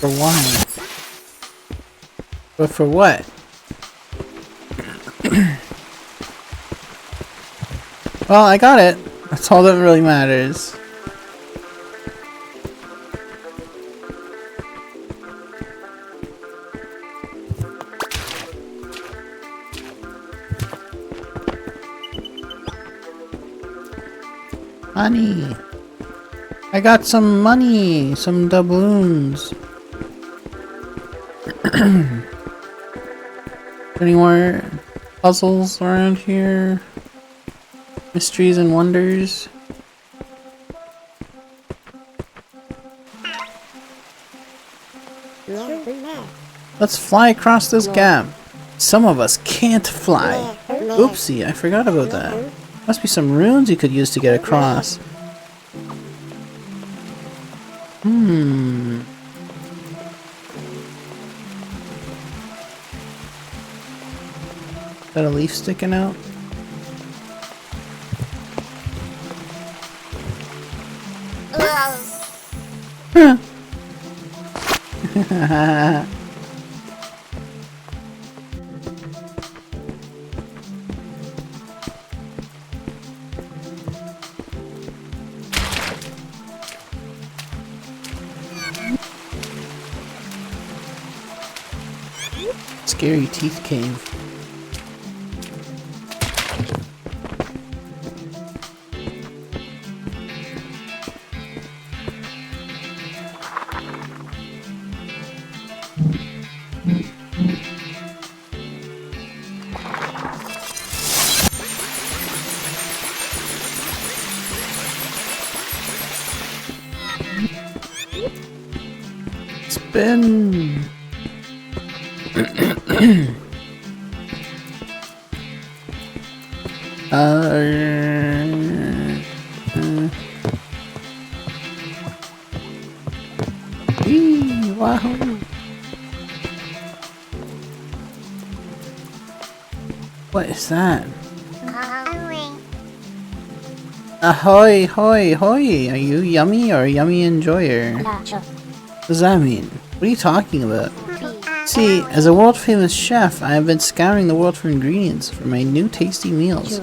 For why? But for what? Well, I got it. That's all that really matters. Money. I got some money, some doubloons. Any more puzzles around here? Mysteries and wonders? Let's fly across this gap. Some of us can't fly. Oopsie, I forgot about that. Must be some runes you could use to get across. Is that a leaf sticking out? Scary teeth cave. Spin. Wow. What is that? Ahoy, hoy, hoy! Are you yummy or yummy enjoyer? What does that mean? What are you talking about? See, as a world-famous chef, I have been scouring the world for ingredients for my new tasty meals.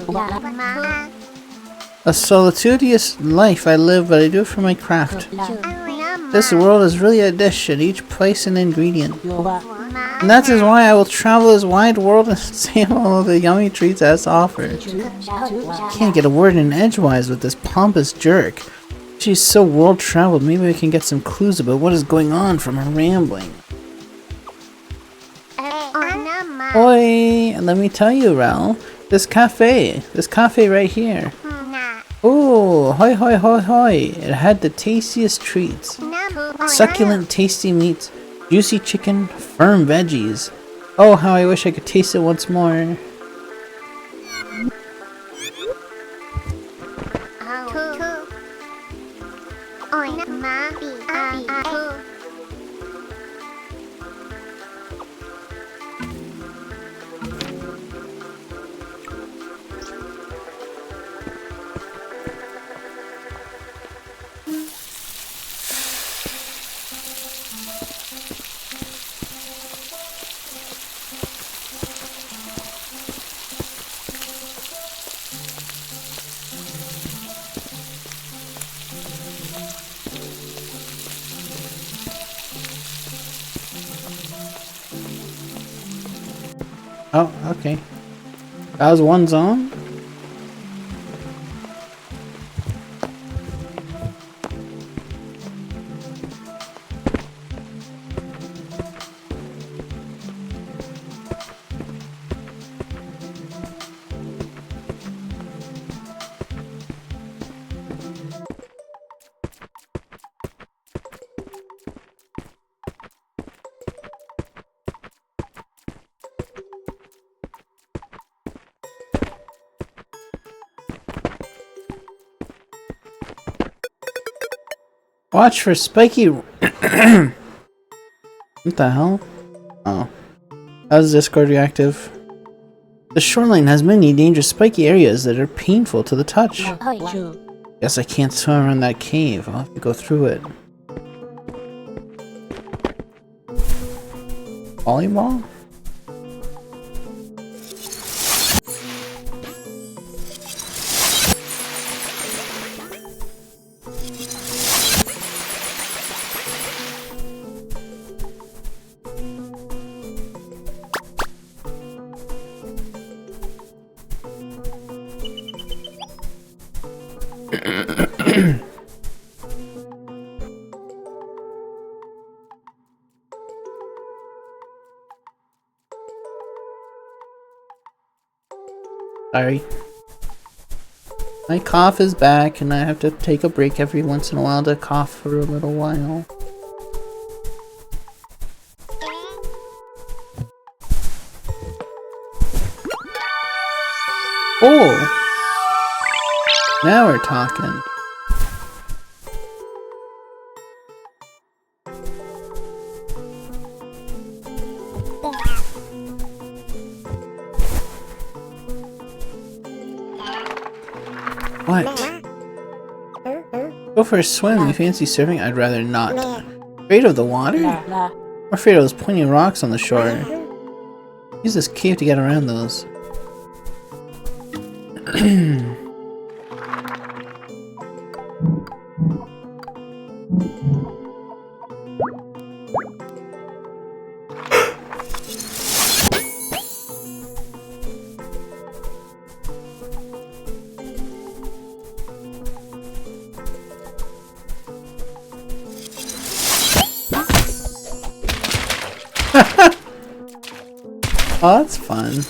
A solitudinous life I live, but I do it for my craft. This world is really a dish, and each place an ingredient. And that is why I will travel this wide world and sample all the yummy treats it has to offer. Can't get a word in edgewise with this pompous jerk. She's so world-traveled, maybe we can get some clues about what is going on from her rambling. Oi, let me tell you, Raoul, this cafe right here. Oh, hoi hoi hoi hoi, it had the tastiest treats. Succulent tasty meats, juicy chicken, firm veggies. Oh, how I wish I could taste it once more. Oh, okay. That was one zone? Watch for spiky... What the hell? Oh. How's Discord reactive? The shoreline has many dangerous spiky areas that are painful to the touch. Guess I can't swim around that cave. I'll have to go through it. Volleyball? Sorry. My cough is back and I have to take a break every once in a while to cough for a little while. Oh! Now we're talking. What? Go for a swim. You fancy surfing? I'd rather not. Afraid of the water? Or afraid of those pointy rocks on the shore? Use this cave to get around those. Oh, that's fun.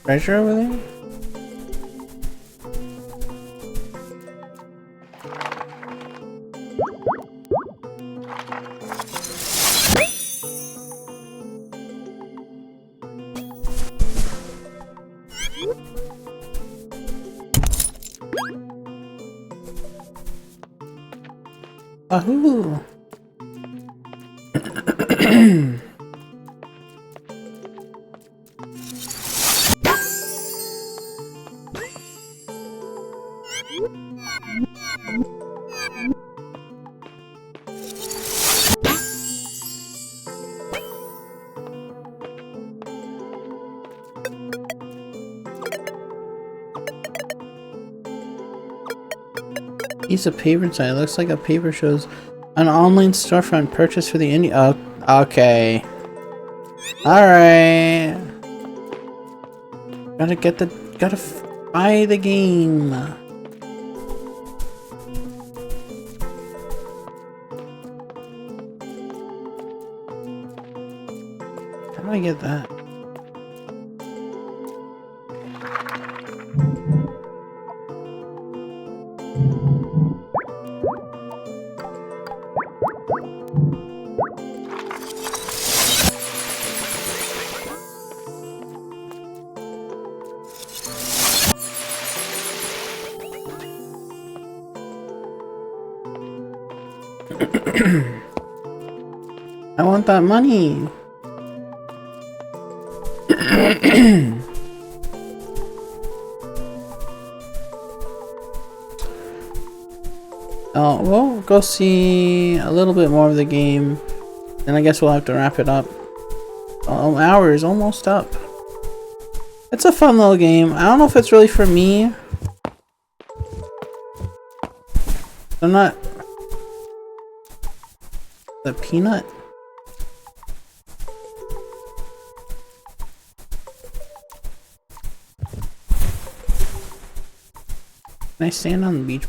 Treasure over there? Ahoo! Piece of paper inside. It looks like a paper shows an online storefront purchase for the indie. Oh, okay. Alright. Gotta buy the game. How do I get that? I want that money. Oh, we'll go see a little bit more of the game, and I guess we'll have to wrap it up. Oh, hour is almost up. It's a fun little game. I don't know if it's really for me. I'm not... The peanut? Can I stand on the beach?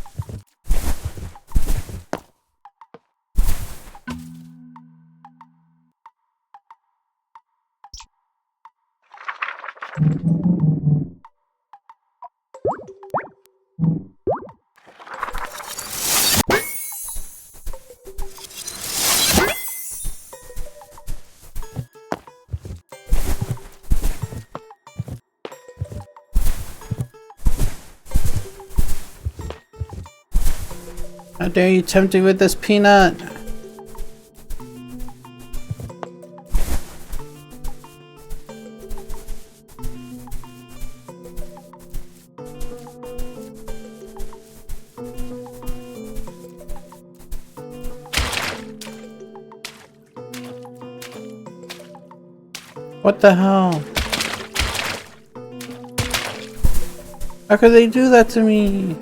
How dare you tempt me with this peanut? What the hell? How could they do that to me?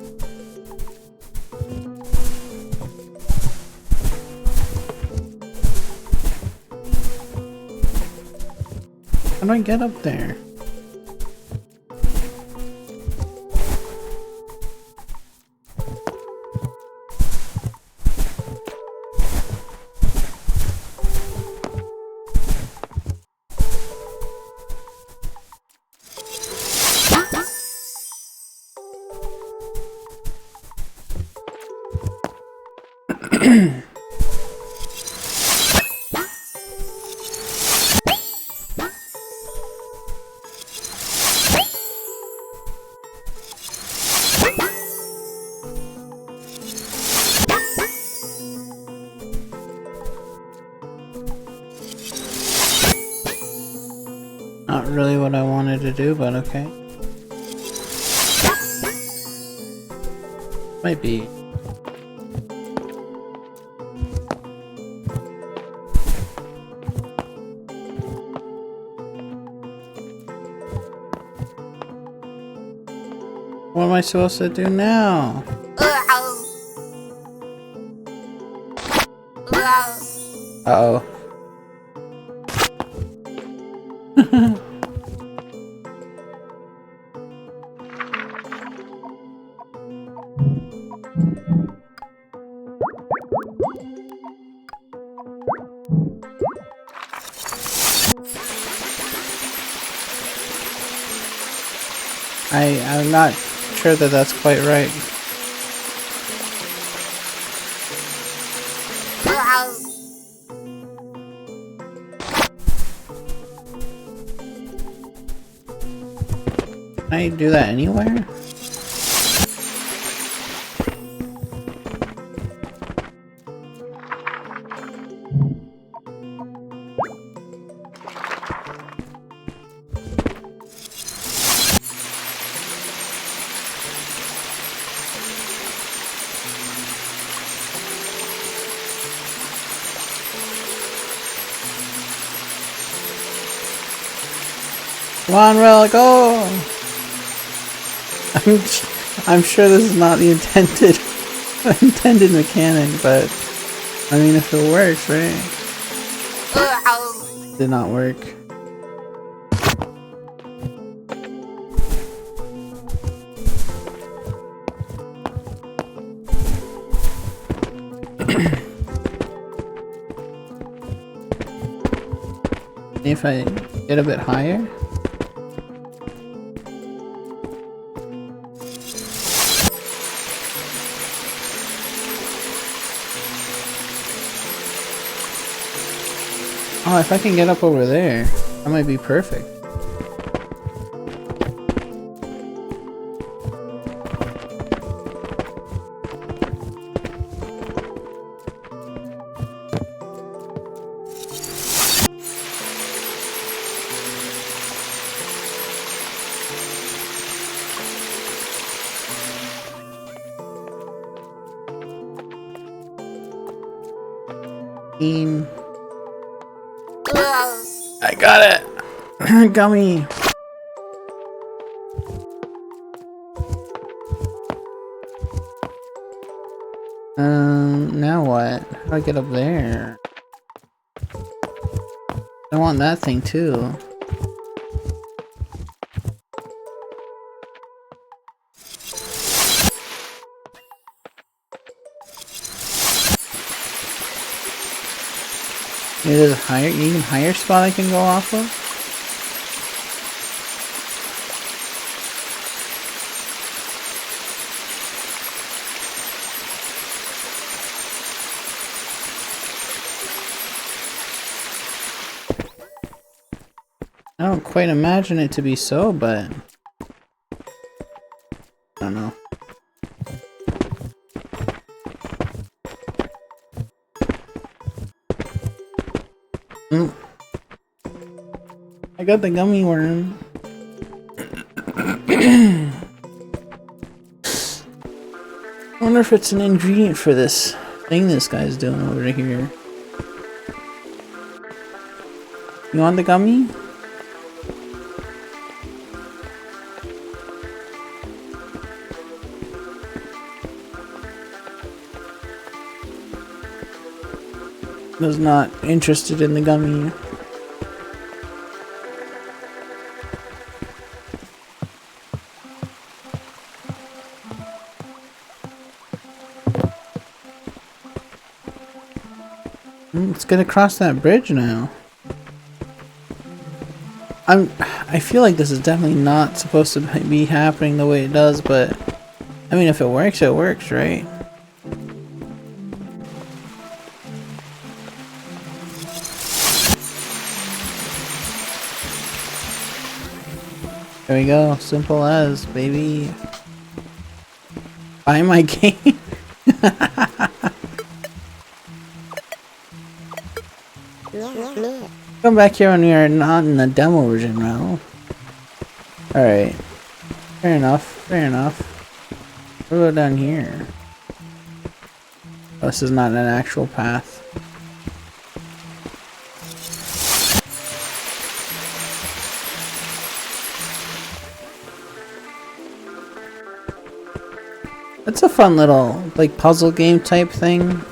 How do I get up there? Not really what I wanted to do, but okay. Might be. What am I supposed to do now? Uh-oh. I'm not sure that that's quite right. Can I do that anywhere? Come on, Rel, go! I'm sure this is not the intended mechanic, but I mean, if it works, right? Did not work. If I get a bit higher. Oh, if I can get up over there, that might be perfect. I got it! Gummy! Now what? How do I get up there? I want that thing too. Maybe there's a higher, even higher spot I can go off of? I don't quite imagine it to be so, but I don't know. I got the gummy worm. I wonder if it's an ingredient for this thing this guy's doing over here. You want the gummy? Was not interested in the gummy. Let's get across that bridge now. I feel like this is definitely not supposed to be happening the way it does, but I mean, if it works, right? There we go. Simple as, baby. Buy my game. Come back here when we are not in the demo version now. Alright. Fair enough. Fair enough. What about down here? Oh, this is not an actual path. It's a fun little, like, puzzle game type thing.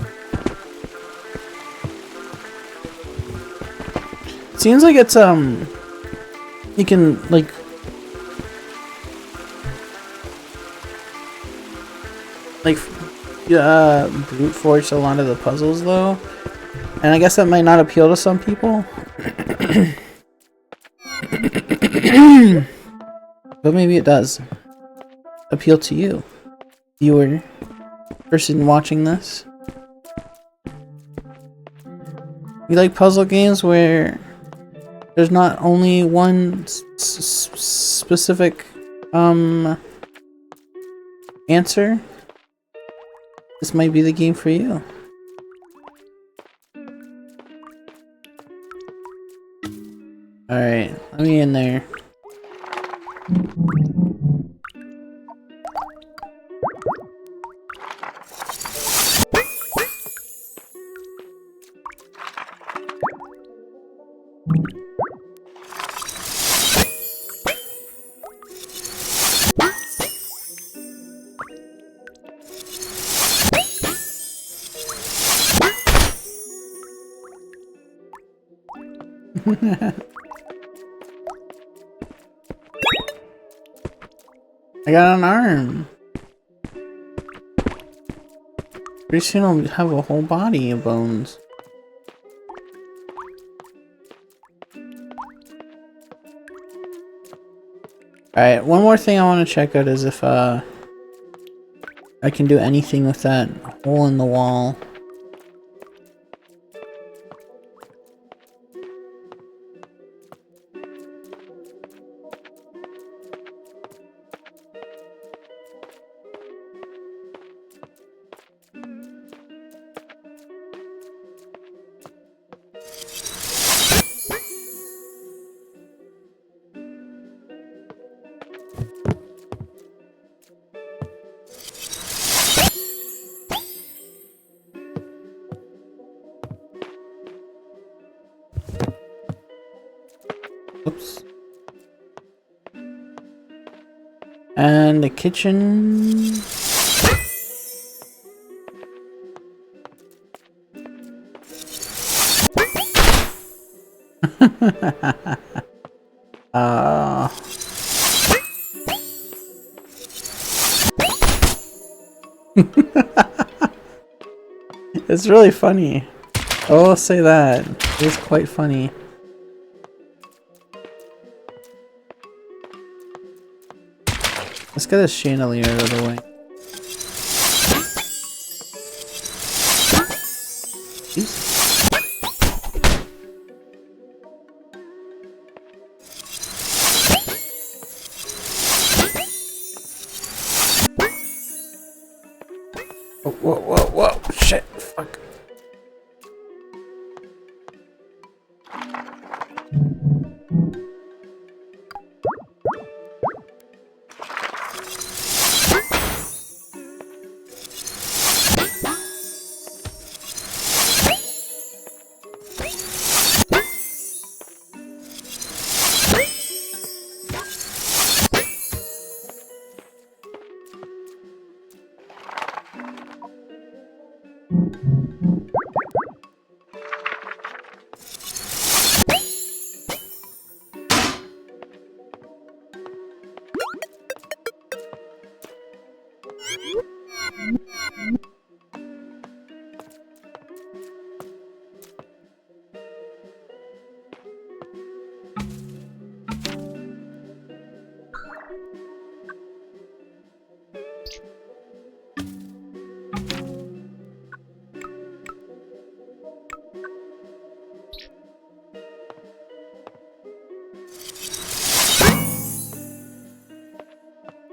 It seems like it's, you can, like, brute force a lot of the puzzles, though. And I guess that might not appeal to some people. But maybe it does appeal to you, viewer, person watching this. You like puzzle games where there's not only one specific answer? This might be the game for you. Alright, let me in there. I got an arm. Pretty soon I'll have a whole body of bones. Alright, one more thing I want to check out is if I can do anything with that hole in the wall. Oops. And the kitchen. It's really funny. I'll say that. It's quite funny. Let's get this chandelier out of the way. Jeez. Oh, whoa, whoa, whoa, shit, fuck.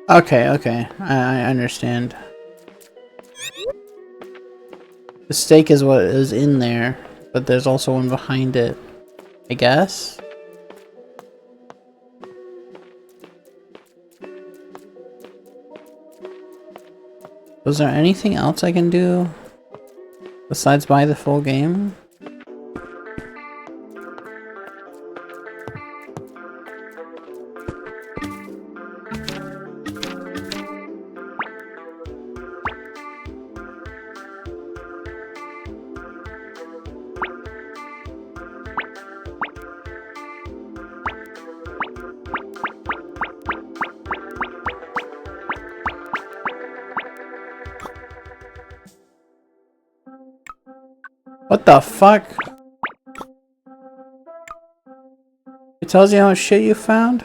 Okay, okay. I understand. The stake is what is in there, but there's also one behind it, I guess? Was there anything else I can do besides buy the full game? What the fuck? It tells you how much shit you found?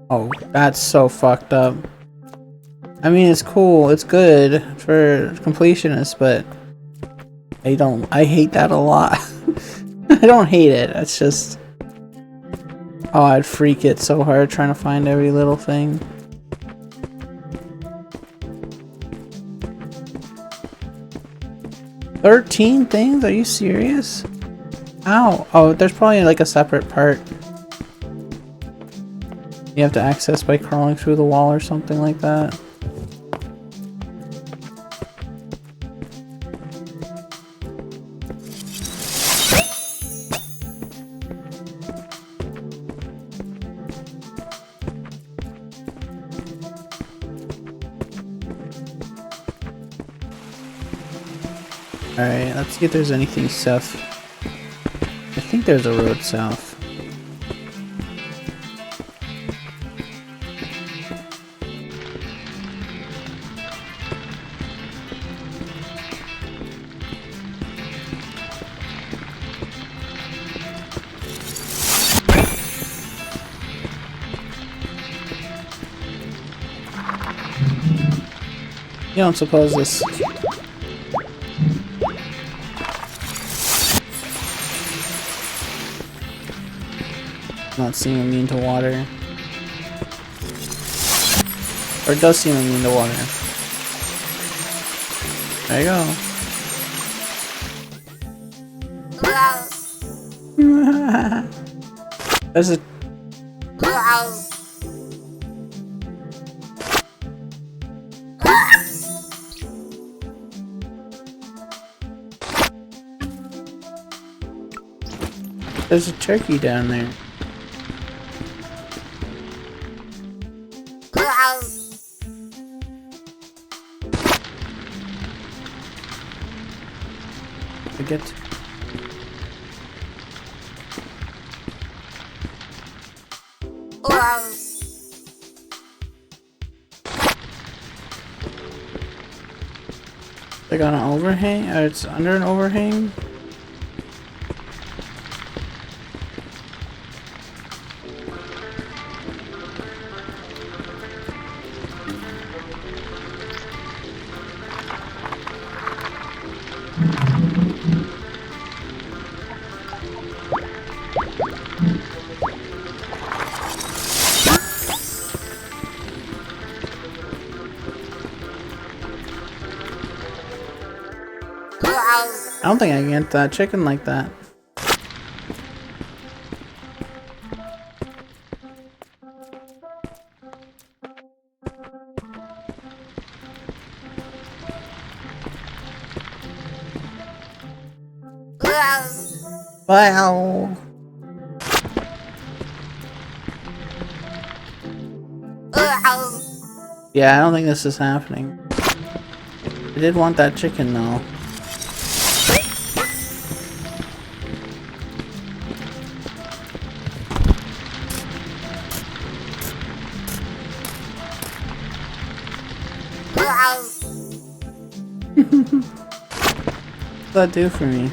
Oh, that's so fucked up. I mean, it's cool, it's good for completionists, but I hate that a lot. I don't hate it, it's just... Oh, I'd freak it so hard trying to find every little thing. "13 things? Are you serious? Ow! Oh, there's probably like a separate part. You have to access by crawling through the wall or something like that. Alright, let's see if there's anything south. I think there's a road south. You don't suppose this... Not seem immune to water. Or it does seem immune to water. There you go. There's a... There's a turkey down there. Forget. They got an overhang? Or it's under an overhang? I don't think I can get that chicken like that. Wow. Yeah, I don't think this is happening. I did want that chicken though. What's that do for me?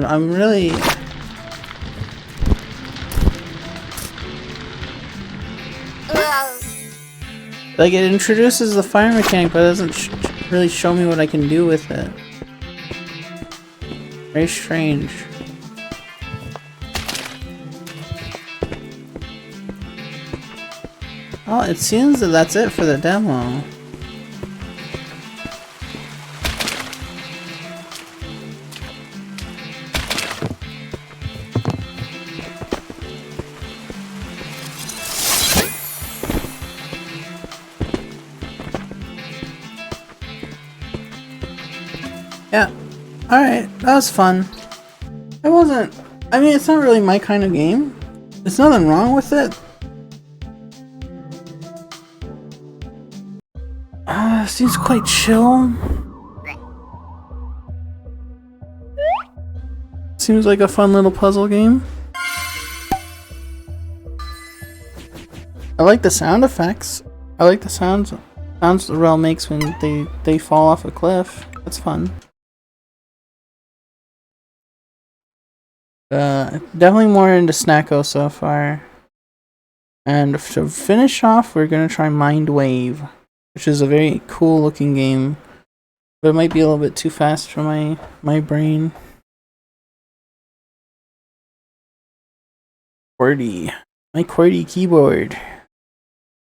I'm really... Like, it introduces the fire mechanic, but it doesn't really show me what I can do with it. Very strange. Oh, it seems that that's it for the demo. Yeah. Alright, that was fun. It wasn't... I mean, it's not really my kind of game. There's nothing wrong with it. Seems quite chill. Seems like a fun little puzzle game. I like the sound effects. I like the sounds the Rel makes when they fall off a cliff. That's fun. Definitely more into Snacko so far. And to finish off, we're gonna try Mind Wave, which is a very cool looking game, but it might be a little bit too fast for my brain. QWERTY. My QWERTY keyboard.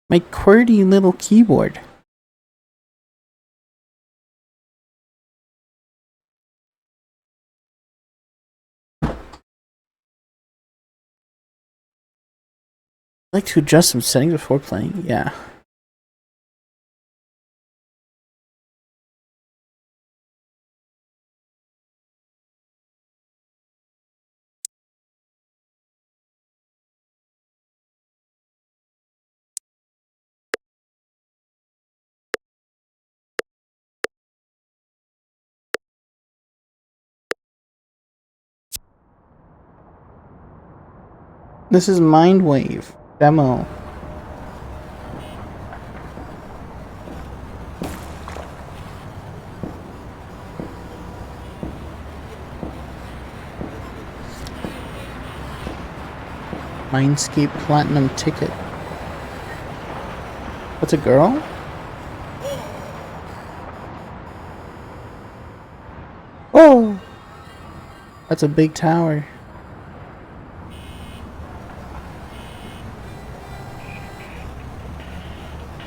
My QWERTY little keyboard. I like to adjust some settings before playing. Yeah. This is Mind Wave demo. Mindscape Platinum Ticket. What's a girl? Oh! That's a big tower.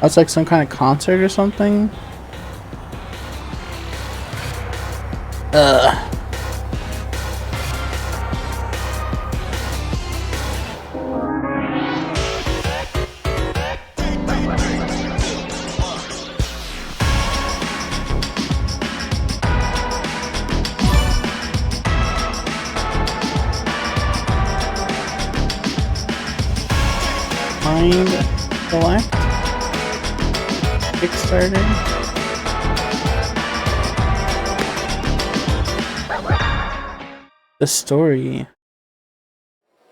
That's like some kind of concert or something? Mind Select? Kickstarter? The story.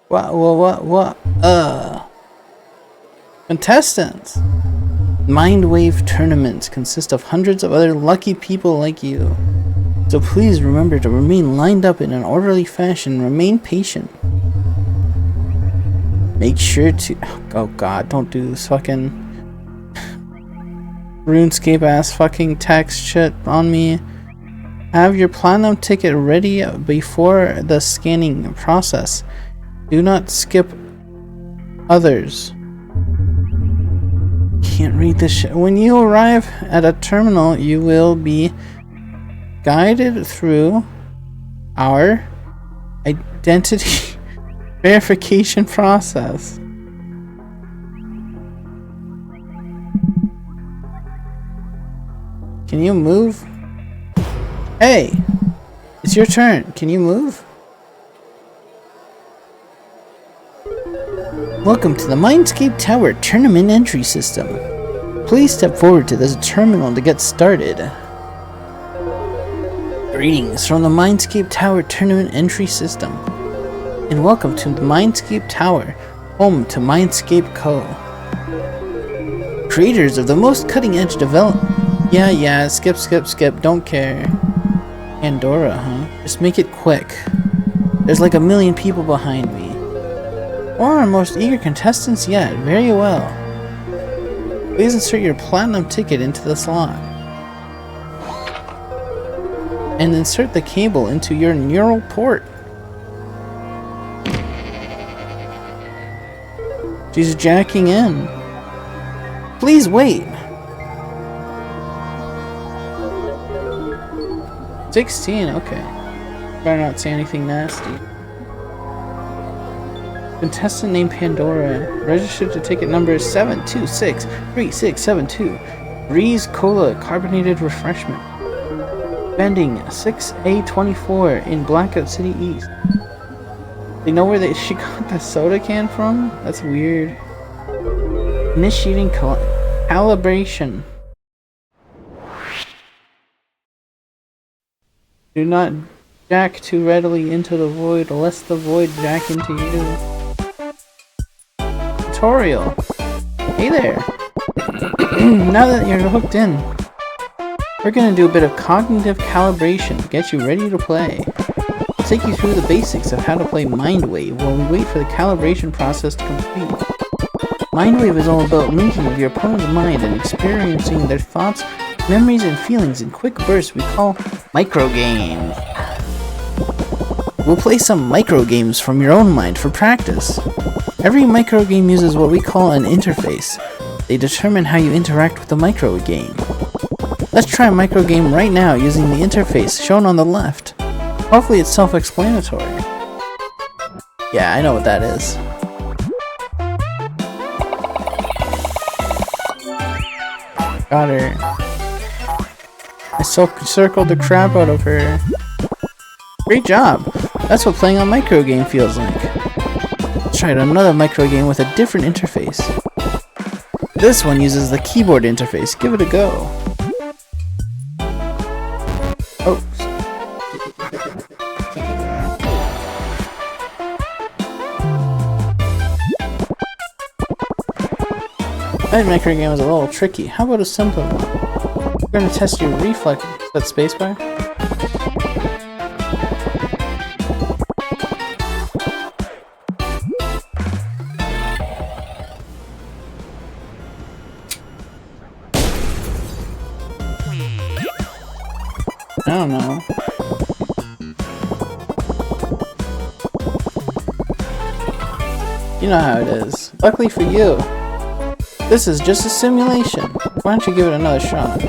What? Contestants! Mindwave tournaments consist of hundreds of other lucky people like you. So please remember to remain lined up in an orderly fashion and remain patient. Make sure to... Oh god, don't do this fucking... RuneScape ass fucking text shit on me. Have your platinum ticket ready before the scanning process. Do not skip others. Can't read this shit. When you arrive at a terminal, you will be guided through our identity verification process. Can you move? Hey! It's your turn. Can you move? Welcome to the Mindscape Tower Tournament Entry System. Please step forward to this terminal to get started. Greetings from the Mindscape Tower Tournament Entry System. And welcome to the Mindscape Tower, home to Mindscape Co. Creators of the most cutting-edge development. Yeah, skip, don't care. Pandora, huh? Just make it quick. There's like 1 million people behind me. Or our most eager contestants yet. Very well. Please insert your platinum ticket into the slot. And insert the cable into your neural port. She's jacking in. Please wait. 16, okay. Better not say anything nasty. Contestant named Pandora. Registered to ticket number 7263672. Breeze Cola Carbonated Refreshment. Vending 6A24 in Blackout City East. They know where she got the soda can from? That's weird. Initiating calibration. Do not jack too readily into the void, lest the void jack into you. Tutorial. Hey there. Now that you're hooked in, we're gonna do a bit of cognitive calibration to get you ready to play. I'll take you through the basics of how to play Mindwave while we wait for the calibration process to complete. Mindwave is all about linking with your opponent's mind and experiencing their thoughts, memories, and feelings in quick bursts we call microgames. We'll play some microgames from your own mind for practice. Every microgame uses what we call an interface. They determine how you interact with the microgame. Let's try a microgame right now using the interface shown on the left. Hopefully it's self-explanatory. Yeah, I know what that is. Got her. I circled the crap out of her. Great job! That's what playing a microgame feels like. Let's try another microgame with a different interface. This one uses the keyboard interface. Give it a go. Oh. That microgame is a little tricky. How about a simpler one? We're going to test your reflex. Is that spacebar? I don't know. You know how it is. Luckily for you, this is just a simulation. Why don't you give it another shot?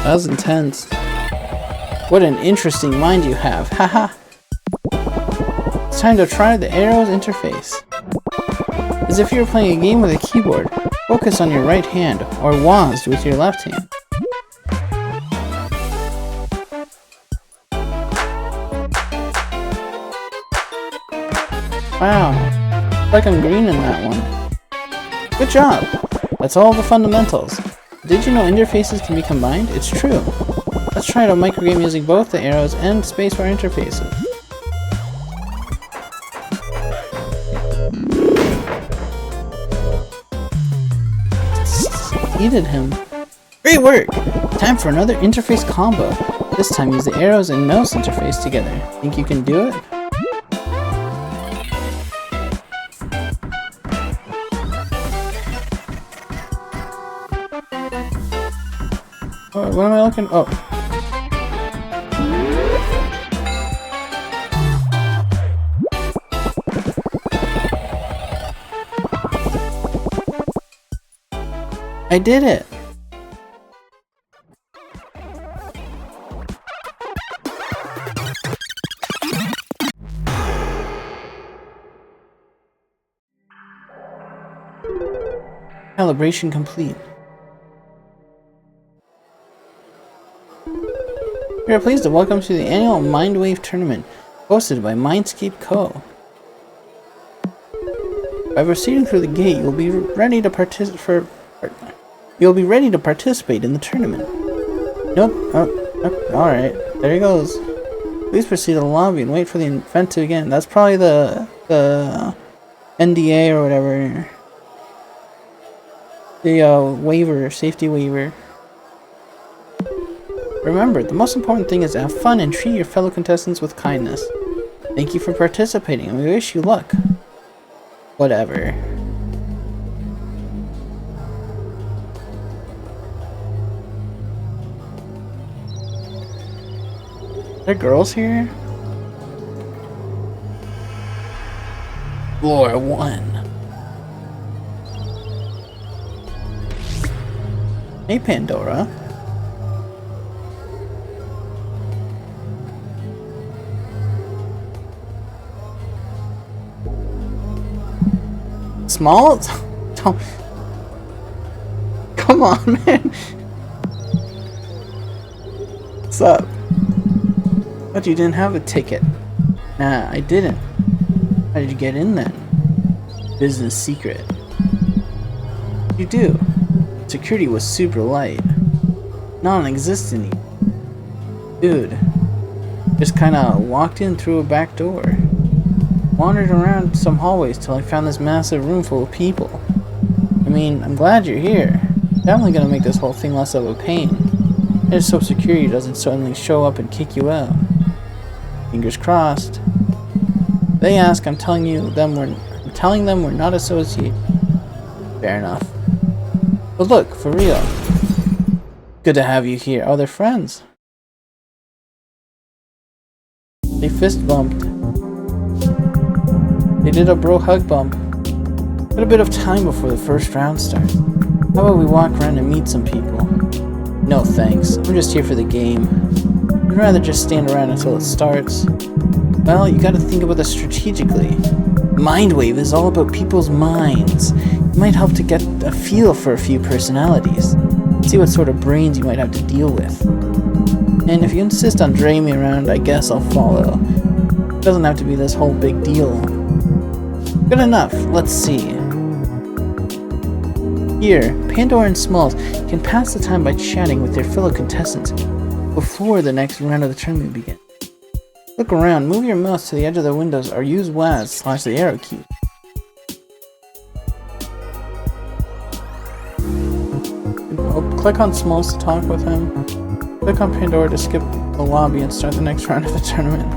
That was intense. What an interesting mind you have, haha. It's time to try the arrows interface. As if you were playing a game with a keyboard, focus on your right hand, or WASD with your left hand. Wow, looks like I'm green in that one. Good job! That's all the fundamentals. Did you know interfaces can be combined? It's true. Let's try a microgame using both the arrows and spacebar interfaces. Eated him. Great work! Time for another interface combo. This time use the arrows and mouse interface together. Think you can do it? Oh, what am I looking? Oh. I did it! Calibration complete. We are pleased to welcome to the annual Mindwave tournament, hosted by Mindscape Co. By proceeding through the gate, you'll be ready to participate in the tournament. Nope. Oh, alright. There he goes. Please proceed to the lobby and wait for the event to begin. That's probably the NDA or whatever. The waiver, safety waiver. Remember, the most important thing is to have fun and treat your fellow contestants with kindness. Thank you for participating, and we wish you luck. Whatever. Are there girls here? Floor 1. Hey, Pandora. Small? Don't. Come on, man. What's up? Thought you didn't have a ticket. Nah, I didn't. How did you get in then? Business secret. You do. Security was super light. Non-existent. Dude. Just kinda walked in through a back door. Wandered around some hallways till I found this massive room full of people. I mean, I'm glad you're here. Definitely gonna make this whole thing less of a pain. I just hope security doesn't suddenly show up and kick you out. Fingers crossed. They ask, I'm telling them we're not associated. Fair enough. But look, for real. Good to have you here. Oh, they're friends. They fist bumped. They did a bro hug bump. Got a bit of time before the first round starts. How about we walk around and meet some people? No thanks. I'm just here for the game. I'd rather just stand around until it starts. Well, you gotta think about this strategically. Mindwave is all about people's minds. It might help to get a feel for a few personalities. See what sort of brains you might have to deal with. And if you insist on dragging me around, I guess I'll follow. It doesn't have to be this whole big deal. Good enough. Let's see. Here, Pandora and Smalls can pass the time by chatting with their fellow contestants before the next round of the tournament begins. Look around, move your mouse to the edge of the windows, or use WASD/the arrow key. Click on Smalls to talk with him. Click on Pandora to skip the lobby and start the next round of the tournament.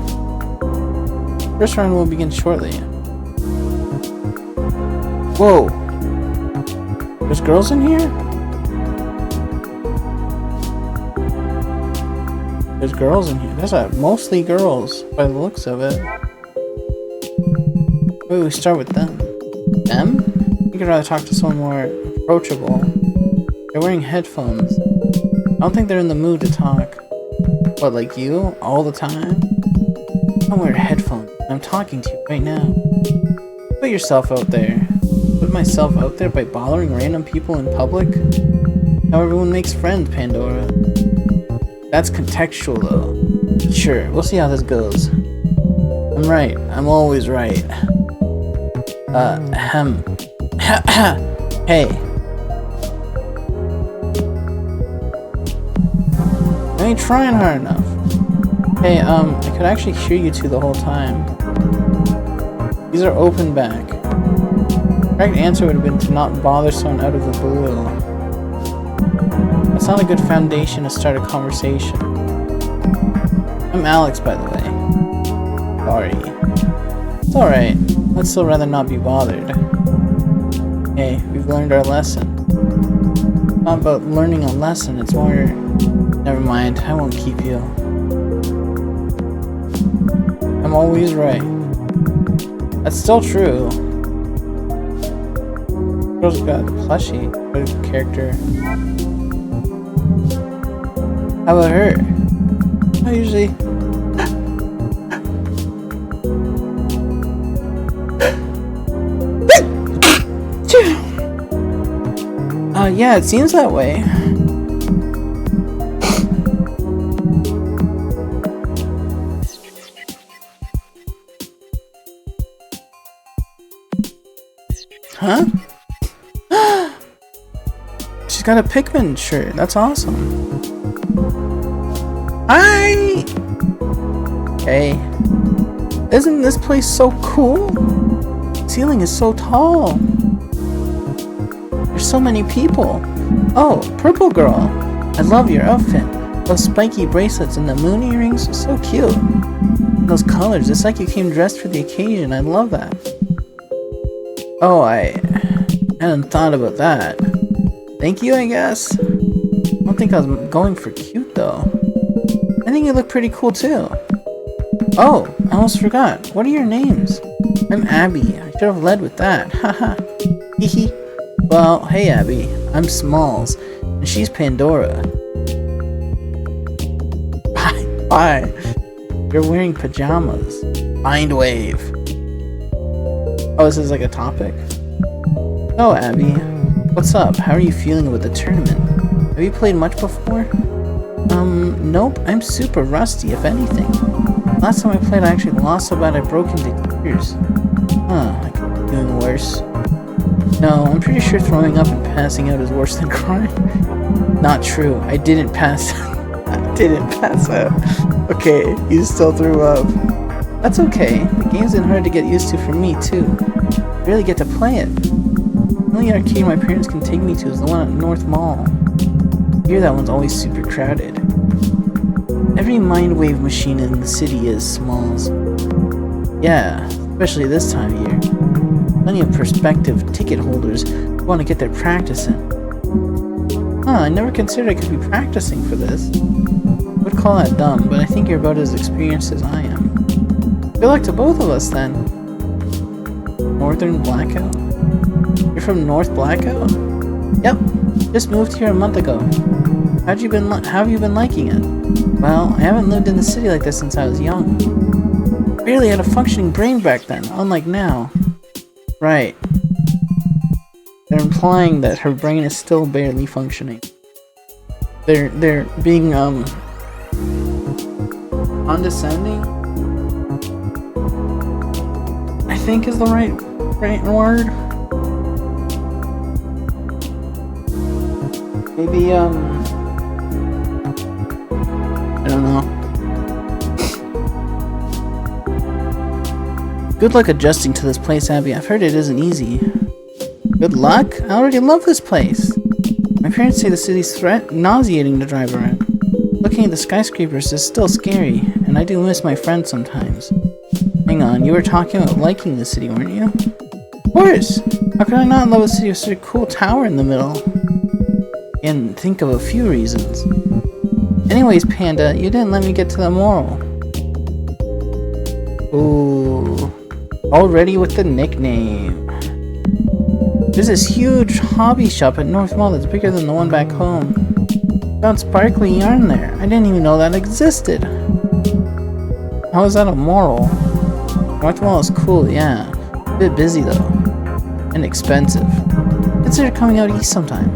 First round will begin shortly. Whoa! There's girls in here? There's girls in here. There's mostly girls by the looks of it. Maybe we start with them. Them? I think I'd rather talk to someone more approachable. They're wearing headphones. I don't think they're in the mood to talk. What, like you? All the time? I don't wear headphones. I'm talking to you right now. Put yourself out there. Put myself out there by bothering random people in public? How everyone makes friends, Pandora. That's contextual though. Sure, we'll see how this goes. I'm right. I'm always right. Hey. I ain't trying hard enough. Hey, I could actually hear you two the whole time. These are open back. The correct answer would have been to not bother someone out of the blue. That's not a good foundation to start a conversation. I'm Alex, by the way. Sorry. It's alright. I'd still rather not be bothered. Hey, we've learned our lesson. It's not about learning a lesson, it's more... Never mind, I won't keep you. I'm always right. That's still true. Girl's got a plushie. What a character. How about her? I usually... yeah, it seems that way. Huh? She's got a Pikmin shirt. That's awesome. Hi! Hey. Isn't this place so cool? The ceiling is so tall. There's so many people. Oh, Purple Girl. I love your outfit. Those spiky bracelets and the moon earrings, so cute. And those colors, it's like you came dressed for the occasion. I love that. Oh, I hadn't thought about that. Thank you, I guess. I don't think I was going for cute, though. I think you look pretty cool, too. Oh, I almost forgot. What are your names? I'm Abby. I should have led with that. Haha. Hehe. Well, hey, Abby. I'm Smalls, and she's Pandora. Bye. You're wearing pajamas. Mind wave. Oh, this is like a topic? Oh, Abby. What's up? How are you feeling about the tournament? Have you played much before? Nope. I'm super rusty, if anything. Last time I played, I actually lost so bad I broke into tears. I could be doing worse. No, I'm pretty sure throwing up and passing out is worse than crying. Not true. I didn't pass I didn't pass out. Okay, you still threw up. That's okay. The game's been hard to get used to for me, too. I really get to play it. The only arcade my parents can take me to is the one at North Mall. I hear that one's always super crowded. Every mind wave machine in the city is Smalls. Yeah, especially this time of year. Plenty of prospective ticket holders who want to get their practice in. I never considered I could be practicing for this. I would call that dumb, but I think you're about as experienced as I am. Good luck to both of us, then. Northern Blackout? You're from North Blackout? Yep, just moved here a month ago. How have you been liking it? Well, I haven't lived in the city like this since I was young. I barely had a functioning brain back then, unlike now. Right. They're implying that her brain is still barely functioning. They're being condescending, I think is the right word. Maybe I don't know. Good luck adjusting to this place, Abby. I've heard it isn't easy. Good luck? I already love this place. My parents say the city's nauseating to drive around. Looking at the skyscrapers is still scary, and I do miss my friends sometimes. Hang on, you were talking about liking the city, weren't you? Of course! How could I not love a city with such a cool tower in the middle? And think of a few reasons. Anyways, Panda, you didn't let me get to the moral. Ooh. Already with the nickname. There's this huge hobby shop at North Mall that's bigger than the one back home. Found sparkly yarn there. I didn't even know that existed. How is that a moral? North Mall is cool, yeah. A bit busy though. And expensive. Consider coming out east sometime.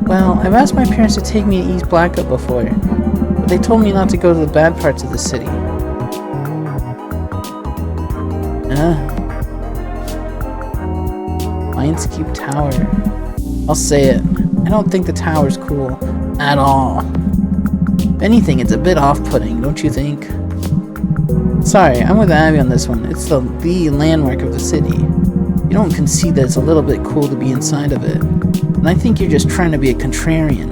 Well, I've asked my parents to take me to East Blackout before, but they told me not to go to the bad parts of the city. Mindscape Tower. I'll say it. I don't think the tower's cool. At all. If anything, it's a bit off-putting, don't you think? Sorry, I'm with Abby on this one. It's the landmark of the city. You don't concede that it's a little bit cool to be inside of it. And I think you're just trying to be a contrarian.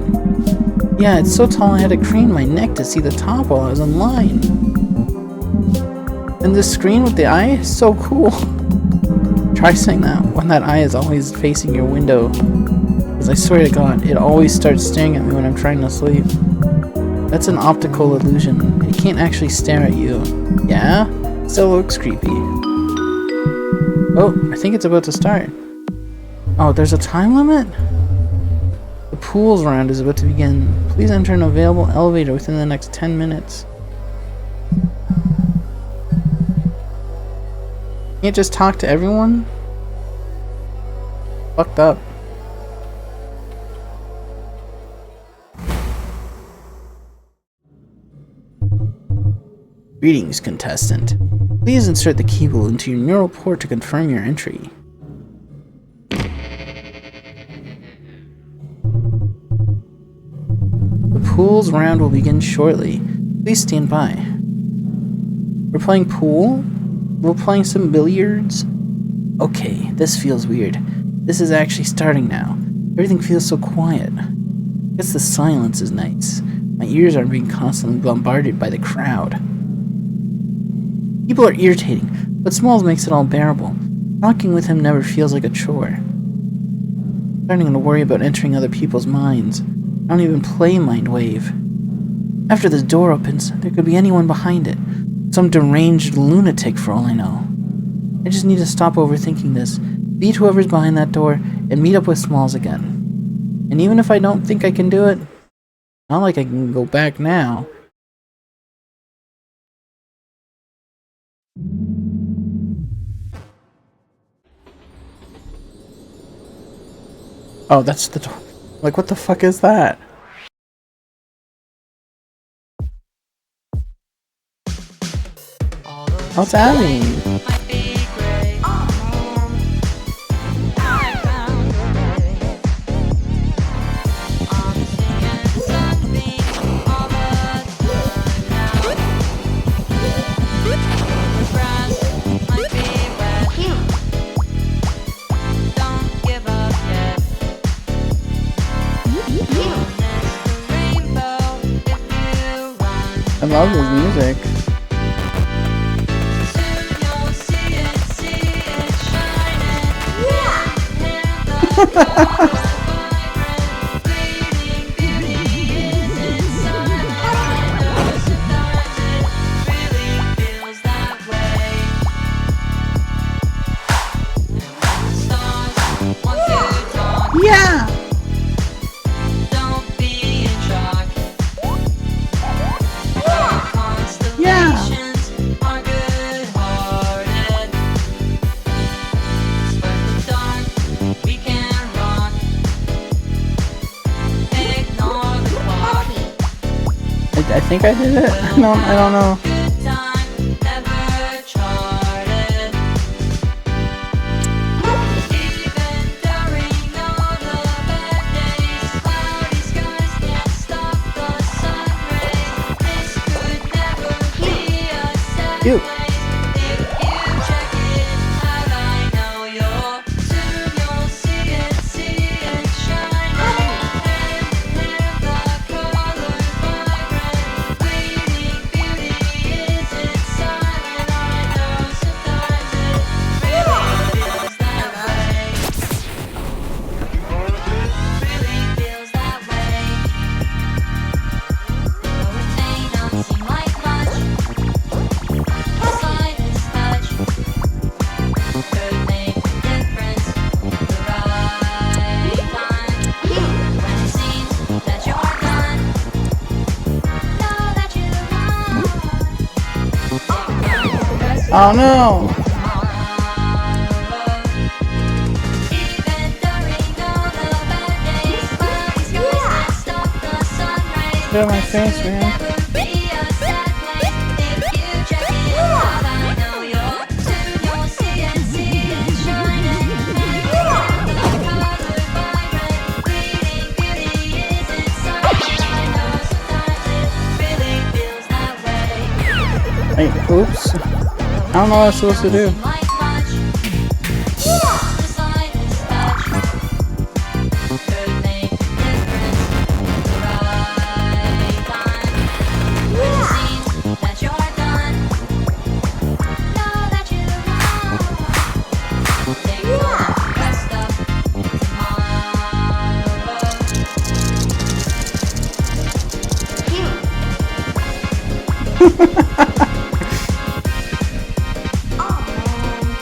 Yeah, it's so tall I had to crane my neck to see the top while I was in line. And this screen with the eye is so cool. Try saying that when that eye is always facing your window. Because I swear to God, it always starts staring at me when I'm trying to sleep. That's an optical illusion. It can't actually stare at you. Yeah? Still looks creepy. Oh, I think it's about to start. Oh, there's a time limit? The pools round is about to begin. Please enter an available elevator within the next 10 minutes. Can't just talk to everyone? Fucked up. Greetings, contestant. Please insert the keyhole into your neural port to confirm your entry. The pools round will begin shortly. Please stand by. We're playing pool? We're playing some billiards? Okay, this feels weird. This is actually starting now. Everything feels so quiet. I guess the silence is nice. My ears aren't being constantly bombarded by the crowd. People are irritating, but Smalls makes it all bearable. Talking with him never feels like a chore. I'm starting to worry about entering other people's minds. I don't even play Mind Wave. After the door opens, there could be anyone behind it. Some deranged lunatic for all I know. I just need to stop overthinking this, beat whoever's behind that door, and meet up with Smalls again. And even if I don't think I can do it, not like I can go back now. Oh, that's the door. Like, what the fuck is that? What's Abby? I love his music. Yeah! I think I did it. I don't know. Cute. Oh no! Look at my face, man. Wait, oops. I don't know what I'm supposed to do.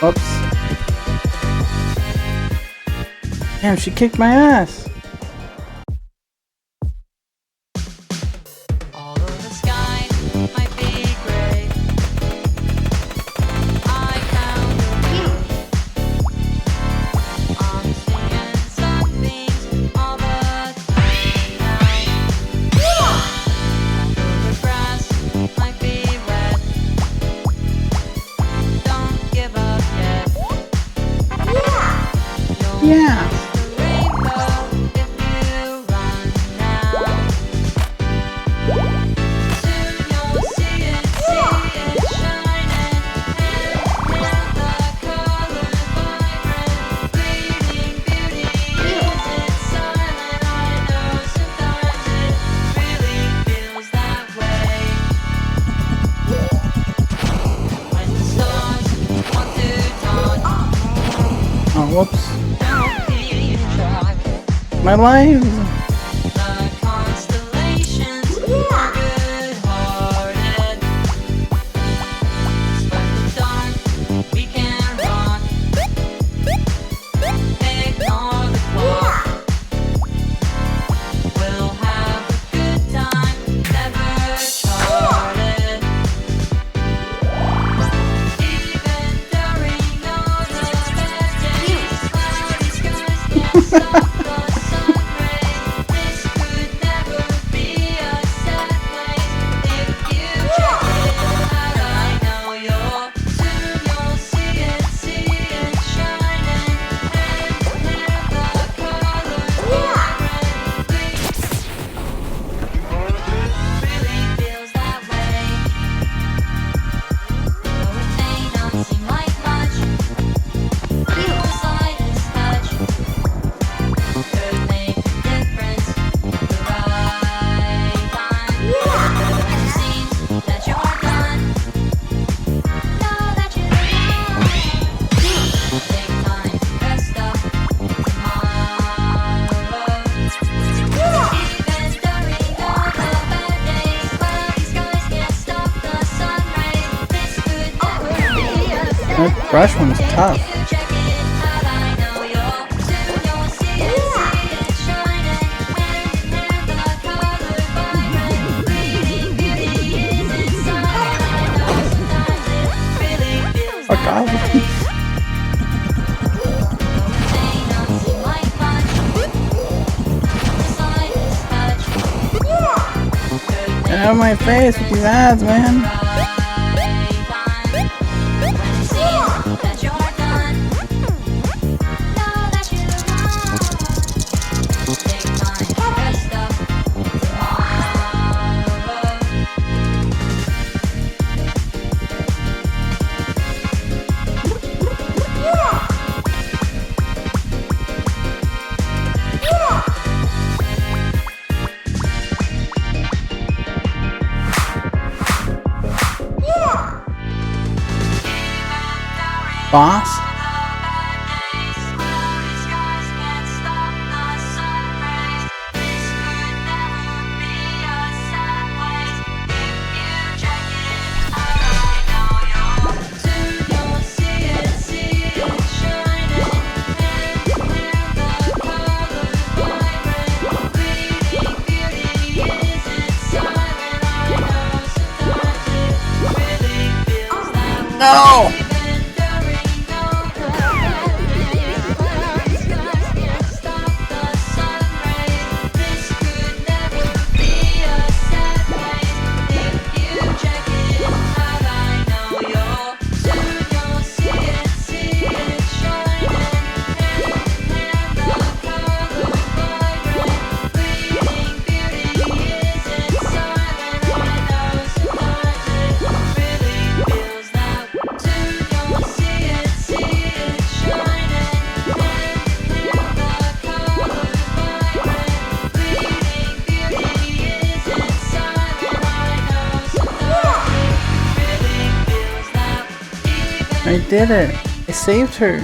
Oops. Damn, she kicked my ass. Yeah. whoops. My life! That brush one's tough. Fuck off. Get out of my face with these ads, man. Boss? No! I did it! I saved her!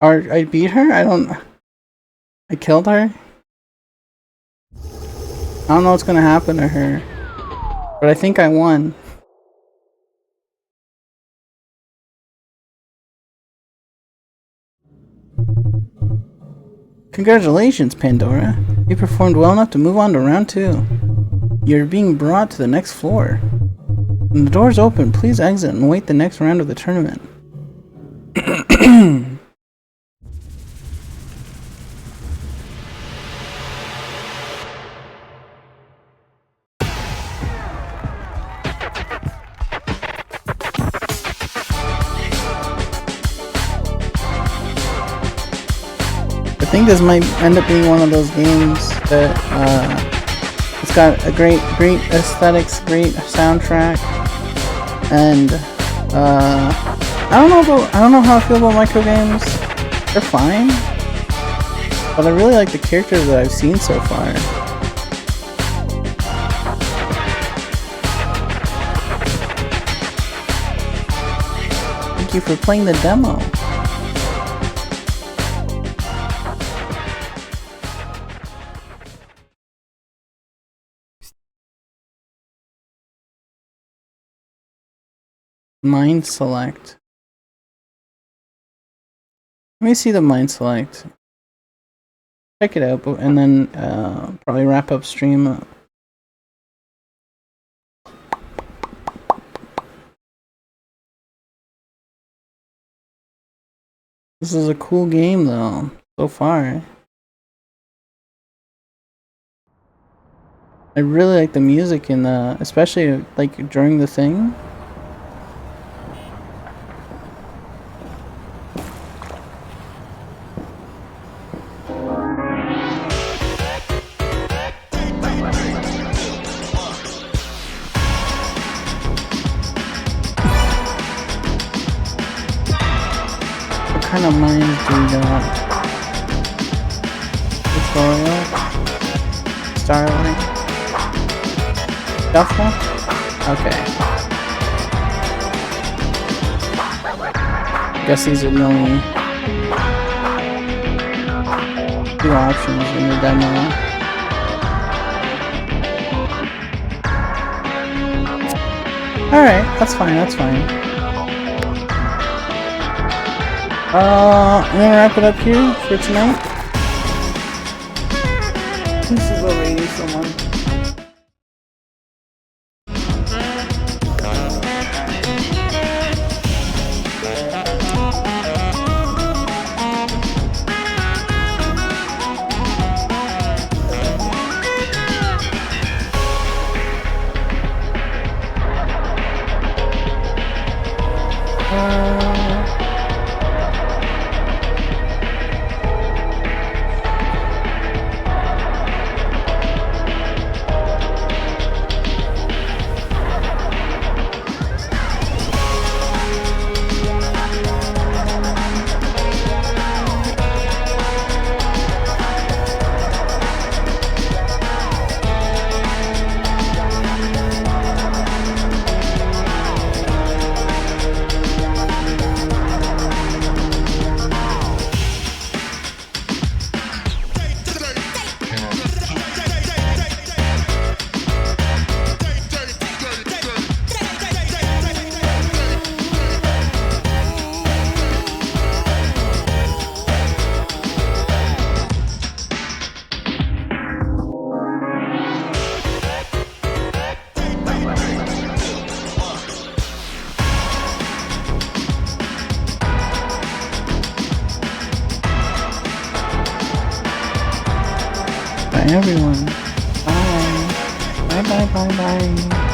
Or I beat her? I killed her? I don't know what's gonna happen to her. But I think I won. Congratulations, Pandora. You performed well enough to move on to round 2. You're being brought to the next floor. When the doors open, please exit and wait the next round of the tournament. I think this might end up being one of those games that it's got a great aesthetics, great soundtrack, and I don't know how I feel about micro games. They're fine. But I really like the characters that I've seen so far. Thank you for playing the demo. Mind select. Let me see the mind select. Check it out, and then probably wrap up stream. This is a cool game though, so far. I really like the music in the, especially like during the thing. What kind of mines do we got? Tutorial? Starlight? Duffel? Okay. Guess these are the only two options in the demo. Alright, that's fine, that's fine. I'm gonna wrap it up here for tonight. This is already someone. Bye everyone. Bye. Bye bye bye bye.